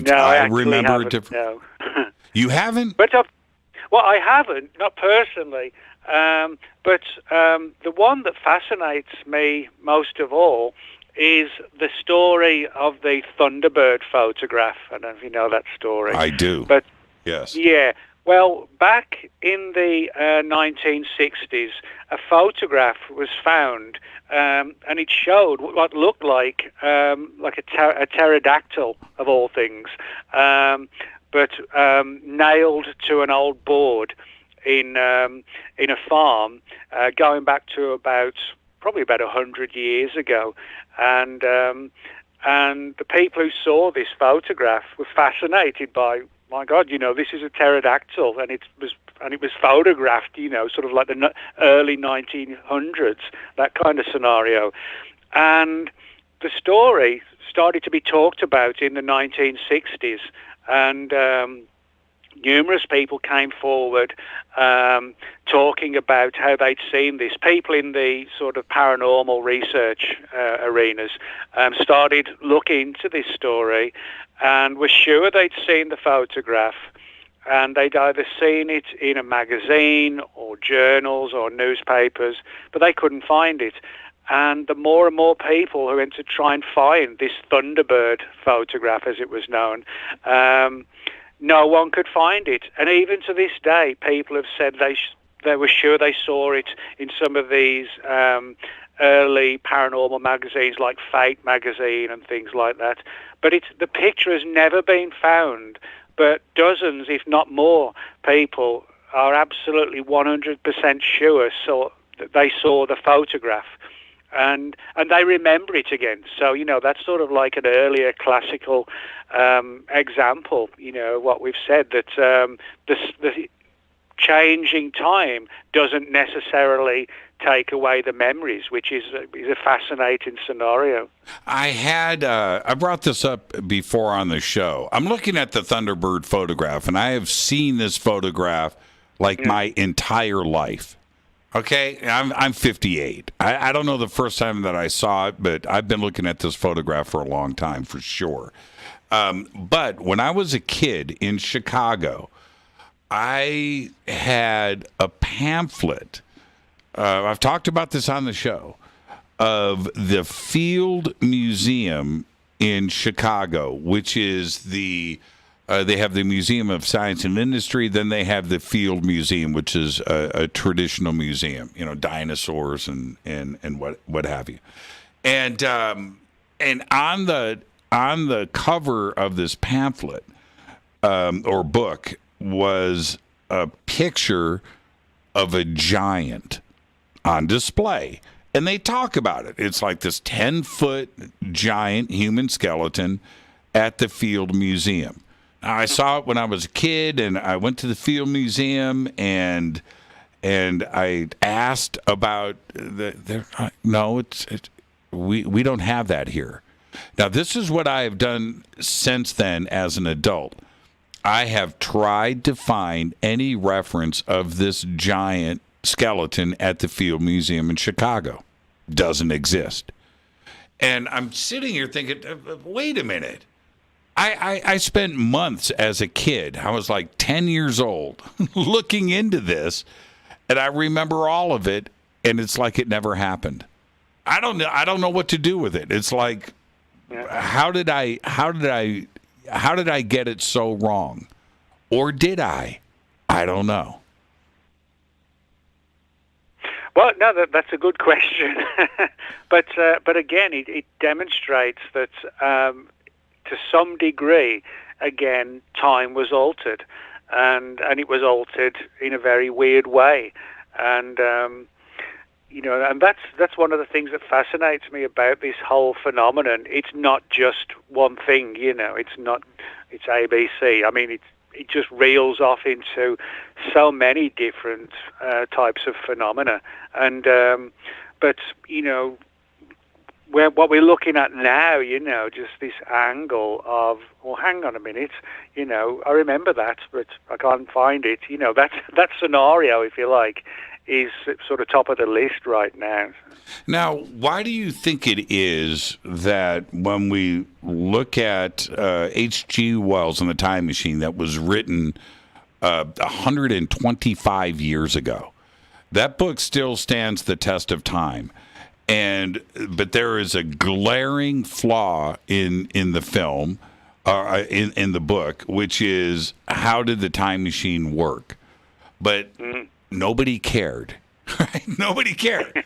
remember it different. No. You haven't? But I haven't, not personally. But the one that fascinates me most of all is the story of the Thunderbird photograph. I don't know if you know that story. I do. But yes. Yeah. Well, back in the 1960s, a photograph was found, and it showed what looked like a pterodactyl of all things, but nailed to an old board in a farm, going back to probably about 100 years ago, and the people who saw this photograph were fascinated by, my God, you know, this is a pterodactyl, and it was photographed, you know, sort of like the early 1900s, that kind of scenario, and the story started to be talked about in the 1960s, and numerous people came forward talking about how they'd seen this. People in the sort of paranormal research arenas started looking into this story and were sure they'd seen the photograph. and they'd either seen it in a magazine or journals or newspapers, but they couldn't find it. And the more and more people who went to try and find this Thunderbird photograph, as it was known, no one could find it. And even to this day, people have said they were sure they saw it in some of these early paranormal magazines like Fate magazine and things like that. But the picture has never been found. But dozens, if not more, people are absolutely 100% sure that they saw the photograph. And they remember it again. So, that's sort of like an earlier classical example, what we've said, that the changing time doesn't necessarily take away the memories, which is a fascinating scenario. I brought this up before on the show. I'm looking at the Thunderbird photograph, and I have seen this photograph my entire life. Okay, I'm 58. I don't know the first time that I saw it, but I've been looking at this photograph for a long time, for sure. But when I was a kid in Chicago, I had a pamphlet. I've talked about this on the show, of the Field Museum in Chicago, which is they have the Museum of Science and Industry, then they have the Field Museum, which is a traditional museum, dinosaurs and what have you. And on the cover of this pamphlet or book was a picture of a giant on display. And they talk about it. It's like this 10-foot giant human skeleton at the Field Museum. I saw it when I was a kid, and I went to the Field Museum, and I asked about we don't have that here. Now, this is what I have done since then as an adult. I have tried to find any reference of this giant skeleton at the Field Museum in Chicago. Doesn't exist. And I'm sitting here thinking, wait a minute. I spent months as a kid, I was like 10 years old, looking into this, and I remember all of it, and it's like it never happened. I don't know what to do with it. It's like, how did I get it so wrong? Or did I? I don't know. Well, no, that's a good question. But again, it demonstrates that to some degree, again, time was altered, and it was altered in a very weird way, and and that's one of the things that fascinates me about this whole phenomenon. It's not just one thing, it's ABC. I mean, it just reels off into so many different types of phenomena, and but what we're looking at now, just this angle of, well, hang on a minute, I remember that, but I can't find it. That scenario, if you like, is sort of top of the list right now. Now, why do you think it is that when we look at H.G. Wells and the Time Machine that was written 125 years ago, that book still stands the test of time? But there is a glaring flaw in the film, in the book, which is, how did the time machine work? But nobody cared. Right? Nobody cared.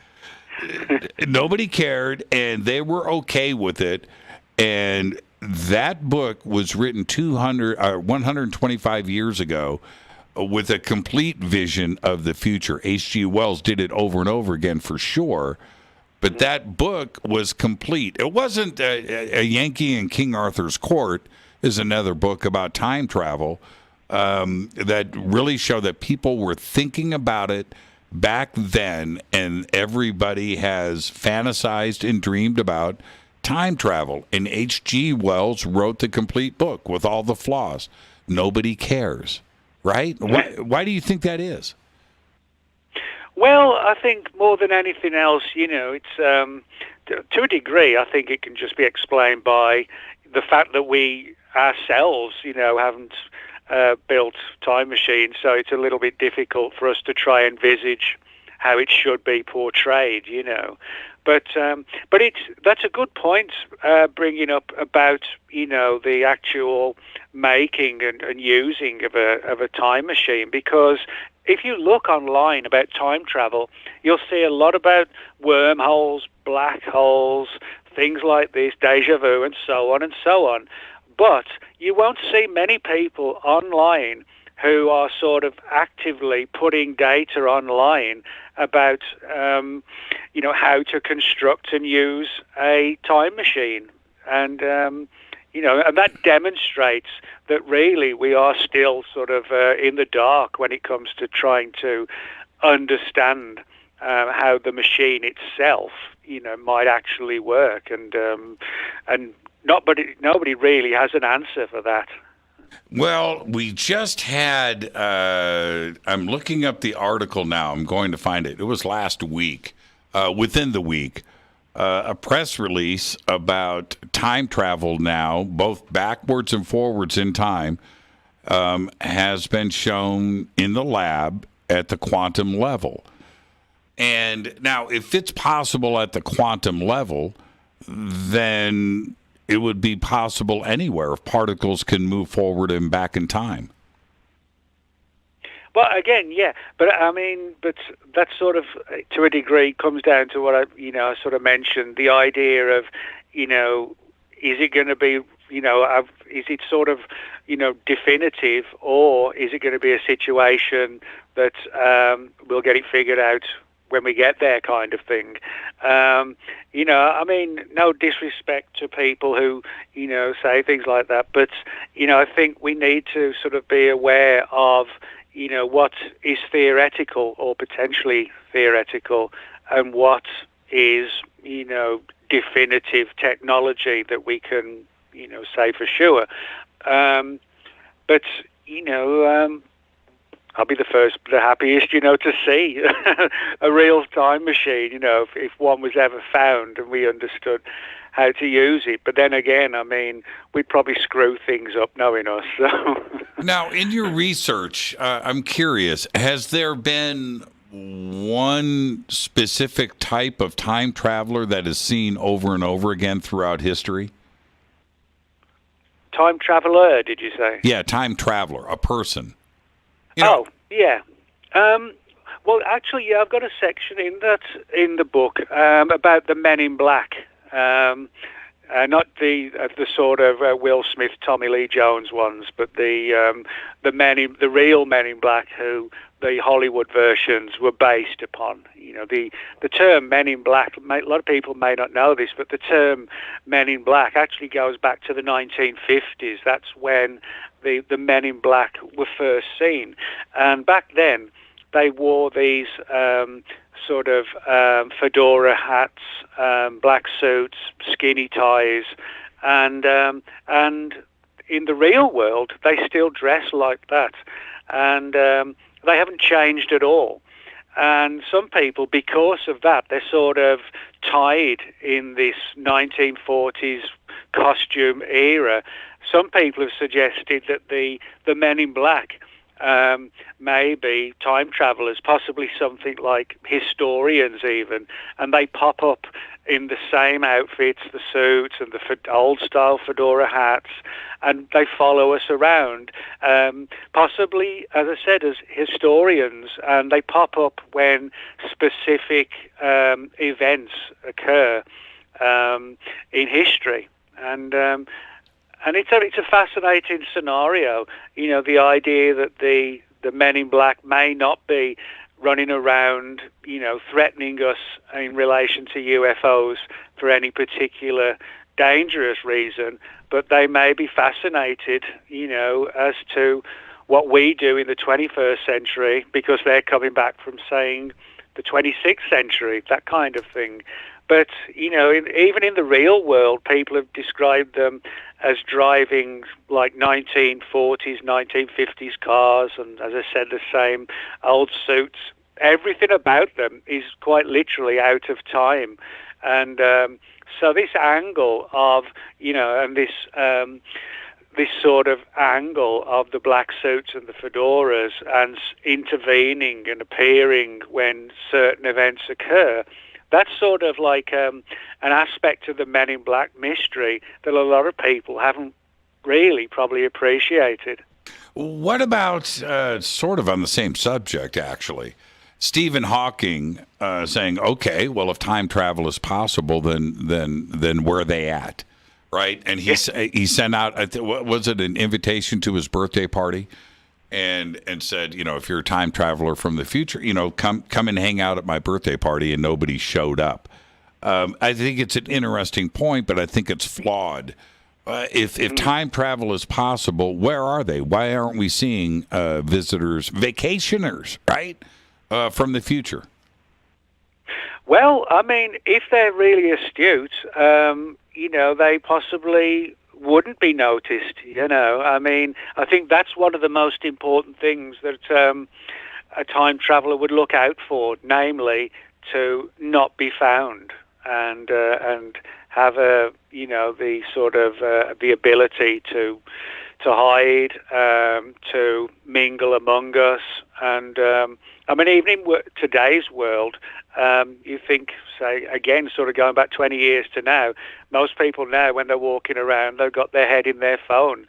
Nobody cared, and they were okay with it. And that book was written 125 years ago with a complete vision of the future. H.G. Wells did it over and over again for sure. But that book was complete. It wasn't a Yankee in King Arthur's Court is another book about time travel that really showed that people were thinking about it back then, and everybody has fantasized and dreamed about time travel. And H.G. Wells wrote the complete book with all the flaws. Nobody cares, right? Why do you think that is? Well, I think more than anything else, it's to a degree, I think it can just be explained by the fact that we ourselves, haven't built time machine, so it's a little bit difficult for us to try and envisage how it should be portrayed, you know. But that's a good point, bringing up about, you know, the actual making and using of a time machine, because if you look online about time travel, you'll see a lot about wormholes, black holes, things like this, deja vu, and so on and so on. But you won't see many people online who are sort of actively putting data online about, you know, how to construct and use a time machine. And, you know, and that demonstrates that really we are still sort of in the dark when it comes to trying to understand how the machine itself, you know, might actually work. And nobody really has an answer for that. Well, we just had, I'm looking up the article now. I'm going to find it. It was last week, within the week, a press release about time travel now, both backwards and forwards in time, has been shown in the lab at the quantum level. And now, if it's possible at the quantum level, then it would be possible anywhere if particles can move forward and back in time. Well, again, yeah, but I mean, but that sort of, to a degree, comes down to what I sort of mentioned, the idea of, you know, is it going to be, you know, is it sort of, you know, definitive, or is it going to be a situation that we'll get it figured out when we get there, kind of thing. You know, I mean, no disrespect to people who, you know, say things like that, but, you know, I think we need to sort of be aware of, you know, what is theoretical or potentially theoretical and what is, you know, definitive technology that we can, you know, say for sure. But, you know, I'll be the happiest, you know, to see a real time machine, you know, if one was ever found and we understood how to use it. But then again, I mean, we'd probably screw things up knowing us. So. Now, in your research, I'm curious, has there been one specific type of time traveler that is seen over and over again throughout history? Time traveler, did you say? Yeah, time traveler, a person. Oh, yeah. Well, actually, yeah, I've got a section in the book about the Men in Black, not the sort of Will Smith, Tommy Lee Jones ones, but the real Men in Black who the Hollywood versions were based upon. You know, the term Men in Black, a lot of people may not know this, but the term Men in Black actually goes back to the 1950s. That's when the Men in Black were first seen. And back then, they wore these sort of fedora hats, black suits, skinny ties, and in the real world, they still dress like that. And they haven't changed at all. And some people, because of that, they're sort of tied in this 1940s costume era. Some people have suggested that the Men in Black may be time travelers, possibly something like historians even, and they pop up in the same outfits, the suits and the old-style fedora hats, and they follow us around, possibly, as I said, as historians, and they pop up when specific events occur in history. And it's a fascinating scenario, you know, the idea that the Men in Black may not be running around, you know, threatening us in relation to UFOs for any particular dangerous reason, but they may be fascinated, you know, as to what we do in the 21st century because they're coming back from, saying, the 26th century, that kind of thing. But, you know, even in the real world, people have described them as driving like 1940s, 1950s cars, and as I said, the same old suits. Everything about them is quite literally out of time. And so this angle of, you know, and this this sort of angle of the black suits and the fedoras and intervening and appearing when certain events occur, that's sort of like an aspect of the Men in Black mystery that a lot of people haven't really probably appreciated. What about, sort of on the same subject, actually, Stephen Hawking saying, okay, well, if time travel is possible, then where are they at? Right? And he sent out, what was it, an invitation to his birthday party? And said, if you're a time traveler from the future, come and hang out at my birthday party, and nobody showed up. I think it's an interesting point, but I think it's flawed. If time travel is possible, where are they? Why aren't we seeing visitors, vacationers, right, from the future? Well, I mean, if they're really astute, they possibly wouldn't be noticed, I mean, I think that's one of the most important things that a time traveler would look out for, namely to not be found and have the sort of the ability to hide, to mingle among us. And I mean, even in today's world, you think, say, again, sort of going back 20 years to now, most people now, when they're walking around, they've got their head in their phone.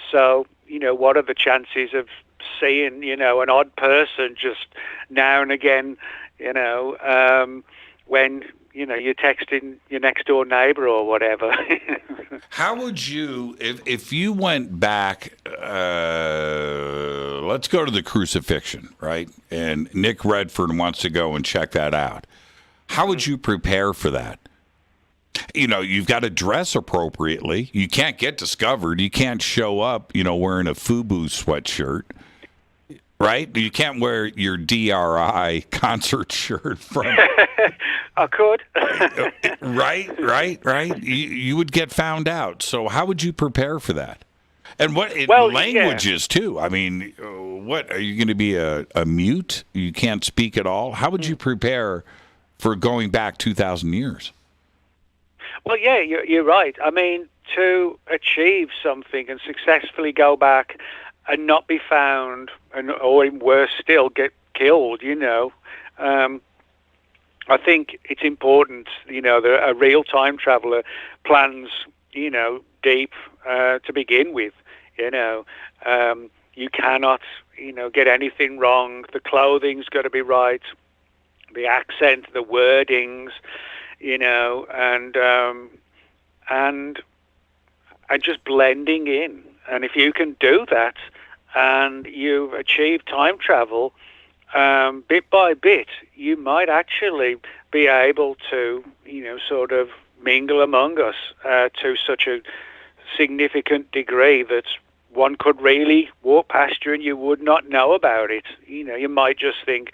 So, what are the chances of seeing, an odd person just now and again, when, you're texting your next door neighbor or whatever? How would you, if you went back, let's go to the crucifixion, right? And Nick Redfern wants to go and check that out. How would you prepare for that? You've got to dress appropriately. You can't get discovered. You can't show up, wearing a FUBU sweatshirt, right? You can't wear your DRI concert shirt from... I could. Right. You would get found out. So how would you prepare for that? And languages, too. I mean, what, are you going to be a mute? You can't speak at all? How would you prepare for going back 2,000 years? Well, yeah, you're right. I mean, to achieve something and successfully go back and not be found, or worse still, get killed, I think it's important, that a real time traveler plans, deep to begin with. You cannot, get anything wrong. The clothing's got to be right, the accent, the wordings, and just blending in. And if you can do that, and you've achieved time travel, bit by bit, you might actually be able to, sort of mingle among us to such a significant degree that one could really walk past you and you would not know about it. You might just think,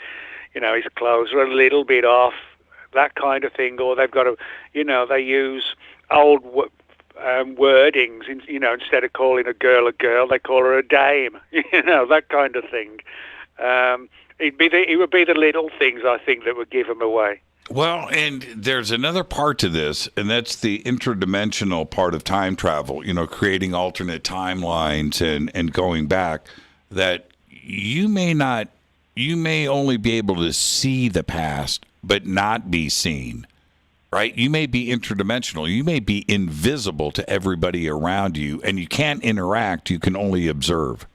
his clothes are a little bit off, that kind of thing, or they've got a, they use old wordings, instead of calling a girl, they call her a dame, that kind of thing. It would be the little things, I think, that would give them away. Well, and there's another part to this, and that's the interdimensional part of time travel, creating alternate timelines and going back, that you may only be able to see the past, but not be seen, right? You may be interdimensional. You may be invisible to everybody around you, and you can't interact. You can only observe.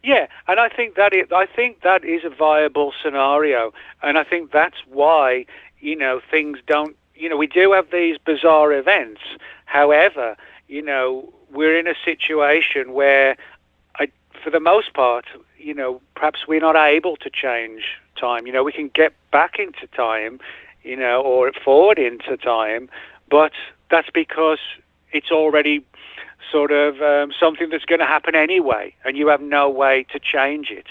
Yeah, and I think that is a viable scenario, and I think that's why things don't. We do have these bizarre events. However, we're in a situation where, for the most part, perhaps we're not able to change time. We can get back into time, or forward into time, but that's because it's already sort of something that's going to happen anyway, and you have no way to change it.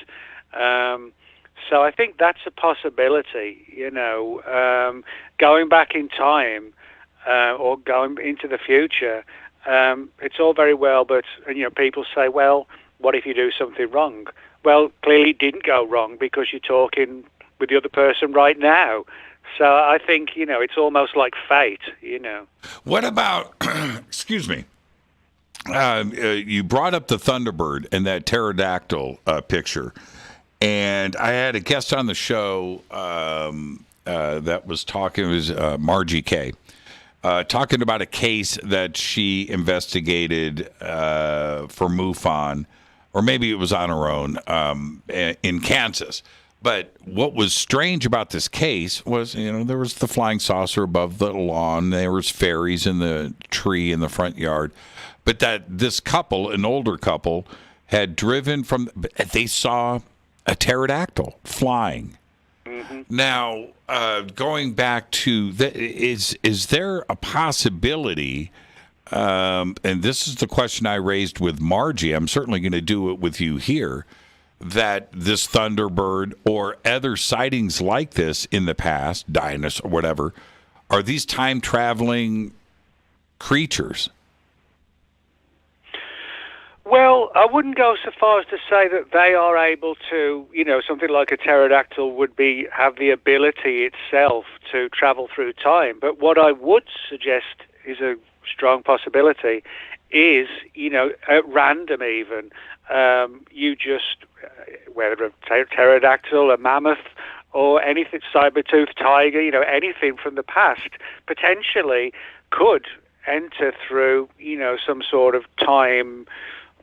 So I think that's a possibility, going back in time or going into the future. It's all very well, but people say, well, what if you do something wrong? Well, clearly it didn't go wrong because you're talking with the other person right now. So I think, it's almost like fate, What about, excuse me, you brought up the Thunderbird and that pterodactyl picture. And I had a guest on the show that was talking, it was Margie K, talking about a case that she investigated for MUFON, or maybe it was on her own, in Kansas. But what was strange about this case was, there was the flying saucer above the lawn, there was fairies in the tree in the front yard, but that this couple, an older couple, had driven from, they saw a pterodactyl flying. Mm-hmm. Now, going back to, is there a possibility, and this is the question I raised with Margie, I'm certainly going to do it with you here, that this Thunderbird or other sightings like this in the past, dinosaur, whatever, are these time-traveling creatures? Well, I wouldn't go so far as to say that they are able to, something like a pterodactyl would have the ability itself to travel through time. But what I would suggest is a strong possibility is, at random even, you just, whether a pterodactyl, a mammoth, or anything, saber-toothed tiger, anything from the past, potentially could enter through, some sort of time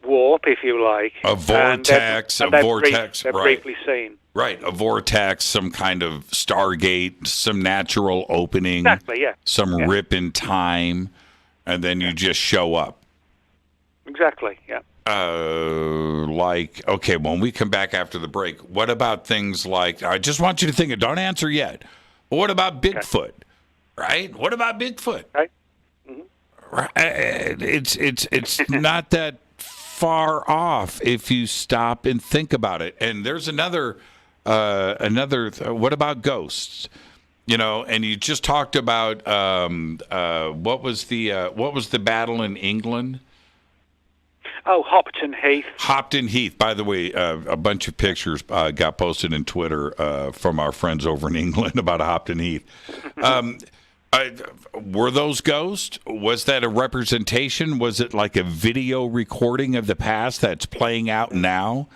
warp, if you like. A vortex, they're right. briefly seen. Right, a vortex, some kind of Stargate, some natural opening. Exactly, yeah. Some rip in time, and then you just show up. Exactly, yeah. Okay, when we come back after the break, what about things like, I just want you to think, don't answer yet, but what about Bigfoot, right? What about Bigfoot? Right. Mm-hmm. Right. It's not that far off if you stop and think about it. And there's another what about ghosts? And you just talked about what was the battle in England? Oh, Hopton Heath. Hopton Heath. By the way, a bunch of pictures got posted in Twitter from our friends over in England about Hopton Heath. Were those ghosts? Was that a representation? Was it like a video recording of the past that's playing out now?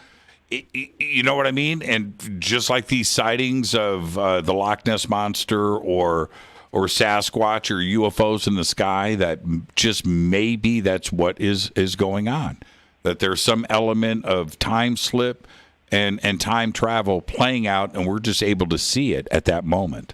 You know what I mean? And just like these sightings of the Loch Ness Monster or Sasquatch or UFOs in the sky, that just maybe that's what is going on. That there's some element of time slip and time travel playing out, and we're just able to see it at that moment.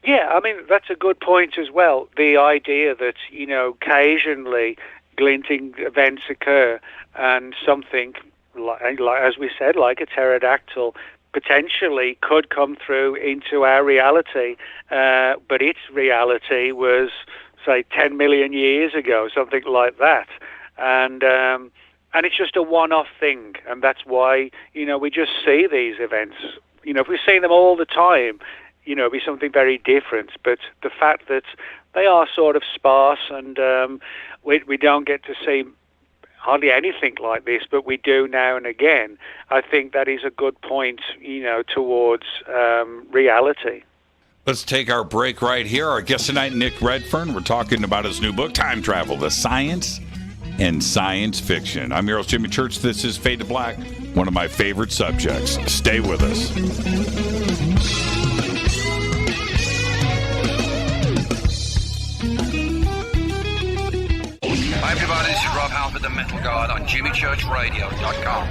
Yeah, I mean, that's a good point as well. The idea that, occasionally glinting events occur and something, like, as we said, like a pterodactyl, potentially could come through into our reality, but its reality was, say, 10 million years ago, something like that. And it's just a one-off thing, and that's why, we just see these events. If we see them all the time, it'd be something very different. But the fact that they are sort of sparse and we don't get to see hardly anything like this, but we do now and again, I think that is a good point, towards reality. Let's take our break right here. Our guest tonight, Nick Redfern. We're talking about his new book, Time Travel, The Science and Science Fiction. I'm your host, Jimmy Church. This is Fade to Black, one of my favorite subjects. Stay with us. Hi everybody, this is Rob Halford, the Metal Guard on JimmyChurchRadio.com.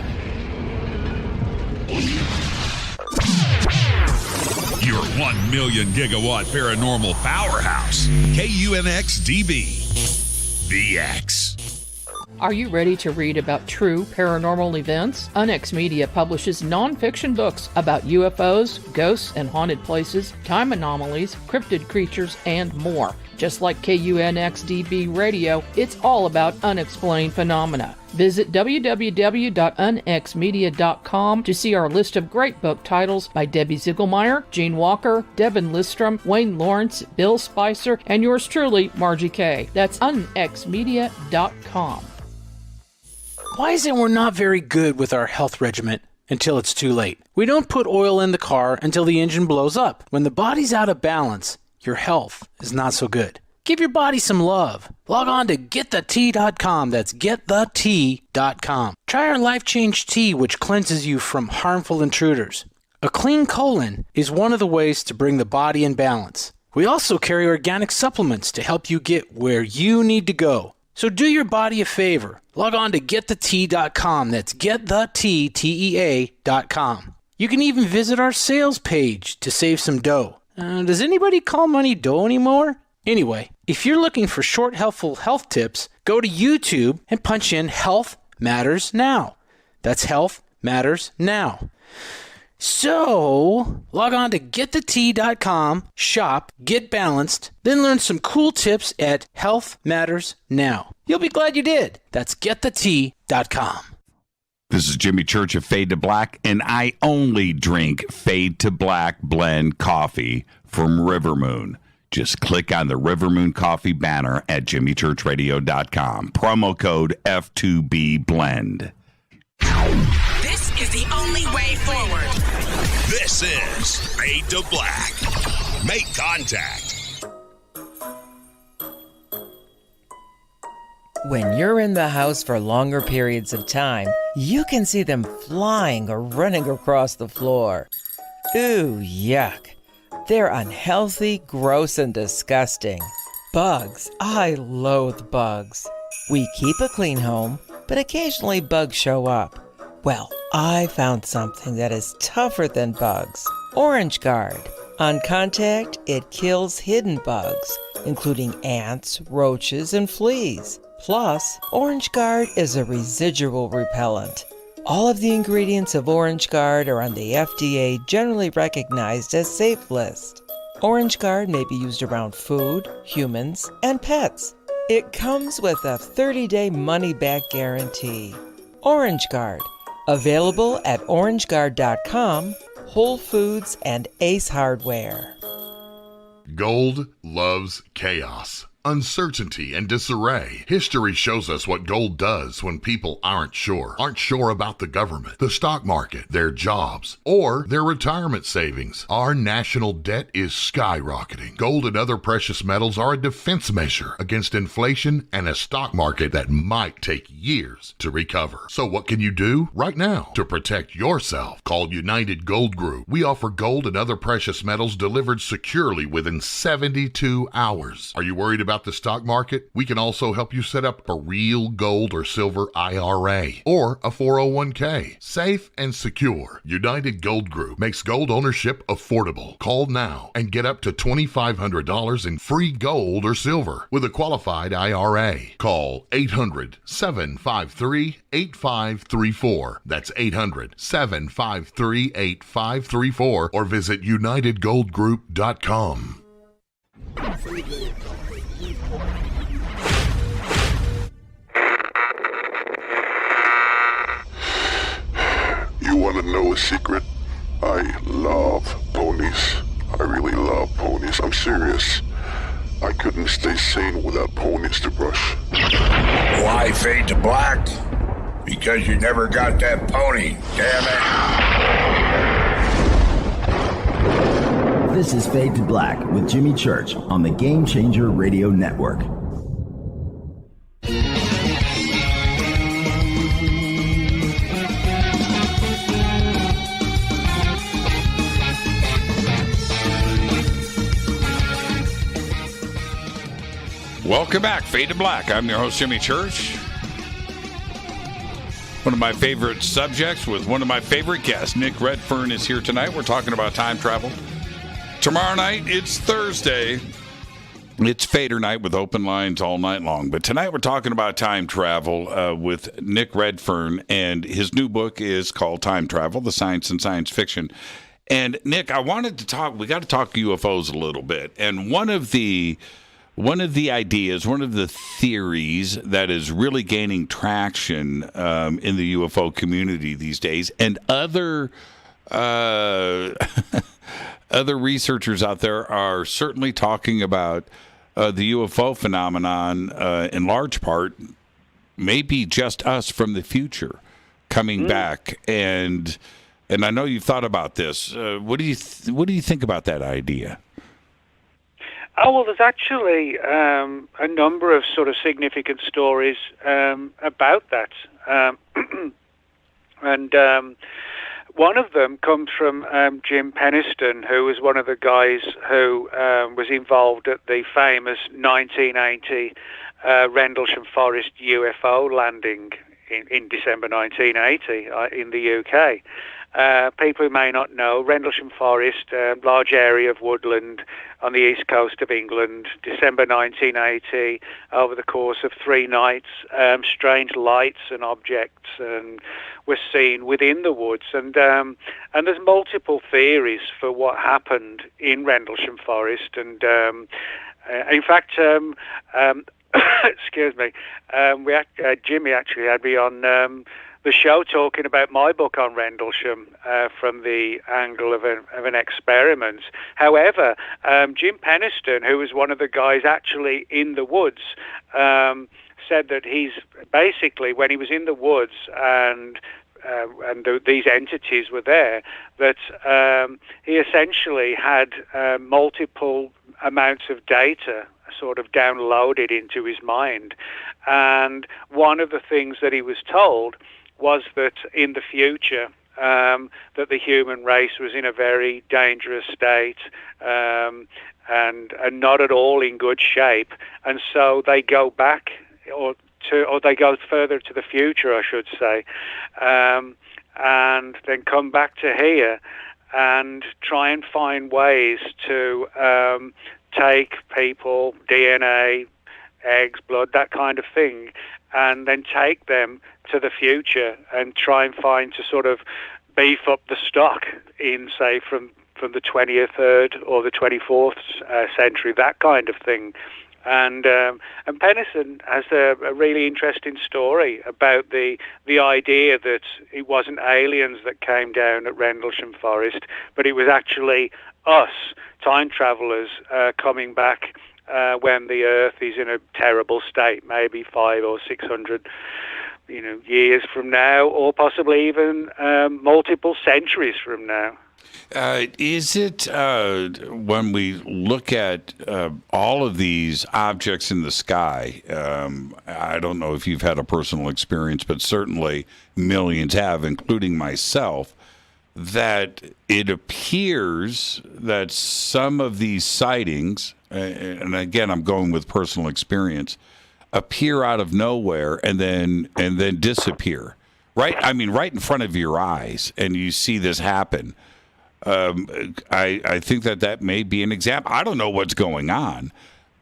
Your 1 million gigawatt paranormal powerhouse, KUNX-DB, The X. Are you ready to read about true paranormal events? UNX Media publishes nonfiction books about UFOs, ghosts and haunted places, time anomalies, cryptid creatures, and more. Just like KUNX-DB Radio, it's all about unexplained phenomena. Visit www.unxmedia.com to see our list of great book titles by Debbie Ziegelmeyer, Gene Walker, Devin Listrom, Wayne Lawrence, Bill Spicer, and yours truly, Margie K. That's unxmedia.com. Why is it we're not very good with our health regimen until it's too late? We don't put oil in the car until the engine blows up. When the body's out of balance, your health is not so good. Give your body some love. Log on to getthetea.com. That's getthetea.com. Try our Life Change Tea, which cleanses you from harmful intruders. A clean colon is one of the ways to bring the body in balance. We also carry organic supplements to help you get where you need to go. So do your body a favor. Log on to getthetea.com. That's getthetea.com. You can even visit our sales page to save some dough. Does anybody call money dough anymore? Anyway, if you're looking for short, helpful health tips, go to YouTube and punch in Health Matters Now. That's Health Matters Now. So, log on to getthetea.com, shop, get balanced, then learn some cool tips at Health Matters Now. You'll be glad you did. That's getthetea.com. This is Jimmy Church of Fade to Black, and I only drink Fade to Black blend coffee from Rivermoon. Just click on the Rivermoon Coffee banner at jimmychurchradio.com. Promo code F2B Blend. This is the only way forward. This is Fade to Black. Make contact. When you're in the house for longer periods of time, you can see them flying or running across the floor. Ooh, yuck. They're unhealthy, gross, and disgusting. Bugs. I loathe bugs. We keep a clean home, but occasionally bugs show up. Well, I found something that is tougher than bugs. Orange Guard. On contact, it kills hidden bugs, including ants, roaches, and fleas. Plus, Orange Guard is a residual repellent. All of the ingredients of Orange Guard are on the FDA generally recognized as safe list. Orange Guard may be used around food, humans, and pets. It comes with a 30-day money-back guarantee. Orange Guard. Available at orangeguard.com, Whole Foods, and Ace Hardware. Gold loves chaos, uncertainty, and disarray. History shows us what gold does when people aren't sure about the government, the stock market, their jobs, or their retirement savings. Our national debt is skyrocketing. Gold and other precious metals are a defense measure against inflation and a stock market that might take years to recover. So what can you do right now to protect yourself? Call United Gold Group. We offer gold and other precious metals delivered securely within 72 hours. Are you worried about the stock market? We can also help you set up a real gold or silver IRA or a 401k. Safe and secure. United Gold Group makes gold ownership affordable. Call now and get up to $2,500 in free gold or silver with a qualified IRA. Call 800-753-8534. That's 800-753-8534 or visit unitedgoldgroup.com. You want to know a secret? I love ponies. I really love ponies. I'm serious. I couldn't stay sane without ponies to brush. Why Fade to Black? Because you never got that pony, damn it. This is Fade to Black with Jimmy Church on the Game Changer Radio Network. Welcome back, Fade to Black. I'm your host, Jimmy Church. One of my favorite subjects with one of my favorite guests, Nick Redfern, is here tonight. We're talking about time travel. Tomorrow night, it's Thursday. It's Fader night with open lines all night long. But tonight we're talking about time travel with Nick Redfern, and his new book is called Time Travel, The Science and Science Fiction. And Nick, I wanted to talk, we got to talk UFOs a little bit. And one of the ideas, one of the theories that is really gaining traction in the UFO community these days, and other researchers out there are certainly talking about the UFO phenomenon in large part, maybe just us from the future coming back. And I know you've thought about this. What do you think about that idea? Oh, well, there's actually a number of sort of significant stories about that. And one of them comes from Jim Penniston, who was one of the guys who was involved at the famous 1980 Rendlesham Forest UFO landing in December 1980 in the UK. People who may not know, Rendlesham Forest, large area of woodland on the east coast of England, December 1980, over the course of 3 nights, strange lights and objects were seen within the woods. And there's multiple theories for what happened in Rendlesham Forest. And in fact, excuse me, Jimmy actually had me on the show talking about my book on Rendlesham from the angle of an experiment. However, Jim Penniston, who was one of the guys actually in the woods, said that he's basically, when he was in the woods and these entities were there, that he essentially had multiple amounts of data sort of downloaded into his mind. And one of the things that he was told was that in the future, that the human race was in a very dangerous state and not at all in good shape, and so they go back or they go further to the future, I should say, and then come back to here and try and find ways to take people, DNA, eggs, blood, that kind of thing, and then take them to the future and try and find to sort of beef up the stock in, say, from the 23rd or the 24th century, that kind of thing. And Penniston has a really interesting story about the idea that it wasn't aliens that came down at Rendlesham Forest, but it was actually us, time travelers, coming back when the Earth is in a terrible state, maybe 500 or 600 years from now, or possibly even multiple centuries from now. Is it, when we look at all of these objects in the sky, I don't know if you've had a personal experience, but certainly millions have, including myself, that it appears that some of these sightings, and again, I'm going with personal experience, appear out of nowhere and then disappear. Right? I mean, right in front of your eyes, and you see this happen. I think that may be an example. I don't know what's going on,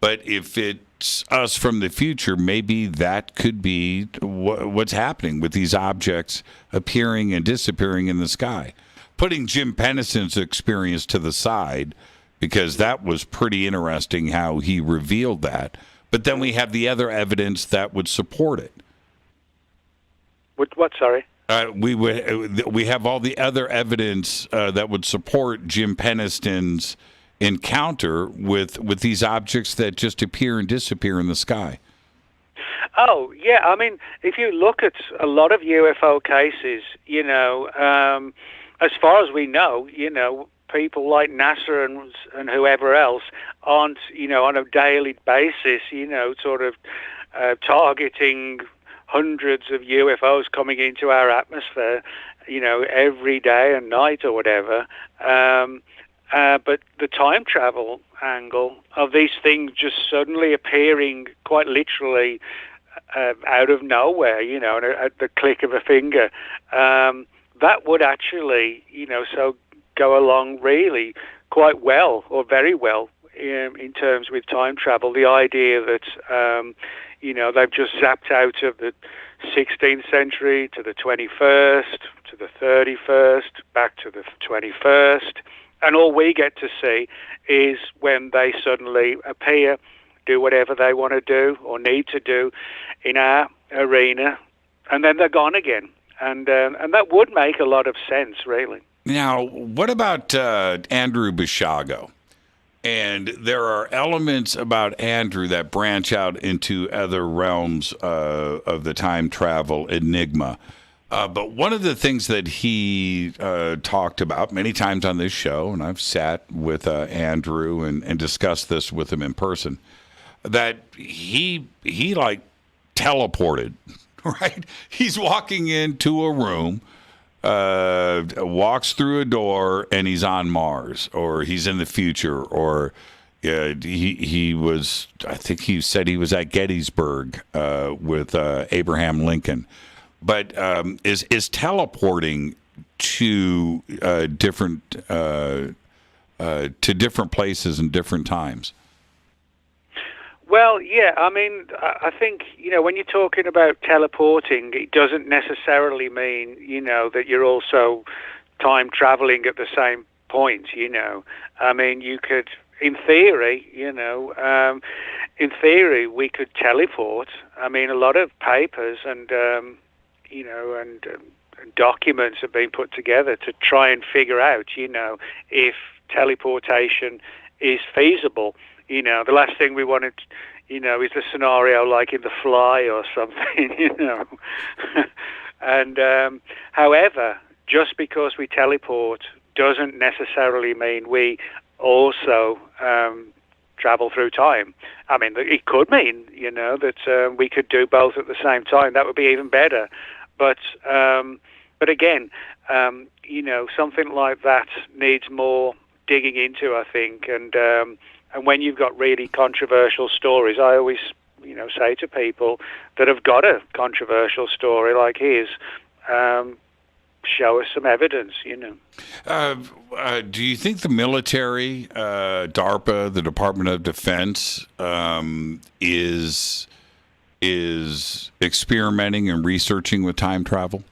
but if it's us from the future, maybe that could be what's happening with these objects appearing and disappearing in the sky. Putting Jim Penniston's experience to the side, because that was pretty interesting how he revealed that. But then we have the other evidence that would support it. What? Sorry. We have all the other evidence that would support Jim Penniston's encounter with these objects that just appear and disappear in the sky. Oh, yeah. I mean, if you look at a lot of UFO cases, as far as we know, people like NASA and whoever else aren't, on a daily basis, sort of targeting hundreds of UFOs coming into our atmosphere, every day and night or whatever. But the time travel angle of these things just suddenly appearing quite literally out of nowhere, at the click of a finger, that would actually, so go along really quite well or very well in terms with time travel. The idea that, they've just zapped out of the 16th century to the 21st, to the 31st, back to the 21st, and all we get to see is when they suddenly appear, do whatever they want to do or need to do in our arena, and then they're gone again. And that would make a lot of sense, really. Now, what about Andrew Basiago? And there are elements about Andrew that branch out into other realms of the time travel enigma. But one of the things that he talked about many times on this show, and I've sat with Andrew and discussed this with him in person, that he like teleported, right? He's walking into a room, walks through a door, and he's on Mars, or he's in the future, or he was, I think he said he was at Gettysburg with Abraham Lincoln. But is teleporting to different places and different times? Well, yeah. I mean, I think when you're talking about teleporting, it doesn't necessarily mean that you're also time traveling at the same point. I mean, you could, in theory, in theory, we could teleport. I mean, a lot of papers and documents have been put together to try and figure out, if teleportation is feasible. The last thing we wanted, is a scenario like in The Fly or something, And however, just because we teleport doesn't necessarily mean we also travel through time. I mean, it could mean, that we could do both at the same time. That would be even better. But again, something like that needs more digging into, I think. And when you've got really controversial stories, I always, say to people that have got a controversial story like his, show us some evidence, Do you think the military, DARPA, the Department of Defense, is experimenting and researching with time travel?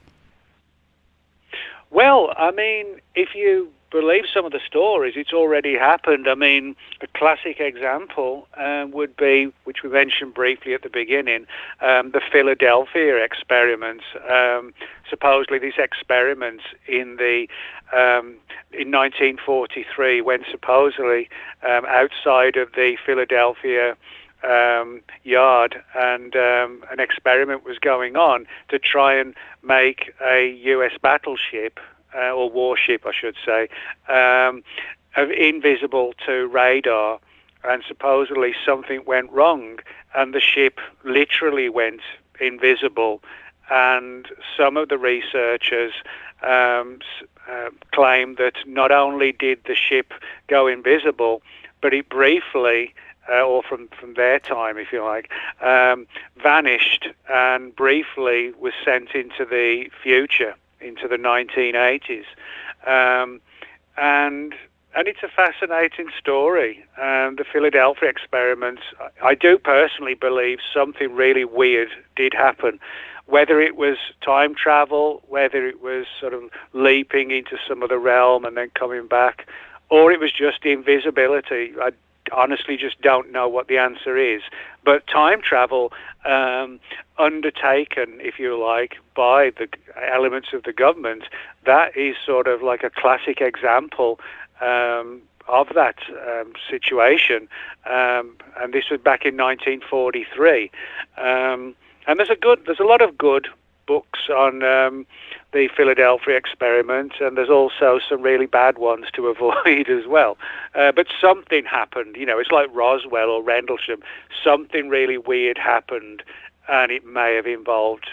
Well, I mean, if you believe some of the stories, it's already happened. I mean, a classic example would be, which we mentioned briefly at the beginning, the Philadelphia experiments. Supposedly, these experiments in 1943, when supposedly outside of the Philadelphia yard, and an experiment was going on to try and make a U.S. battleship, or warship, I should say, invisible to radar. And supposedly something went wrong, and the ship literally went invisible. And some of the researchers claim that not only did the ship go invisible, but it briefly, or from their time, if you like, vanished and briefly was sent into the future, into the 1980s. And it's a fascinating story. The Philadelphia experiments, I do personally believe something really weird did happen. Whether it was time travel, whether it was sort of leaping into some other realm and then coming back, or it was just invisibility. I honestly just don't know what the answer is. But time travel, undertaken, if you like, by the elements of the government, that is sort of like a classic example of that situation. And this was back in 1943. And there's a lot of good books on the Philadelphia experiment, and there's also some really bad ones to avoid as well. But something happened, it's like Roswell or Rendlesham. Something really weird happened, and it may have involved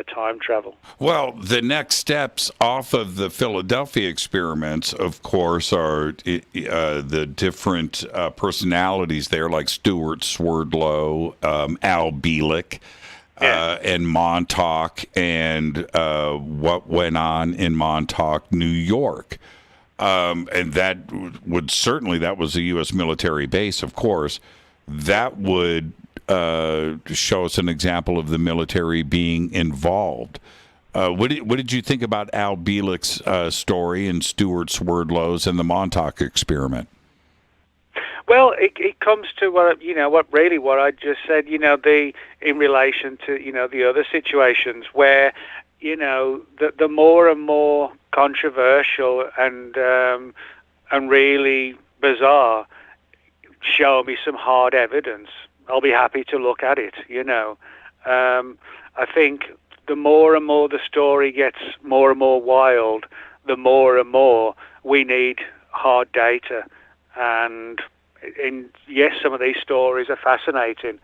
time travel. Well, the next steps off of the Philadelphia experiments, of course, are the different personalities there, like Stuart Swerdlow, Al Bielek, and Montauk, and what went on in Montauk, New York. And that was a U.S. military base, of course. That would show us an example of the military being involved. What did you think about Al Bielek's story and Stuart Swerdlow's and the Montauk experiment? Well, it comes to what I just said. In relation to the other situations where the more and more controversial and really bizarre, show me some hard evidence. I'll be happy to look at it. I think the more and more the story gets more and more wild, the more and more we need hard data. And yes, some of these stories are fascinating,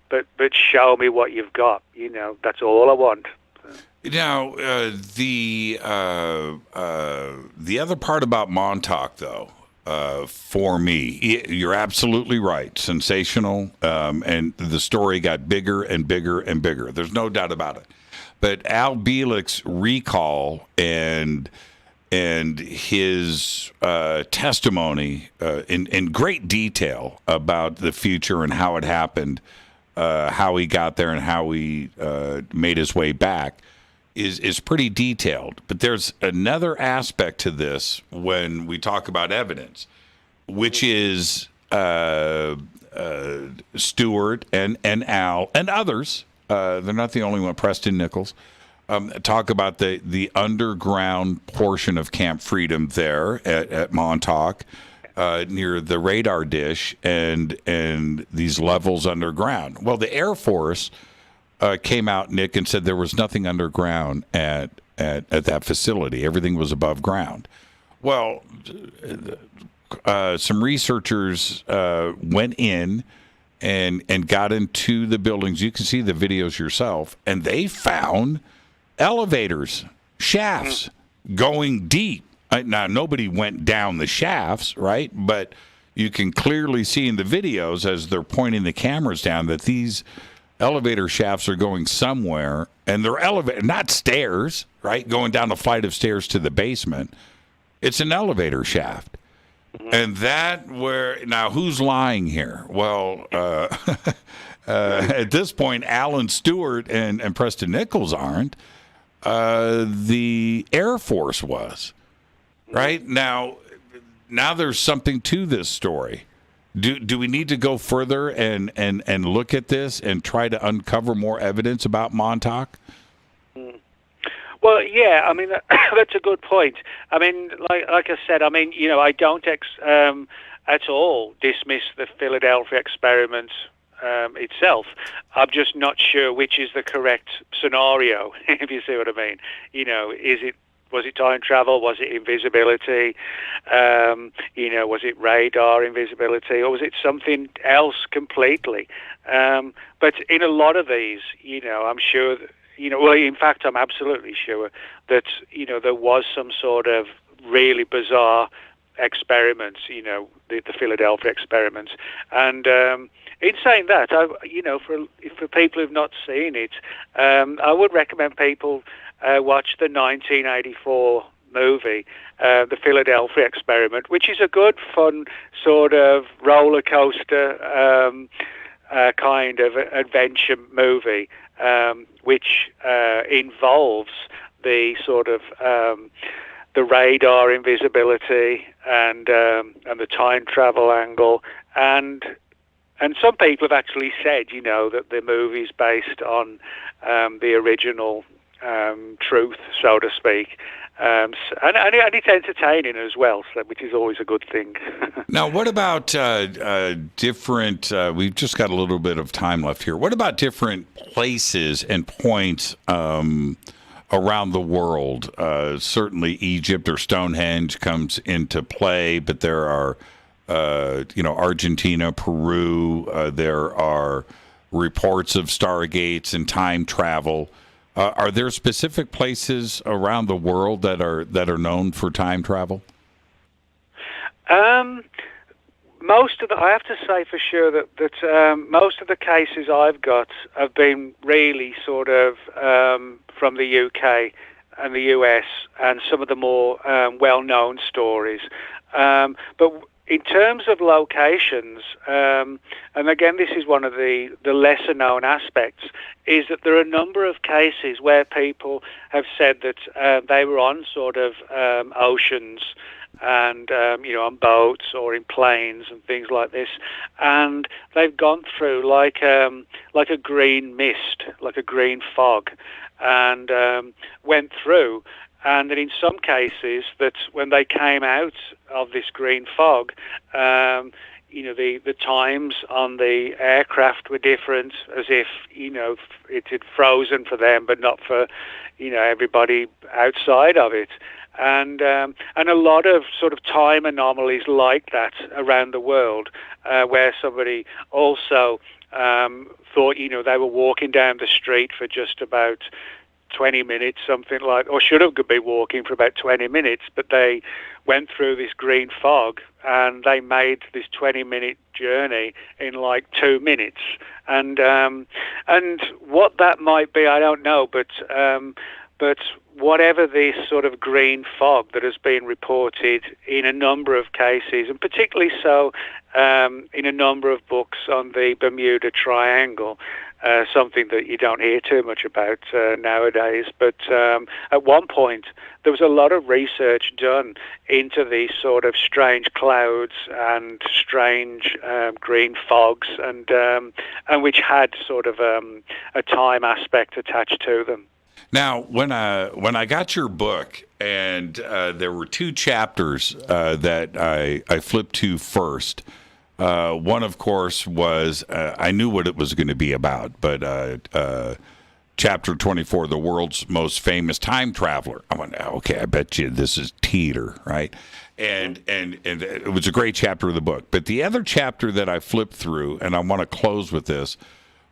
but show me what you've got. That's all I want. Now, the other part about Montauk, though, for me, you're absolutely right. Sensational, and the story got bigger and bigger and bigger. There's no doubt about it. But Al Bielek's recall and his testimony in great detail about the future and how it happened, how he got there and how he made his way back is pretty detailed. But there's another aspect to this when we talk about evidence, which is Stewart and Al and others. They're not the only one. Preston Nichols talk about the underground portion of Camp Freedom there at Montauk, near the radar dish, and these levels underground. Well, the Air Force came out, Nick, and said there was nothing underground at that facility. Everything was above ground. Well, some researchers went in and got into the buildings. You can see the videos yourself, and they found elevators, shafts going deep. Now, nobody went down the shafts, right? But you can clearly see in the videos as they're pointing the cameras down that these elevator shafts are going somewhere, and they're not stairs, right? Going down a flight of stairs to the basement. It's an elevator shaft. And now who's lying here? Well, at this point, Alan Stewart and Preston Nichols aren't. The Air Force was. Right? Now there's something to this story. Do we need to go further and look at this and try to uncover more evidence about Montauk? Well, yeah, I mean, that's a good point. I mean, like I said, I mean, I don't at all dismiss the Philadelphia experiment itself. I'm just not sure which is the correct scenario, if you see what I mean. Was it time travel? Was it invisibility? Was it radar invisibility? Or was it something else completely? But in a lot of these, I'm sure that, well, in fact, I'm absolutely sure that, there was some sort of really bizarre experiments, the Philadelphia experiments. And in saying that, for people who've not seen it, I would recommend people watch the 1984 movie, The Philadelphia Experiment, which is a good, fun sort of roller coaster kind of adventure movie, which involves the sort of the radar invisibility and the time travel angle, and some people have actually said, that the movie's based on the original truth, so to speak, and it's entertaining as well, which is always a good thing. Now, what about different? We've just got a little bit of time left here. What about different places and points around the world? Certainly, Egypt or Stonehenge comes into play, but there are, Argentina, Peru. There are reports of stargates and time travel. Are there specific places around the world that are known for time travel? Most of I have to say for sure that most of the cases I've got have been really sort of from the UK and the US and some of the more well-known stories. But in terms of locations, and again, this is one of the lesser-known aspects, is that there are a number of cases where people have said that they were on sort of oceans and, on boats or in planes and things like this, and they've gone through like a green mist, like a green fog, and went through. And that in some cases, that when they came out of this green fog, the times on the aircraft were different, as if, it had frozen for them, but not for, everybody outside of it. And a lot of sort of time anomalies like that around the world, where somebody also thought, they were walking down the street for just about 20 minutes, something like, or should have been walking for about 20 minutes, but they went through this green fog and they made this 20-minute journey in like 2 minutes. And what that might be, I don't know, but whatever this sort of green fog that has been reported in a number of cases, and particularly so in a number of books on the Bermuda Triangle, something that you don't hear too much about nowadays. But at one point, there was a lot of research done into these sort of strange clouds and strange green fogs, and which had sort of a time aspect attached to them. Now, when I got your book, and there were 2 chapters that I flipped to first. One, of course, was I knew what it was going to be about, but Chapter 24, the world's most famous time traveler. I went, okay, I bet you this is Teeter, right? And it was a great chapter of the book. But the other chapter that I flipped through, and I want to close with this,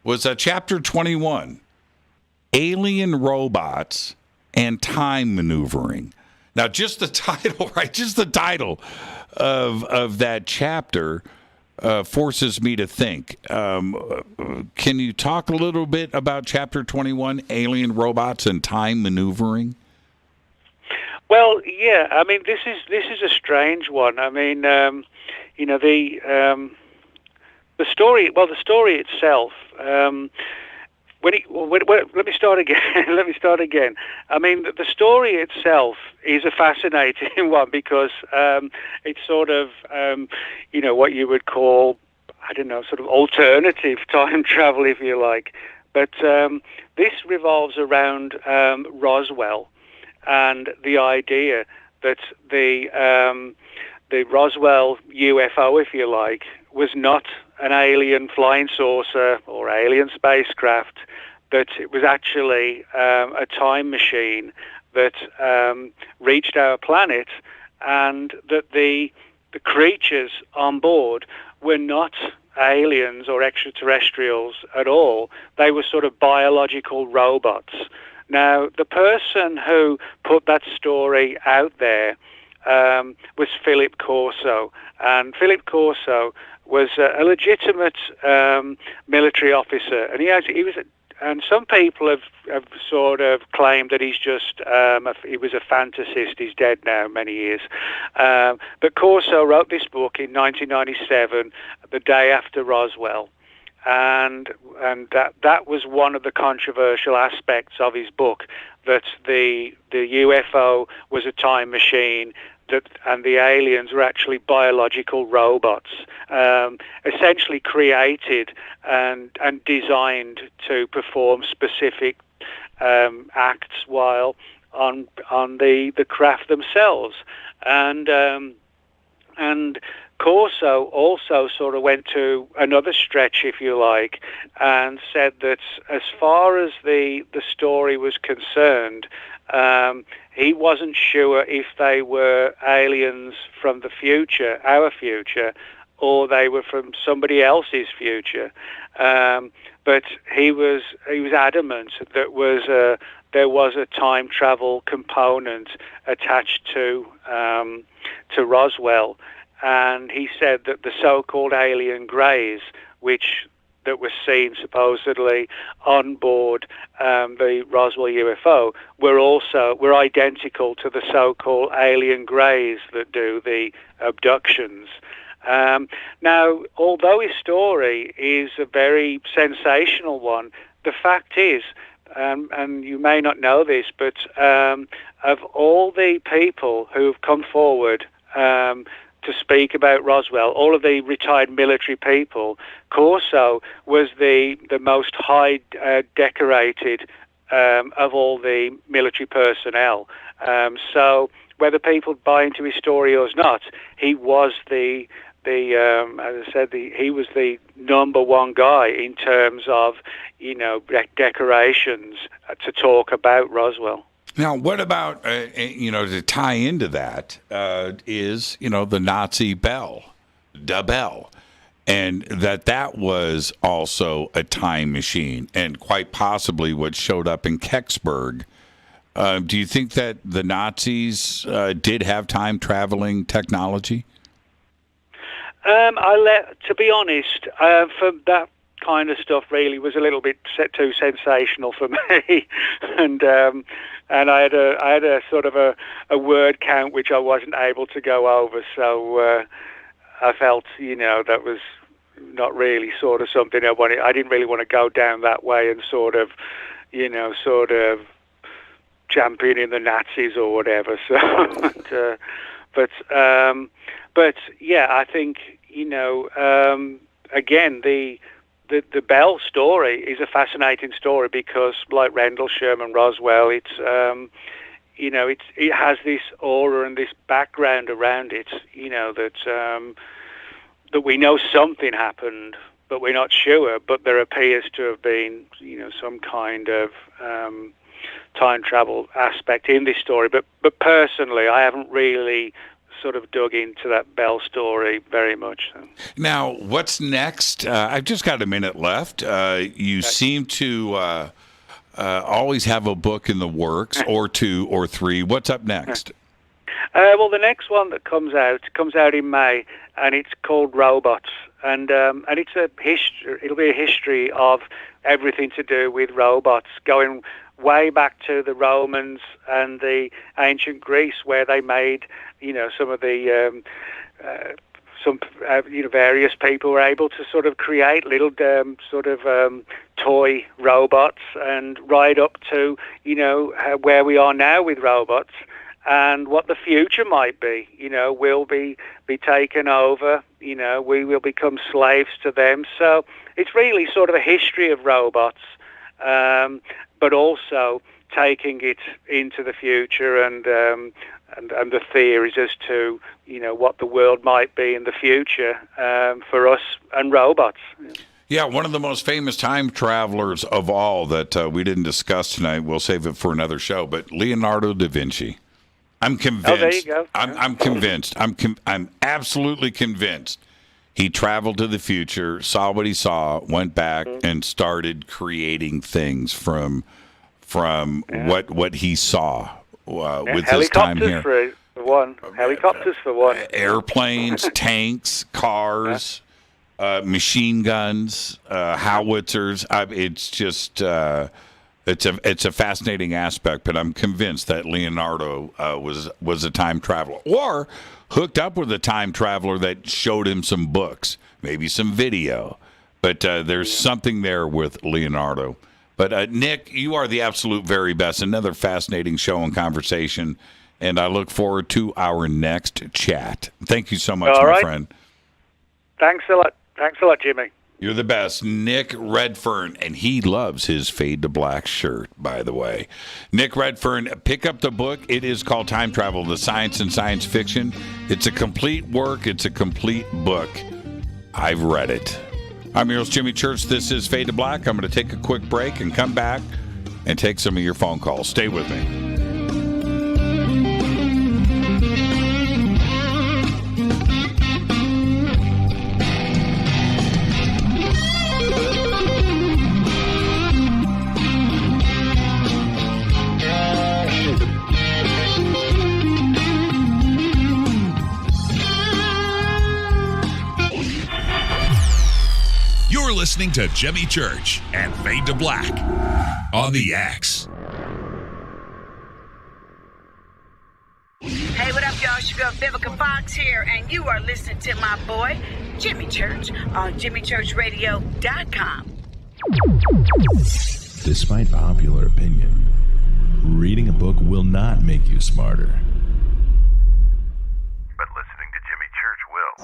was Chapter 21, Alien Robots and Time Maneuvering. Now, just the title, right? Just the title of that chapter forces me to think. Can you talk a little bit about Chapter 21, Alien Robots and Time Maneuvering? Well, yeah. I mean, this is a strange one. I mean, the story. Well, the story itself. Let me start again. I mean, the story itself is a fascinating one because it's sort of, what you would call, I don't know, sort of alternative time travel, if you like. But this revolves around Roswell and the idea that the Roswell UFO, if you like, was not an alien flying saucer or alien spacecraft, that it was actually a time machine that reached our planet, and that the creatures on board were not aliens or extraterrestrials at all. They were sort of biological robots. Now, the person who put that story out there was Philip Corso, and Philip Corso was a legitimate military officer, and and some people have sort of claimed that he's just he was a fantasist. He's dead now, many years. But Corso wrote this book in 1997, the day after Roswell, and that was one of the controversial aspects of his book, that the UFO was a time machine, and the aliens were actually biological robots, essentially created and designed to perform specific acts while on the craft themselves. And Corso also sort of went to another stretch, if you like, and said that as far as the story was concerned, he wasn't sure if they were aliens from the future, our future, or they were from somebody else's future. But he was adamant that there was a time travel component attached to Roswell, and he said that the so-called alien greys, that were seen supposedly on board the Roswell UFO, were identical to the so-called alien greys that do the abductions. Now, although his story is a very sensational one, the fact is, and you may not know this, but of all the people who have come forward to speak about Roswell, all of the retired military people, Corso was the most high decorated of all the military personnel. So whether people buy into his story or not, he was the as I said, he was the number one guy in terms of, decorations to talk about Roswell. Now, what about, to tie into that is, the Nazi bell, the bell, and that was also a time machine, and quite possibly what showed up in Kecksburg. Do you think that the Nazis did have time-traveling technology? To be honest, for that kind of stuff really was a little bit too sensational for me, and I had a sort of a word count which I wasn't able to go over, so I felt that was not really sort of something I wanted. I didn't really want to go down that way and sort of championing the Nazis or whatever. So, but yeah, I think again the Bell story is a fascinating story because, like Rendlesham and Roswell, it has this aura and this background around it, that we know something happened, but we're not sure. But there appears to have been, some kind of time travel aspect in this story. But personally, I haven't really sort of dug into that Bell story very much. So. Now, what's next? I've just got a minute left. You seem to always have a book in the works, or 2 or 3. What's up next? Well, the next one that comes out in May, and it's called Robots, and it's a history. It'll be a history of everything to do with robots, going way back to the Romans and the ancient Greece, where they made, some of the various people were able to sort of create little toy robots, and right up to where we are now with robots. And what the future might be, will be taken over, we will become slaves to them. So it's really sort of a history of robots, but also taking it into the future and the theories as to, what the world might be in the future for us and robots. Yeah, one of the most famous time travelers of all that we didn't discuss tonight, we'll save it for another show, but Leonardo da Vinci. I'm convinced. Oh, there you go. I'm convinced. I'm absolutely convinced. He traveled to the future, saw what he saw, went back, and started creating things from what he saw with his time here. Helicopters for one. Airplanes, tanks, cars, machine guns, howitzers. It's just. It's a fascinating aspect, but I'm convinced that Leonardo was a time traveler, or hooked up with a time traveler that showed him some books, maybe some video. But there's something there with Leonardo. But Nick, you are the absolute very best. Another fascinating show and conversation, and I look forward to our next chat. Thank you so much, my friend. Thanks a lot, Jimmy. You're the best. Nick Redfern, and he loves his Fade to Black shirt, by the way. Nick Redfern, pick up the book. It is called Time Travel, The Science and Science Fiction. It's a complete work. It's a complete book. I've read it. I'm your host, Jimmy Church. This is Fade to Black. I'm going to take a quick break and come back and take some of your phone calls. Stay with me. You're listening to Jimmy Church and Fade to Black on the X. Hey, what up, y'all? It's your girl Vivica Fox here, and you are listening to my boy, Jimmy Church, on JimmyChurchRadio.com. Despite popular opinion, reading a book will not make you smarter. But listening to Jimmy Church will.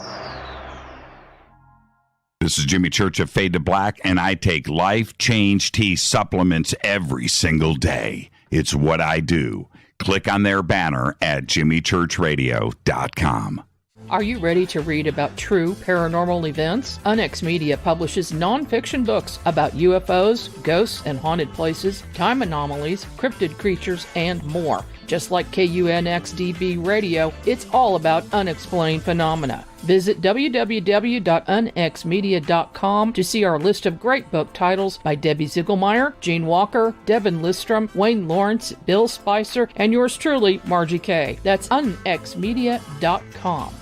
This is Jimmy Church of Fade to Black, and I take Life Change Tea supplements every single day. It's what I do. Click on their banner at JimmyChurchRadio.com. Are you ready to read about true paranormal events? Unx Media publishes non-fiction books about UFOs, ghosts and haunted places, time anomalies, cryptid creatures, and more. Just like KUNXDB Radio, it's all about unexplained phenomena. Visit www.unxmedia.com to see our list of great book titles by Debbie Ziegelmeyer, Gene Walker, Devin Listrom, Wayne Lawrence, Bill Spicer, and yours truly, Margie Kay. That's unxmedia.com.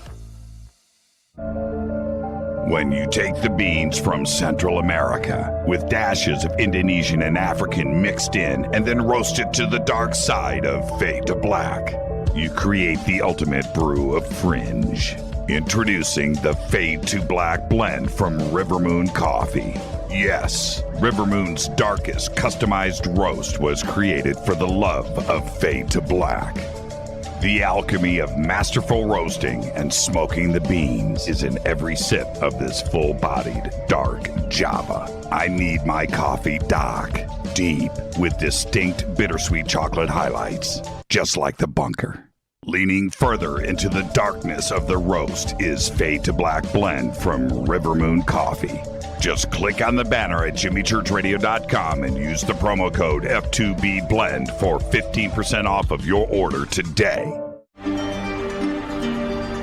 When you take the beans from Central America with dashes of Indonesian and African mixed in and then roast it to the dark side of fade to black, you create the ultimate brew of fringe. Introducing the Fade to Black blend from Rivermoon Coffee. Yes, Rivermoon's darkest customized roast was created for the love of Fade to Black. The alchemy of masterful roasting and smoking the beans is in every sip of this full-bodied, dark Java. I need my coffee dark, deep, with distinct bittersweet chocolate highlights, just like the bunker. Leaning further into the darkness of the roast is Fade to Black blend from Rivermoon Coffee. Just click on the banner at jimmychurchradio.com and use the promo code F2B Blend for 15% off of your order today.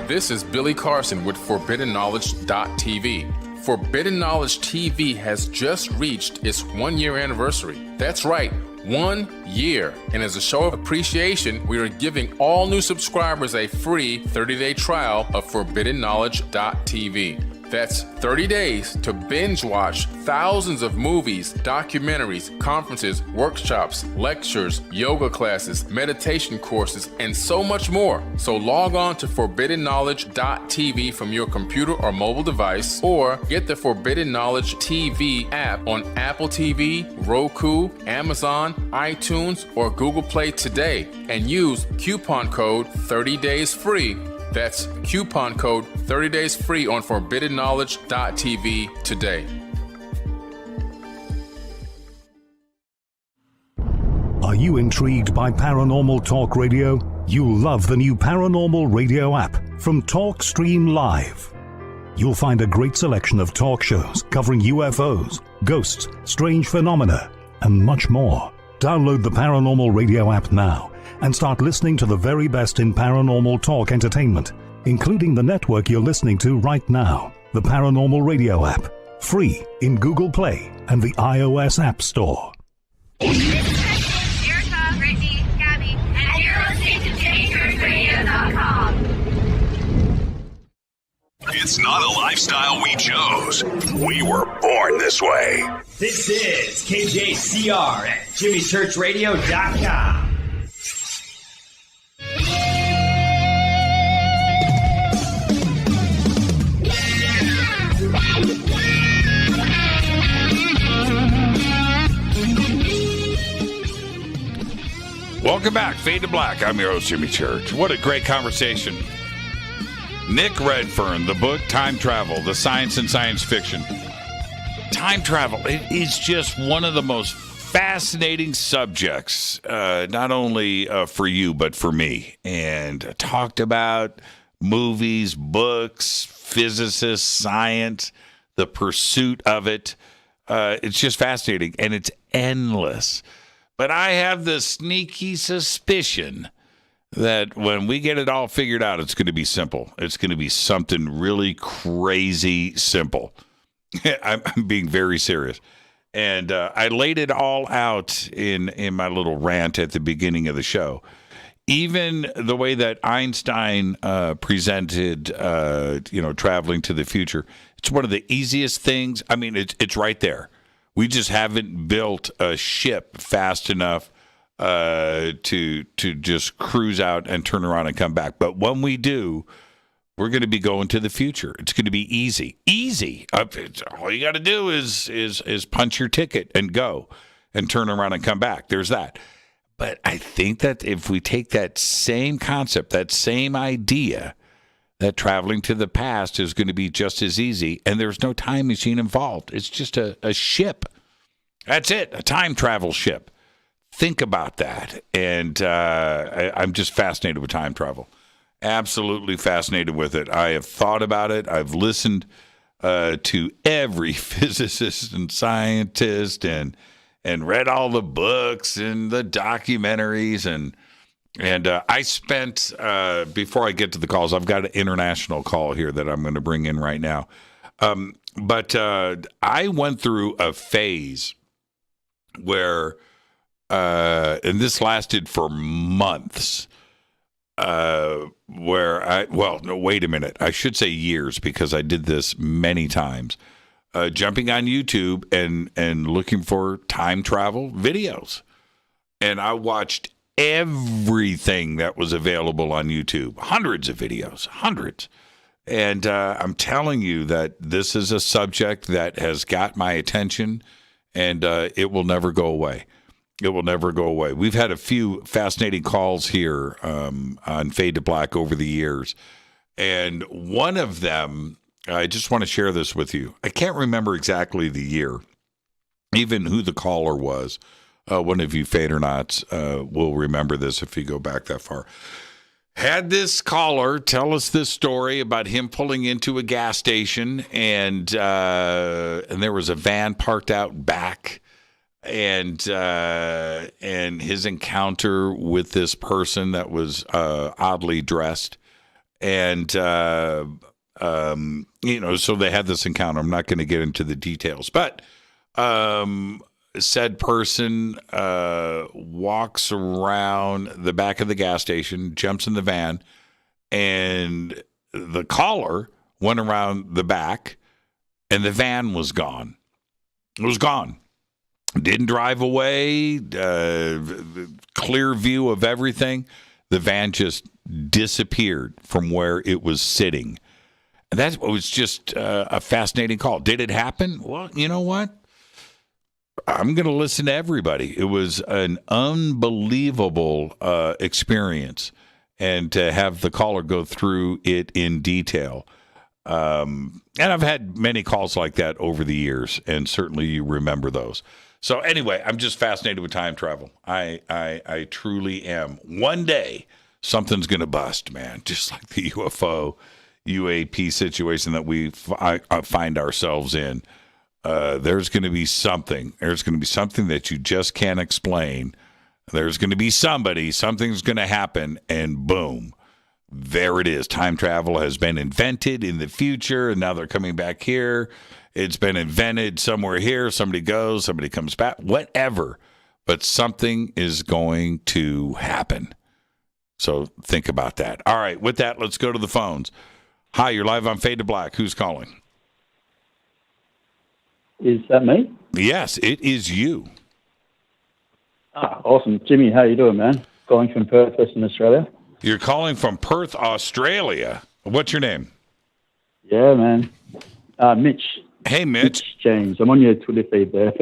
This is Billy Carson with ForbiddenKnowledge.tv. Forbidden Knowledge TV has just reached its 1-year anniversary. That's right, 1 year. And as a show of appreciation, we are giving all new subscribers a free 30-day trial of ForbiddenKnowledge.tv. That's 30 days to binge watch thousands of movies, documentaries, conferences, workshops, lectures, yoga classes, meditation courses, and so much more. So log on to ForbiddenKnowledge.tv from your computer or mobile device, or get the Forbidden Knowledge TV app on Apple TV, Roku, Amazon, iTunes, or Google Play today, and use coupon code 30daysfree. That's coupon code 30 days free on ForbiddenKnowledge.tv today. Are you intrigued by Paranormal Talk Radio? You'll love the new Paranormal Radio app from TalkStream Live. You'll find a great selection of talk shows covering UFOs, ghosts, strange phenomena, and much more. Download the Paranormal Radio app now and start listening to the very best in paranormal talk entertainment, including the network you're listening to right now, the Paranormal Radio app, free in Google Play and the iOS App Store. This is Erica, Brittany, Gabby, and you're listening to JimmyChurchRadio.com. It's not a lifestyle we chose. We were born this way. This is KJCR at JimmyChurchRadio.com. Welcome back, Fade to Black. I'm your host, Jimmy Church. What a great conversation. Nick Redfern, the book Time Travel, the science and science fiction. Time travel, it is just one of the most fascinating subjects, not only for you, but for me. And talked about movies, books, physicists, science, the pursuit of it. It's just fascinating, and it's endless. But I have the sneaky suspicion that when we get it all figured out, it's going to be simple. It's going to be something really crazy simple. I'm being very serious. And I laid it all out in my little rant at the beginning of the show. Even the way that Einstein presented, traveling to the future, it's one of the easiest things. I mean, it's right there. We just haven't built a ship fast enough to just cruise out and turn around and come back. But when we do, we're going to be going to the future. It's going to be easy. All you got to do is punch your ticket and go and turn around and come back. There's that. But I think that if we take that same concept, that same idea, that traveling to the past is going to be just as easy, and there's no time machine involved. It's just a ship. That's it, a time travel ship. Think about that. And I'm just fascinated with time travel. Absolutely fascinated with it. I have thought about it. I've listened to every physicist and scientist and read all the books and the documentaries and I spent before I get to the calls, I've got an international call here that I'm going to bring in right now. But I went through a phase where, and this lasted for months. Wait a minute. I should say years because I did this many times. Jumping on YouTube and looking for time travel videos. And I watched everything that was available on YouTube. Hundreds of videos. Hundreds. And I'm telling you that this is a subject that has got my attention and it will never go away. It will never go away. We've had a few fascinating calls here on Fade to Black over the years. And one of them, I just want to share this with you. I can't remember exactly the year, even who the caller was. One of you Fadernauts will remember this if you go back that far. Had this caller tell us this story about him pulling into a gas station and there was a van parked out back. And his encounter with this person that was oddly dressed, and so they had this encounter. I'm not going to get into the details, but said person walks around the back of the gas station, jumps in the van, and the caller went around the back, and the van was gone. It was gone. Didn't drive away, clear view of everything. The van just disappeared from where it was sitting. And that was just a fascinating call. Did it happen? Well, you know what? I'm going to listen to everybody. It was an unbelievable experience. And to have the caller go through it in detail. And I've had many calls like that over the years, and certainly you remember those. So anyway, I'm just fascinated with time travel. I truly am. One day, something's going to bust, man, just like the UFO, UAP situation that we find ourselves in. There's going to be something. There's going to be something that you just can't explain. There's going to be something's going to happen, and boom, there it is. Time travel has been invented in the future, and now they're coming back here. It's been invented somewhere here. Somebody goes, somebody comes back, whatever. But something is going to happen. So think about that. All right, with that, let's go to the phones. Hi, you're live on Fade to Black. Who's calling? Is that me? Yes, it is you. Awesome. Jimmy, how you doing, man? Calling from Perth, Western Australia. You're calling from Perth, Australia. What's your name? Yeah, man. Mitch. Hey, Mitch. James. I'm on your Twitter feed there.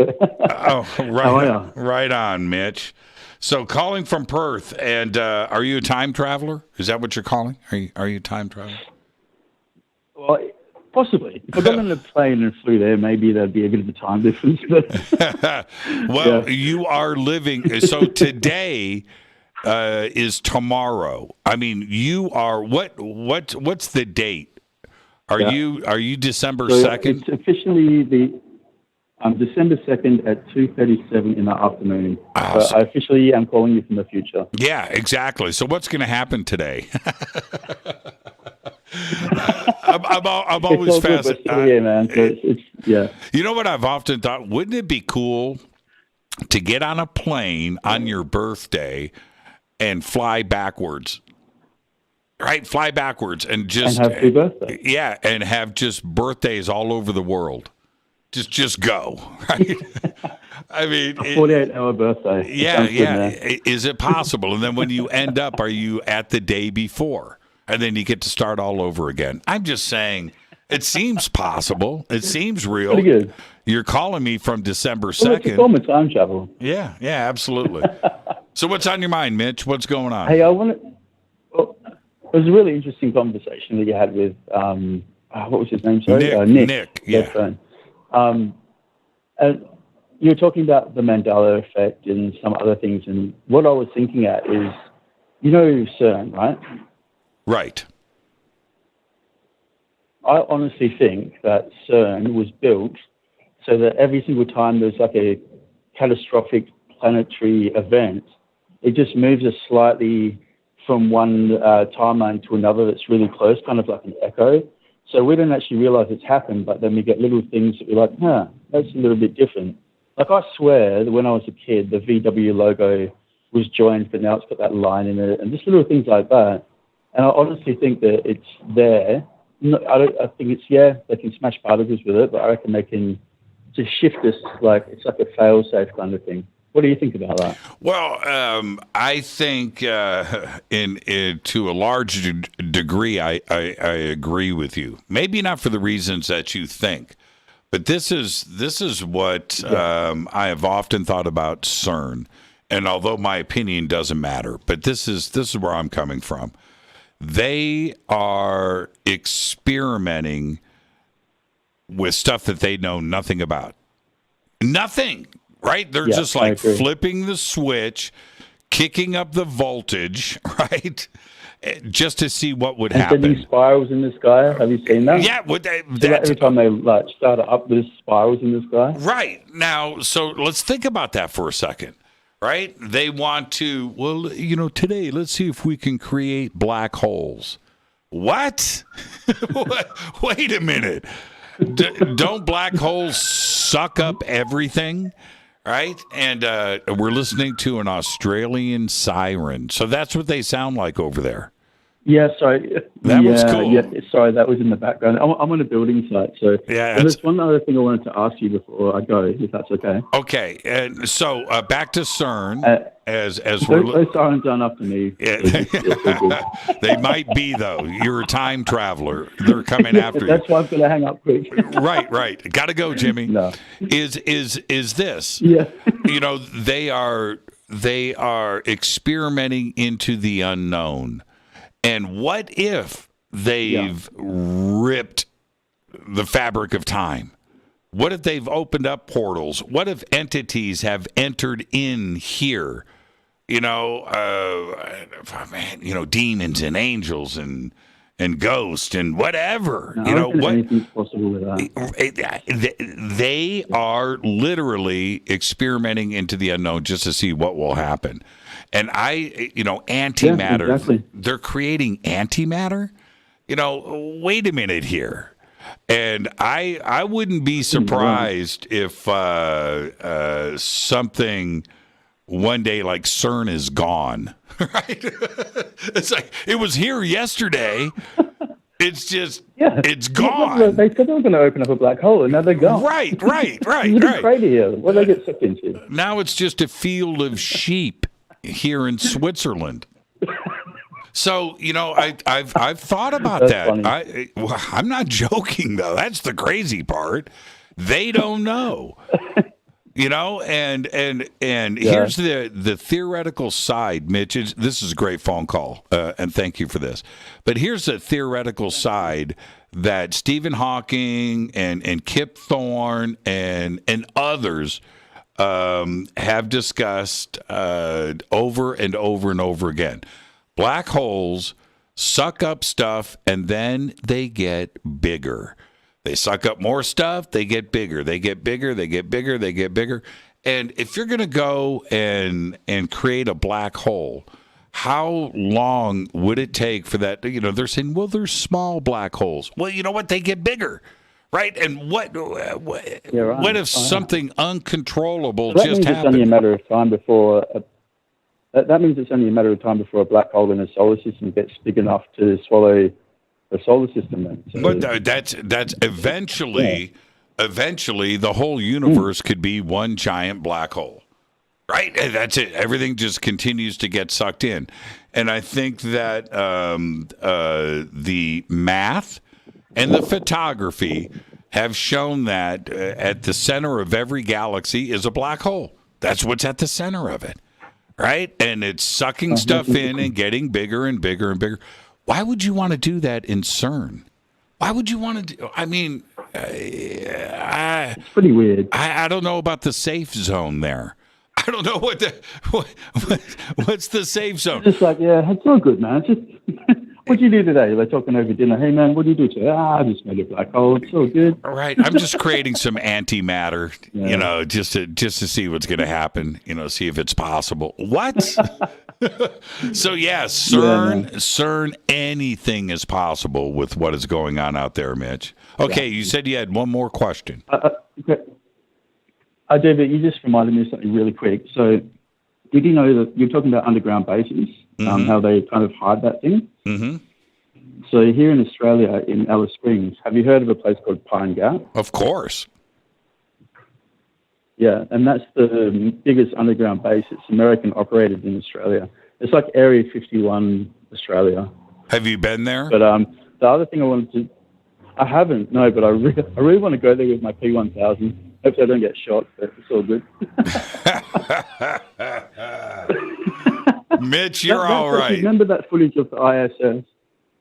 Right on, Mitch. So calling from Perth, and are you a time traveler? Is that what you're calling? Are you a time traveler? Well, possibly. If I got on a plane and flew there, maybe there'd be a bit of a time difference. But well, you are living. So today is tomorrow. I mean, you are. What's the date? Are you December 2nd? It's officially December 2nd at 2:37 in the afternoon. I officially am calling you from the future. Yeah, exactly. So what's going to happen today? I'm always fascinated. Yeah, man. Yeah. You know what I've often thought? Wouldn't it be cool to get on a plane on your birthday and fly backwards? Right, fly backwards and just have two birthdays. Yeah, and have just birthdays all over the world. Just go. Right? I mean, 48-hour birthday. Yeah. Is it possible? And then when you end up, are you at the day before? And then you get to start all over again. I'm just saying, it seems possible. It seems real. Pretty good. You're calling me from December 2nd. It's a form of time travel. Yeah, absolutely. So what's on your mind, Mitch? What's going on? Hey, it was a really interesting conversation that you had with, what was his name? Sorry? Nick. Yeah. Redfern. And you were talking about the Mandela effect and some other things. And what I was thinking at is, you know CERN, right? Right. I honestly think that CERN was built so that every single time there's like a catastrophic planetary event, it just moves us slightly from one timeline to another that's really close, kind of like an echo. So we don't actually realize it's happened, but then we get little things that we're like, that's a little bit different. Like I swear that when I was a kid, the VW logo was joined, but now it's got that line in it, and just little things like that. And I honestly think that it's there. I think it's, they can smash particles with it, but I reckon they can just shift us, like it's like a fail-safe kind of thing. What do you think about that? Well, I think in to a large degree, I agree with you. Maybe not for the reasons that you think, but this is what I have often thought about CERN. And although my opinion doesn't matter, but this is where I'm coming from. They are experimenting with stuff that they know nothing about. Nothing, right? They're just like flipping the switch, kicking up the voltage, right? Just to see what would happen. And these spirals in the sky, have you seen that? Yeah. Every time they like start up, there's spirals in the sky. Right. Now, so let's think about that for a second. Right? They want to, today, let's see if we can create black holes. What? Wait a minute. Don't black holes suck up everything? Right? And we're listening to an Australian siren. So that's what they sound like over there. Yeah, sorry. That was cool. Yeah, sorry, that was in the background. I'm on a building site, so there's one other thing I wanted to ask you before I go, if that's okay. Okay, and so back to CERN. As those sirens aren't up to me. Yeah. They might be though. You're a time traveler. They're coming after you. That's why I'm going to hang up quick. Right. Got to go, Jimmy. No. Is this? Yeah. They are experimenting into the unknown. And what if they've ripped the fabric of time? What if they've opened up portals? What if entities have entered in here? Demons and angels and ghosts and whatever. No, anything's possible with that. They are literally experimenting into the unknown just to see what will happen. And antimatter, exactly. They're creating antimatter. Wait a minute here. And I wouldn't be surprised if something one day like CERN is gone. Right? It's like it was here yesterday. It's just it's gone. They said they were going to open up a black hole, and now they're gone. Right. It's crazy here. What do they get sucked into? Now it's just a field of sheep here in Switzerland. So, I've thought about that. I'm not joking, though. That's the crazy part. They don't know. And here's the theoretical side, Mitch. This is a great phone call, and thank you for this. But here's the theoretical side that Stephen Hawking and Kip Thorne and others have discussed over and over and over again. Black holes suck up stuff, and then they get bigger. They suck up more stuff, they get bigger. They get bigger, they get bigger, they get bigger. And if you're going to go and create a black hole, how long would it take for that? They're saying, well, there's small black holes. Well, you know what? They get bigger. Right, and what if something uncontrollable just happened? It's only a matter of time before. That means it's only a matter of time before a black hole in a solar system gets big enough to swallow the solar system. Then, but that's eventually the whole universe could be one giant black hole. Right, that's it. Everything just continues to get sucked in, and I think that the math and the photography have shown that at the center of every galaxy is a black hole. That's what's at the center of it, right? And it's sucking stuff in and getting bigger and bigger and bigger. Why would you want to do that in CERN? Why would you want to do? I mean, it's pretty weird. I don't know about the safe zone there. I don't know what's the safe zone. It's just like, it's all good, man. It's just What do you do today? They're talking over dinner. Hey, man, what do you do today? I just made a black hole. It's all good. All right. I'm just creating some antimatter, just to see what's going to happen, see if it's possible. What? So, yeah, CERN, anything is possible with what is going on out there, Mitch. Okay, you said you had one more question. Okay. I do, but you just reminded me of something really quick. So, did you know that you're talking about underground bases, how they kind of hide that thing? Mm-hmm. So here in Australia, in Alice Springs, have you heard of a place called Pine Gap? Of course. Yeah, and that's the biggest underground base. It's American operated in Australia. It's like Area 51 Australia. Have you been there? But the other thing I haven't, no, but I really want to go there with my P1000. Hopefully I don't get shot, but it's all good. Mitch, you're all right. Remember that footage of the ISS?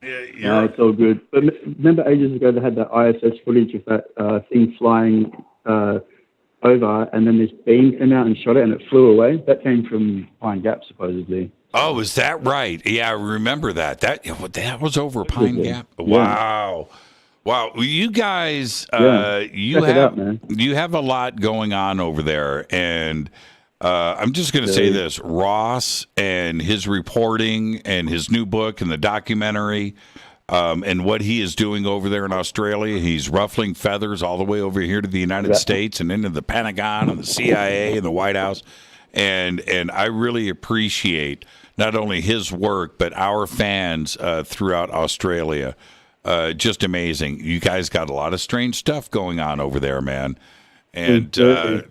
Yeah, no, it's all good. But remember ages ago they had that ISS footage of that thing flying over, and then this beam came out and shot it, and it flew away? That came from Pine Gap, supposedly. Oh, is that right? Yeah, I remember that. That was over Pine Gap? Wow. Yeah. Wow, you guys, you have a lot going on over there, and I'm just going to say this: Ross and his reporting, and his new book, and the documentary, and what he is doing over there in Australia. He's ruffling feathers all the way over here to the United States and into the Pentagon and the CIA and the White House, and I really appreciate not only his work but our fans throughout Australia. Just amazing. You guys got a lot of strange stuff going on over there, man. And I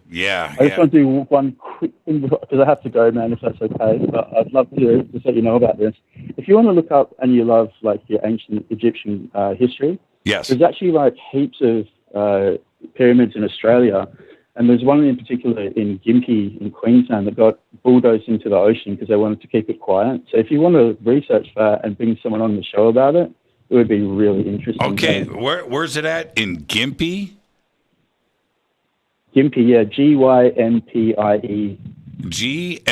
just want to do one quick thing because I have to go, man, if that's okay. But I'd love to just let you know about this. If you want to look up and you love like your ancient Egyptian history, yes, there's actually like heaps of pyramids in Australia, and there's one in particular in Gympie in Queensland that got bulldozed into the ocean because they wanted to keep it quiet. So if you want to research that and bring someone on the show about it, it would be really interesting. Okay, where's it at? In Gympie? Gympie, yeah, Gympie. Gymp.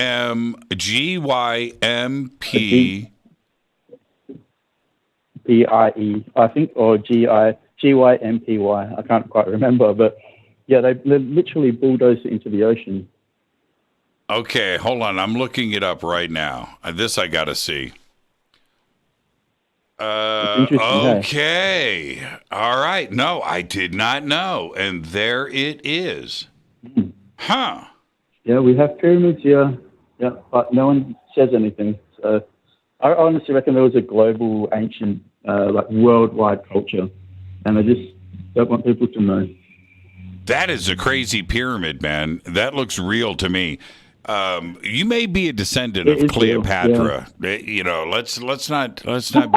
PIE, I think, or GYMPY. I can't quite remember, but yeah, they literally bulldozed it into the ocean. Okay, hold on. I'm looking it up right now. This I got to see. Okay. Hey? All right. No, I did not know. And there it is. Huh. Yeah, we have pyramids here. Yeah, but no one says anything. So I honestly reckon there was a global, ancient, like worldwide culture. And I just don't want people to know. That is a crazy pyramid, man. That looks real to me. You may be a descendant of Cleopatra. Yeah. Let's not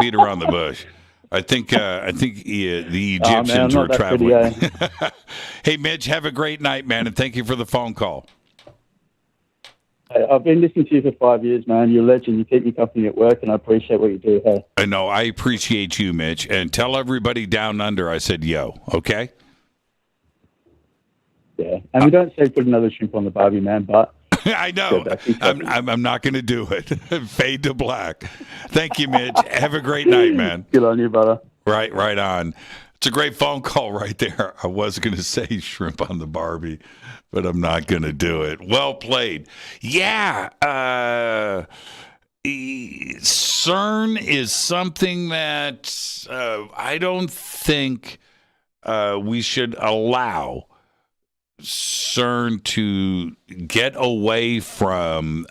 beat around the bush. I think the Egyptians were traveling. Hey, Mitch, have a great night, man, and thank you for the phone call. I've been listening to you for 5 years, man. You're a legend. You keep me company at work, and I appreciate what you do. Hey. I know. I appreciate you, Mitch, and tell everybody down under I said yo. Okay. Yeah, and we don't say put another shrimp on the barbie, man, but. I know. I'm not going to do it. Fade to black. Thank you, Mitch. Have a great night, man. Good on you, brother. Right on. It's a great phone call right there. I was going to say shrimp on the Barbie, but I'm not going to do it. Well played. Yeah. CERN is something that I don't think we should allow CERN to get away from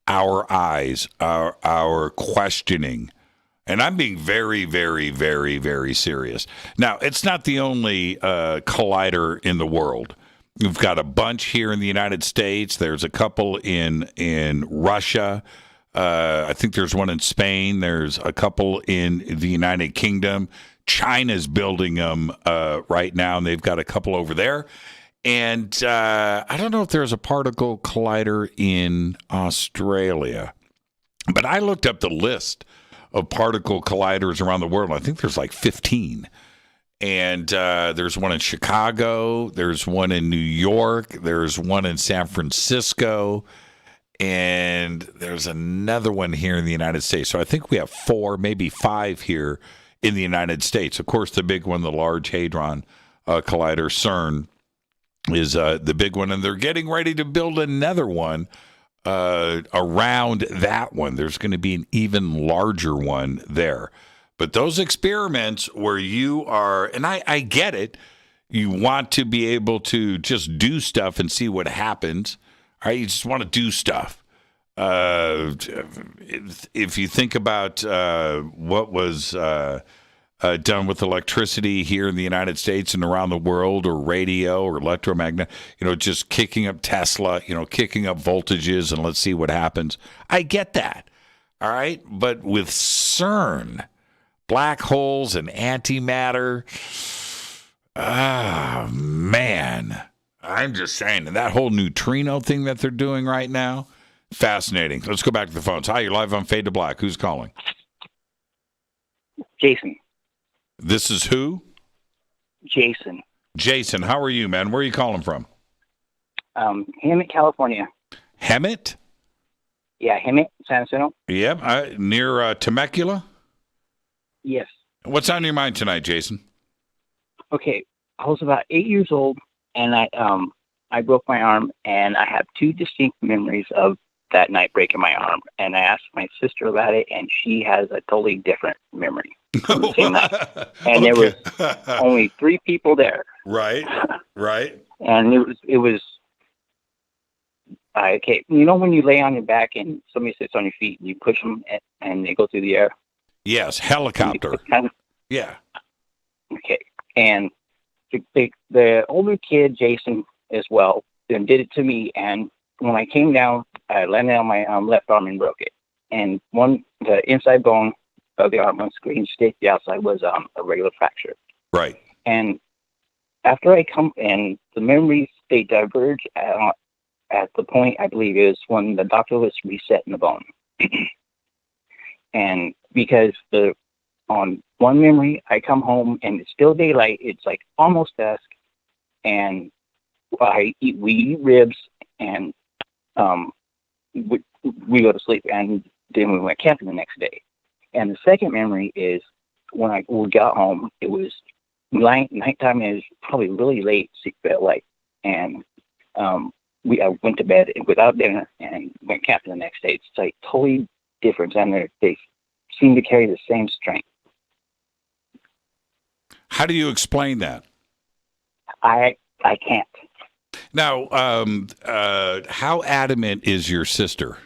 our eyes, our questioning. And I'm being very, very, very, very serious. Now, it's not the only collider in the world. We've got a bunch here in the United States. There's a couple in Russia. I think there's one in Spain. There's a couple in the United Kingdom. China's building them right now, and they've got a couple over there. And I don't know if there's a particle collider in Australia, but I looked up the list of particle colliders around the world. I think there's like 15. And there's one in Chicago. There's one in New York. There's one in San Francisco. and there's another one here in the United States. So I think we have 4, maybe 5 here in the United States. Of course, the big one, the Large Hadron Collider, CERN, is the big one, and they're getting ready to build another one around that one. There's going to be an even larger one there. But those experiments where you are, and I get it, you want to be able to just do stuff and see what happens. All right, you just want to do stuff. If you think about what was done with electricity here in the United States and around the world, or radio or electromagnet, just kicking up Tesla, kicking up voltages, and let's see what happens. I get that. All right. But with CERN, black holes and antimatter, man, I'm just saying, and that whole neutrino thing that they're doing right now, fascinating. Let's go back to the phones. Hi, you're live on Fade to Black. Who's calling? Jason. This is who? Jason. Jason, how are you, man? Where are you calling from? Hemet, California. Hemet? Yeah, Hemet, San Jacinto. Yep, near Temecula? Yes. What's on your mind tonight, Jason? Okay, I was about 8 years old, and I broke my arm, and I have 2 distinct memories of that night breaking my arm. And I asked my sister about it, and she has a totally different memory from the same night. And there was only 3 people there. Right. And it was okay. You know when you lay on your back and somebody sits on your feet and you push them and they go through the air? Yes, helicopter. Yeah. Okay. And the older kid, Jason, as well, then did it to me. And when I came down, I landed on my left arm and broke it. And the inside bone of the arm on screen stayed. The outside was a regular fracture. Right. And after I come, and the memories, they diverge at the point, I believe, is when the doctor was resetting the bone. And because on one memory, I come home and it's still daylight. It's like almost dusk, and we eat ribs, and we go to sleep, and then we went camping the next day. And the second memory is when we got home. It was nighttime. It was probably really late. So it felt like, and I went to bed without dinner and went camping the next day. It's like totally different, and they seem to carry the same strength. How do you explain that? I can't. Now, how adamant is your sister?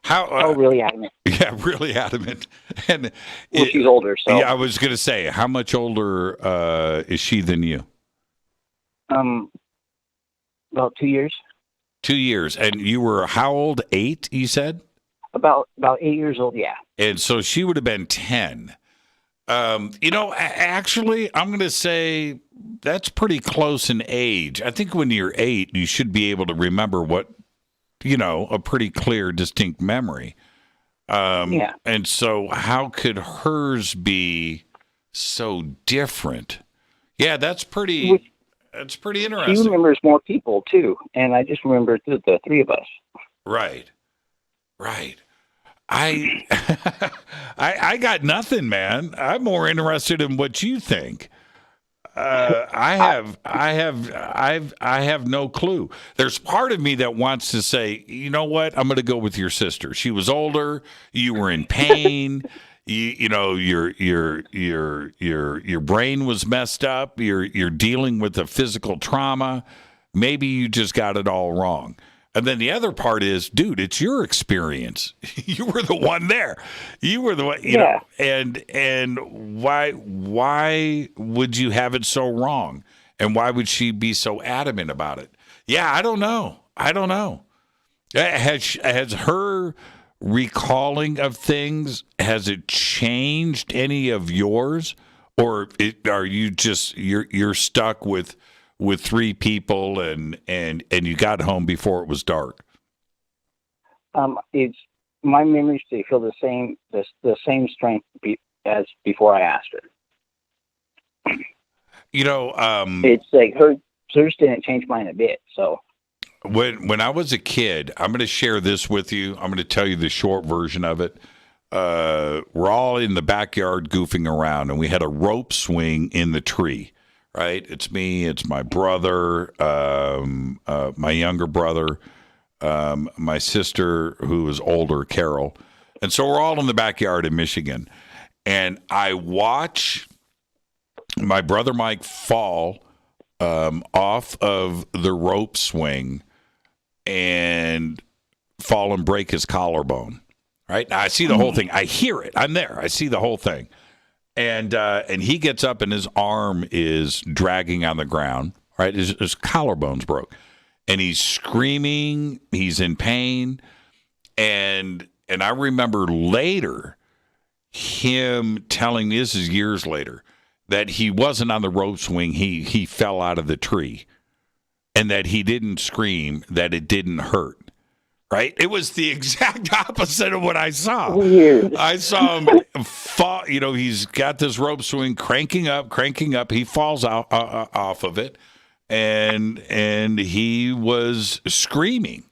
How really adamant? Yeah, really adamant. And she's older, so yeah, I was going to say, how much older is she than you? About 2 years. 2 years, and you were how old? 8, you said? About 8 years old, yeah. And so she would have been 10. Actually, I'm going to say that's pretty close in age. I think when you're 8, you should be able to remember a pretty clear, distinct memory. Yeah. And so how could hers be so different? Yeah, that's pretty interesting. She remembers more people, too, and I just remember the 3 of us. Right. I got nothing, man. I'm more interested in what you think. I have no clue. There's part of me that wants to say, you know what? I'm going to go with your sister. She was older. You were in pain. Your brain was messed up. You're dealing with a physical trauma. Maybe you just got it all wrong. And then the other part is, dude, it's your experience. You were the one there. You were the one, you know. And why would you have it so wrong? And why would she be so adamant about it? Yeah, I don't know. Has her recalling of things, has it changed any of yours, or are you just you're stuck with 3 people and you got home before it was dark? It's my memories. They feel the same strength as before I asked her. It's like hers didn't change mine a bit. So When I was a kid, I'm going to share this with you. I'm going to tell you the short version of it. We're all in the backyard goofing around, and we had a rope swing in the tree, right? It's me, it's my brother, my younger brother, my sister who is older, Carol. And so we're all in the backyard in Michigan. And I watch my brother Mike fall off of the rope swing and fall and break his collarbone. Right? Now, I see the whole thing. I hear it. I'm there. I see the whole thing. And he gets up and his arm is dragging on the ground. Right? His collarbone's broke. And he's screaming. He's in pain. And I remember later him telling me, this is years later, that he wasn't on the rope swing. He fell out of the tree. And that he didn't scream, that it didn't hurt. Right? It was the exact opposite of what I saw. Weird. I saw him fall. You know, he's got this rope swing cranking up. He falls out off of it, and he was screaming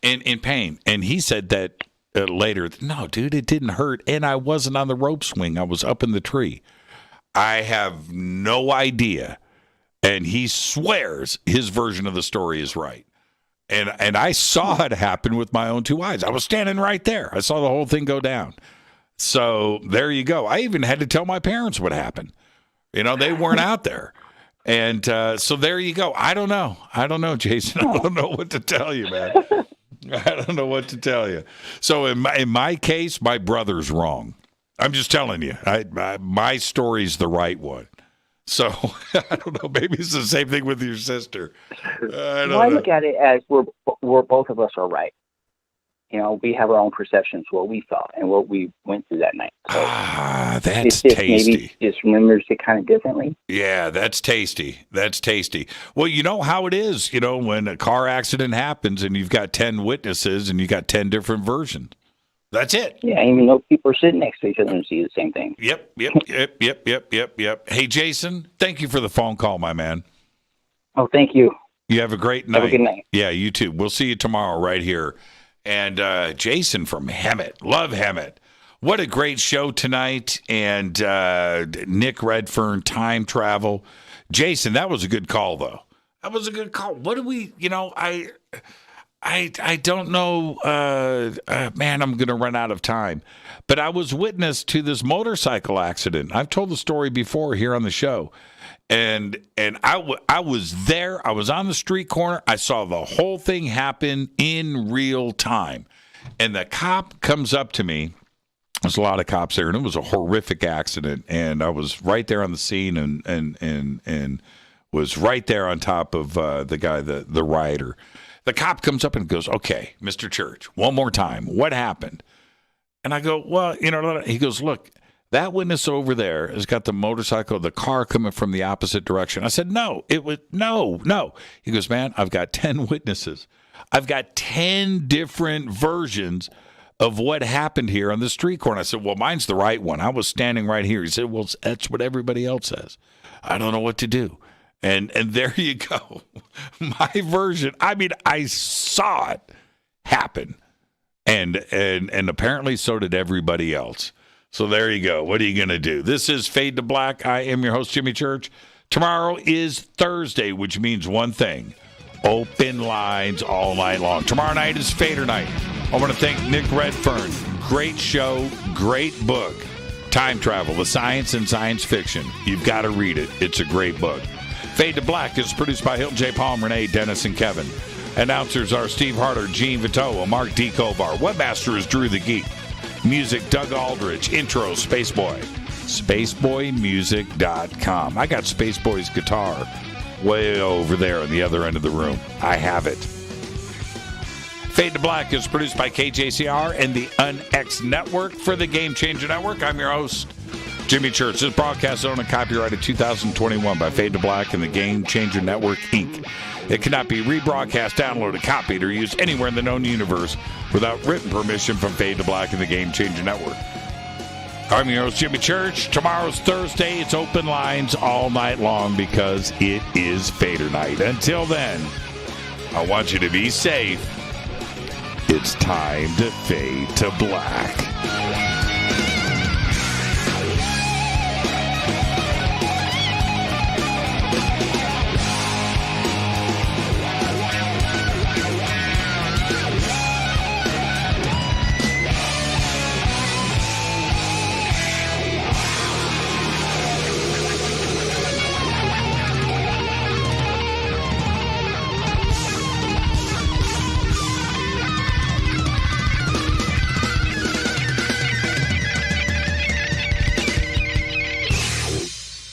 in pain. And he said that later. No, dude, it didn't hurt, and I wasn't on the rope swing. I was up in the tree. I have no idea, and he swears his version of the story is right. And I saw it happen with my own two eyes. I was standing right there. I saw the whole thing go down. So there you go. I even had to tell my parents what happened. You know, they weren't out there. And so there you go. I don't know, Jason. I don't know what to tell you, man. I don't know what to tell you. So in my case, my brother's wrong. I'm just telling you. My story's the right one. So, I don't know, maybe it's the same thing with your sister. I look at it as we're both of us are right. You know, we have our own perceptions, what we saw and what we went through that night. So that's tasty. Maybe just remembers it kind of differently. Yeah, that's tasty. That's tasty. Well, you know how it is, you know, when a car accident happens and you've got 10 witnesses and you got 10 different versions. That's it. Yeah, even though people are sitting next to each other and see the same thing. Yep. Hey, Jason, thank you for the phone call, my man. Oh, thank you. You have a great night. Have a good night. Yeah, you too. We'll see you tomorrow right here. And Jason from Hemet. Love Hemet. What a great show tonight. And Nick Redfern, time travel. Jason, that was a good call, though. That was a good call. What do we, you know, I don't know, man, I'm going to run out of time. But I was witness to this motorcycle accident. I've told the story before here on the show. And I was there. I was on the street corner. I saw the whole thing happen in real time. And the cop comes up to me. There's a lot of cops there, and it was a horrific accident. And I was right there on the scene and was right there on top of the guy, the rider. The cop comes up and goes, okay, Mr. Church, one more time. What happened? And I go, well, you know, he goes, look, that witness over there has got the motorcycle, the car coming from the opposite direction. I said, no. He goes, man, I've got 10 witnesses. I've got 10 different versions of what happened here on the street corner. I said, well, mine's the right one. I was standing right here. He said, well, that's what everybody else says. I don't know what to do. And there you go. My version. I mean, I saw it happen. And apparently so did everybody else. So there you go. What are you going to do? This is Fade to Black. I am your host, Jimmy Church. Tomorrow is Thursday, which means one thing. Open lines all night long. Tomorrow night is Fader night. I want to thank Nick Redfern. Great show, great book. Time Travel, the science and science fiction. You've got to read it. It's a great book. Fade to Black is produced by Hilton J. Palm, Renee, Dennis, and Kevin. Announcers are Steve Harder, Gene Vitoa, Mark D. Kovar. Webmaster is Drew the Geek. Music, Doug Aldrich. Intro, Spaceboy. SpaceboyMusic.com. I got Spaceboy's guitar way over there on the other end of the room. I have it. Fade to Black is produced by KJCR and the UNX Network for the Game Changer Network. I'm your host, Jimmy Church. This broadcast is owned and copyrighted 2021 by Fade to Black and the Game Changer Network, Inc. It cannot be rebroadcast, downloaded, copied, or used anywhere in the known universe without written permission from Fade to Black and the Game Changer Network. I'm your host, Jimmy Church. Tomorrow's Thursday. It's open lines all night long because it is Fader night. Until then, I want you to be safe. It's time to fade to black.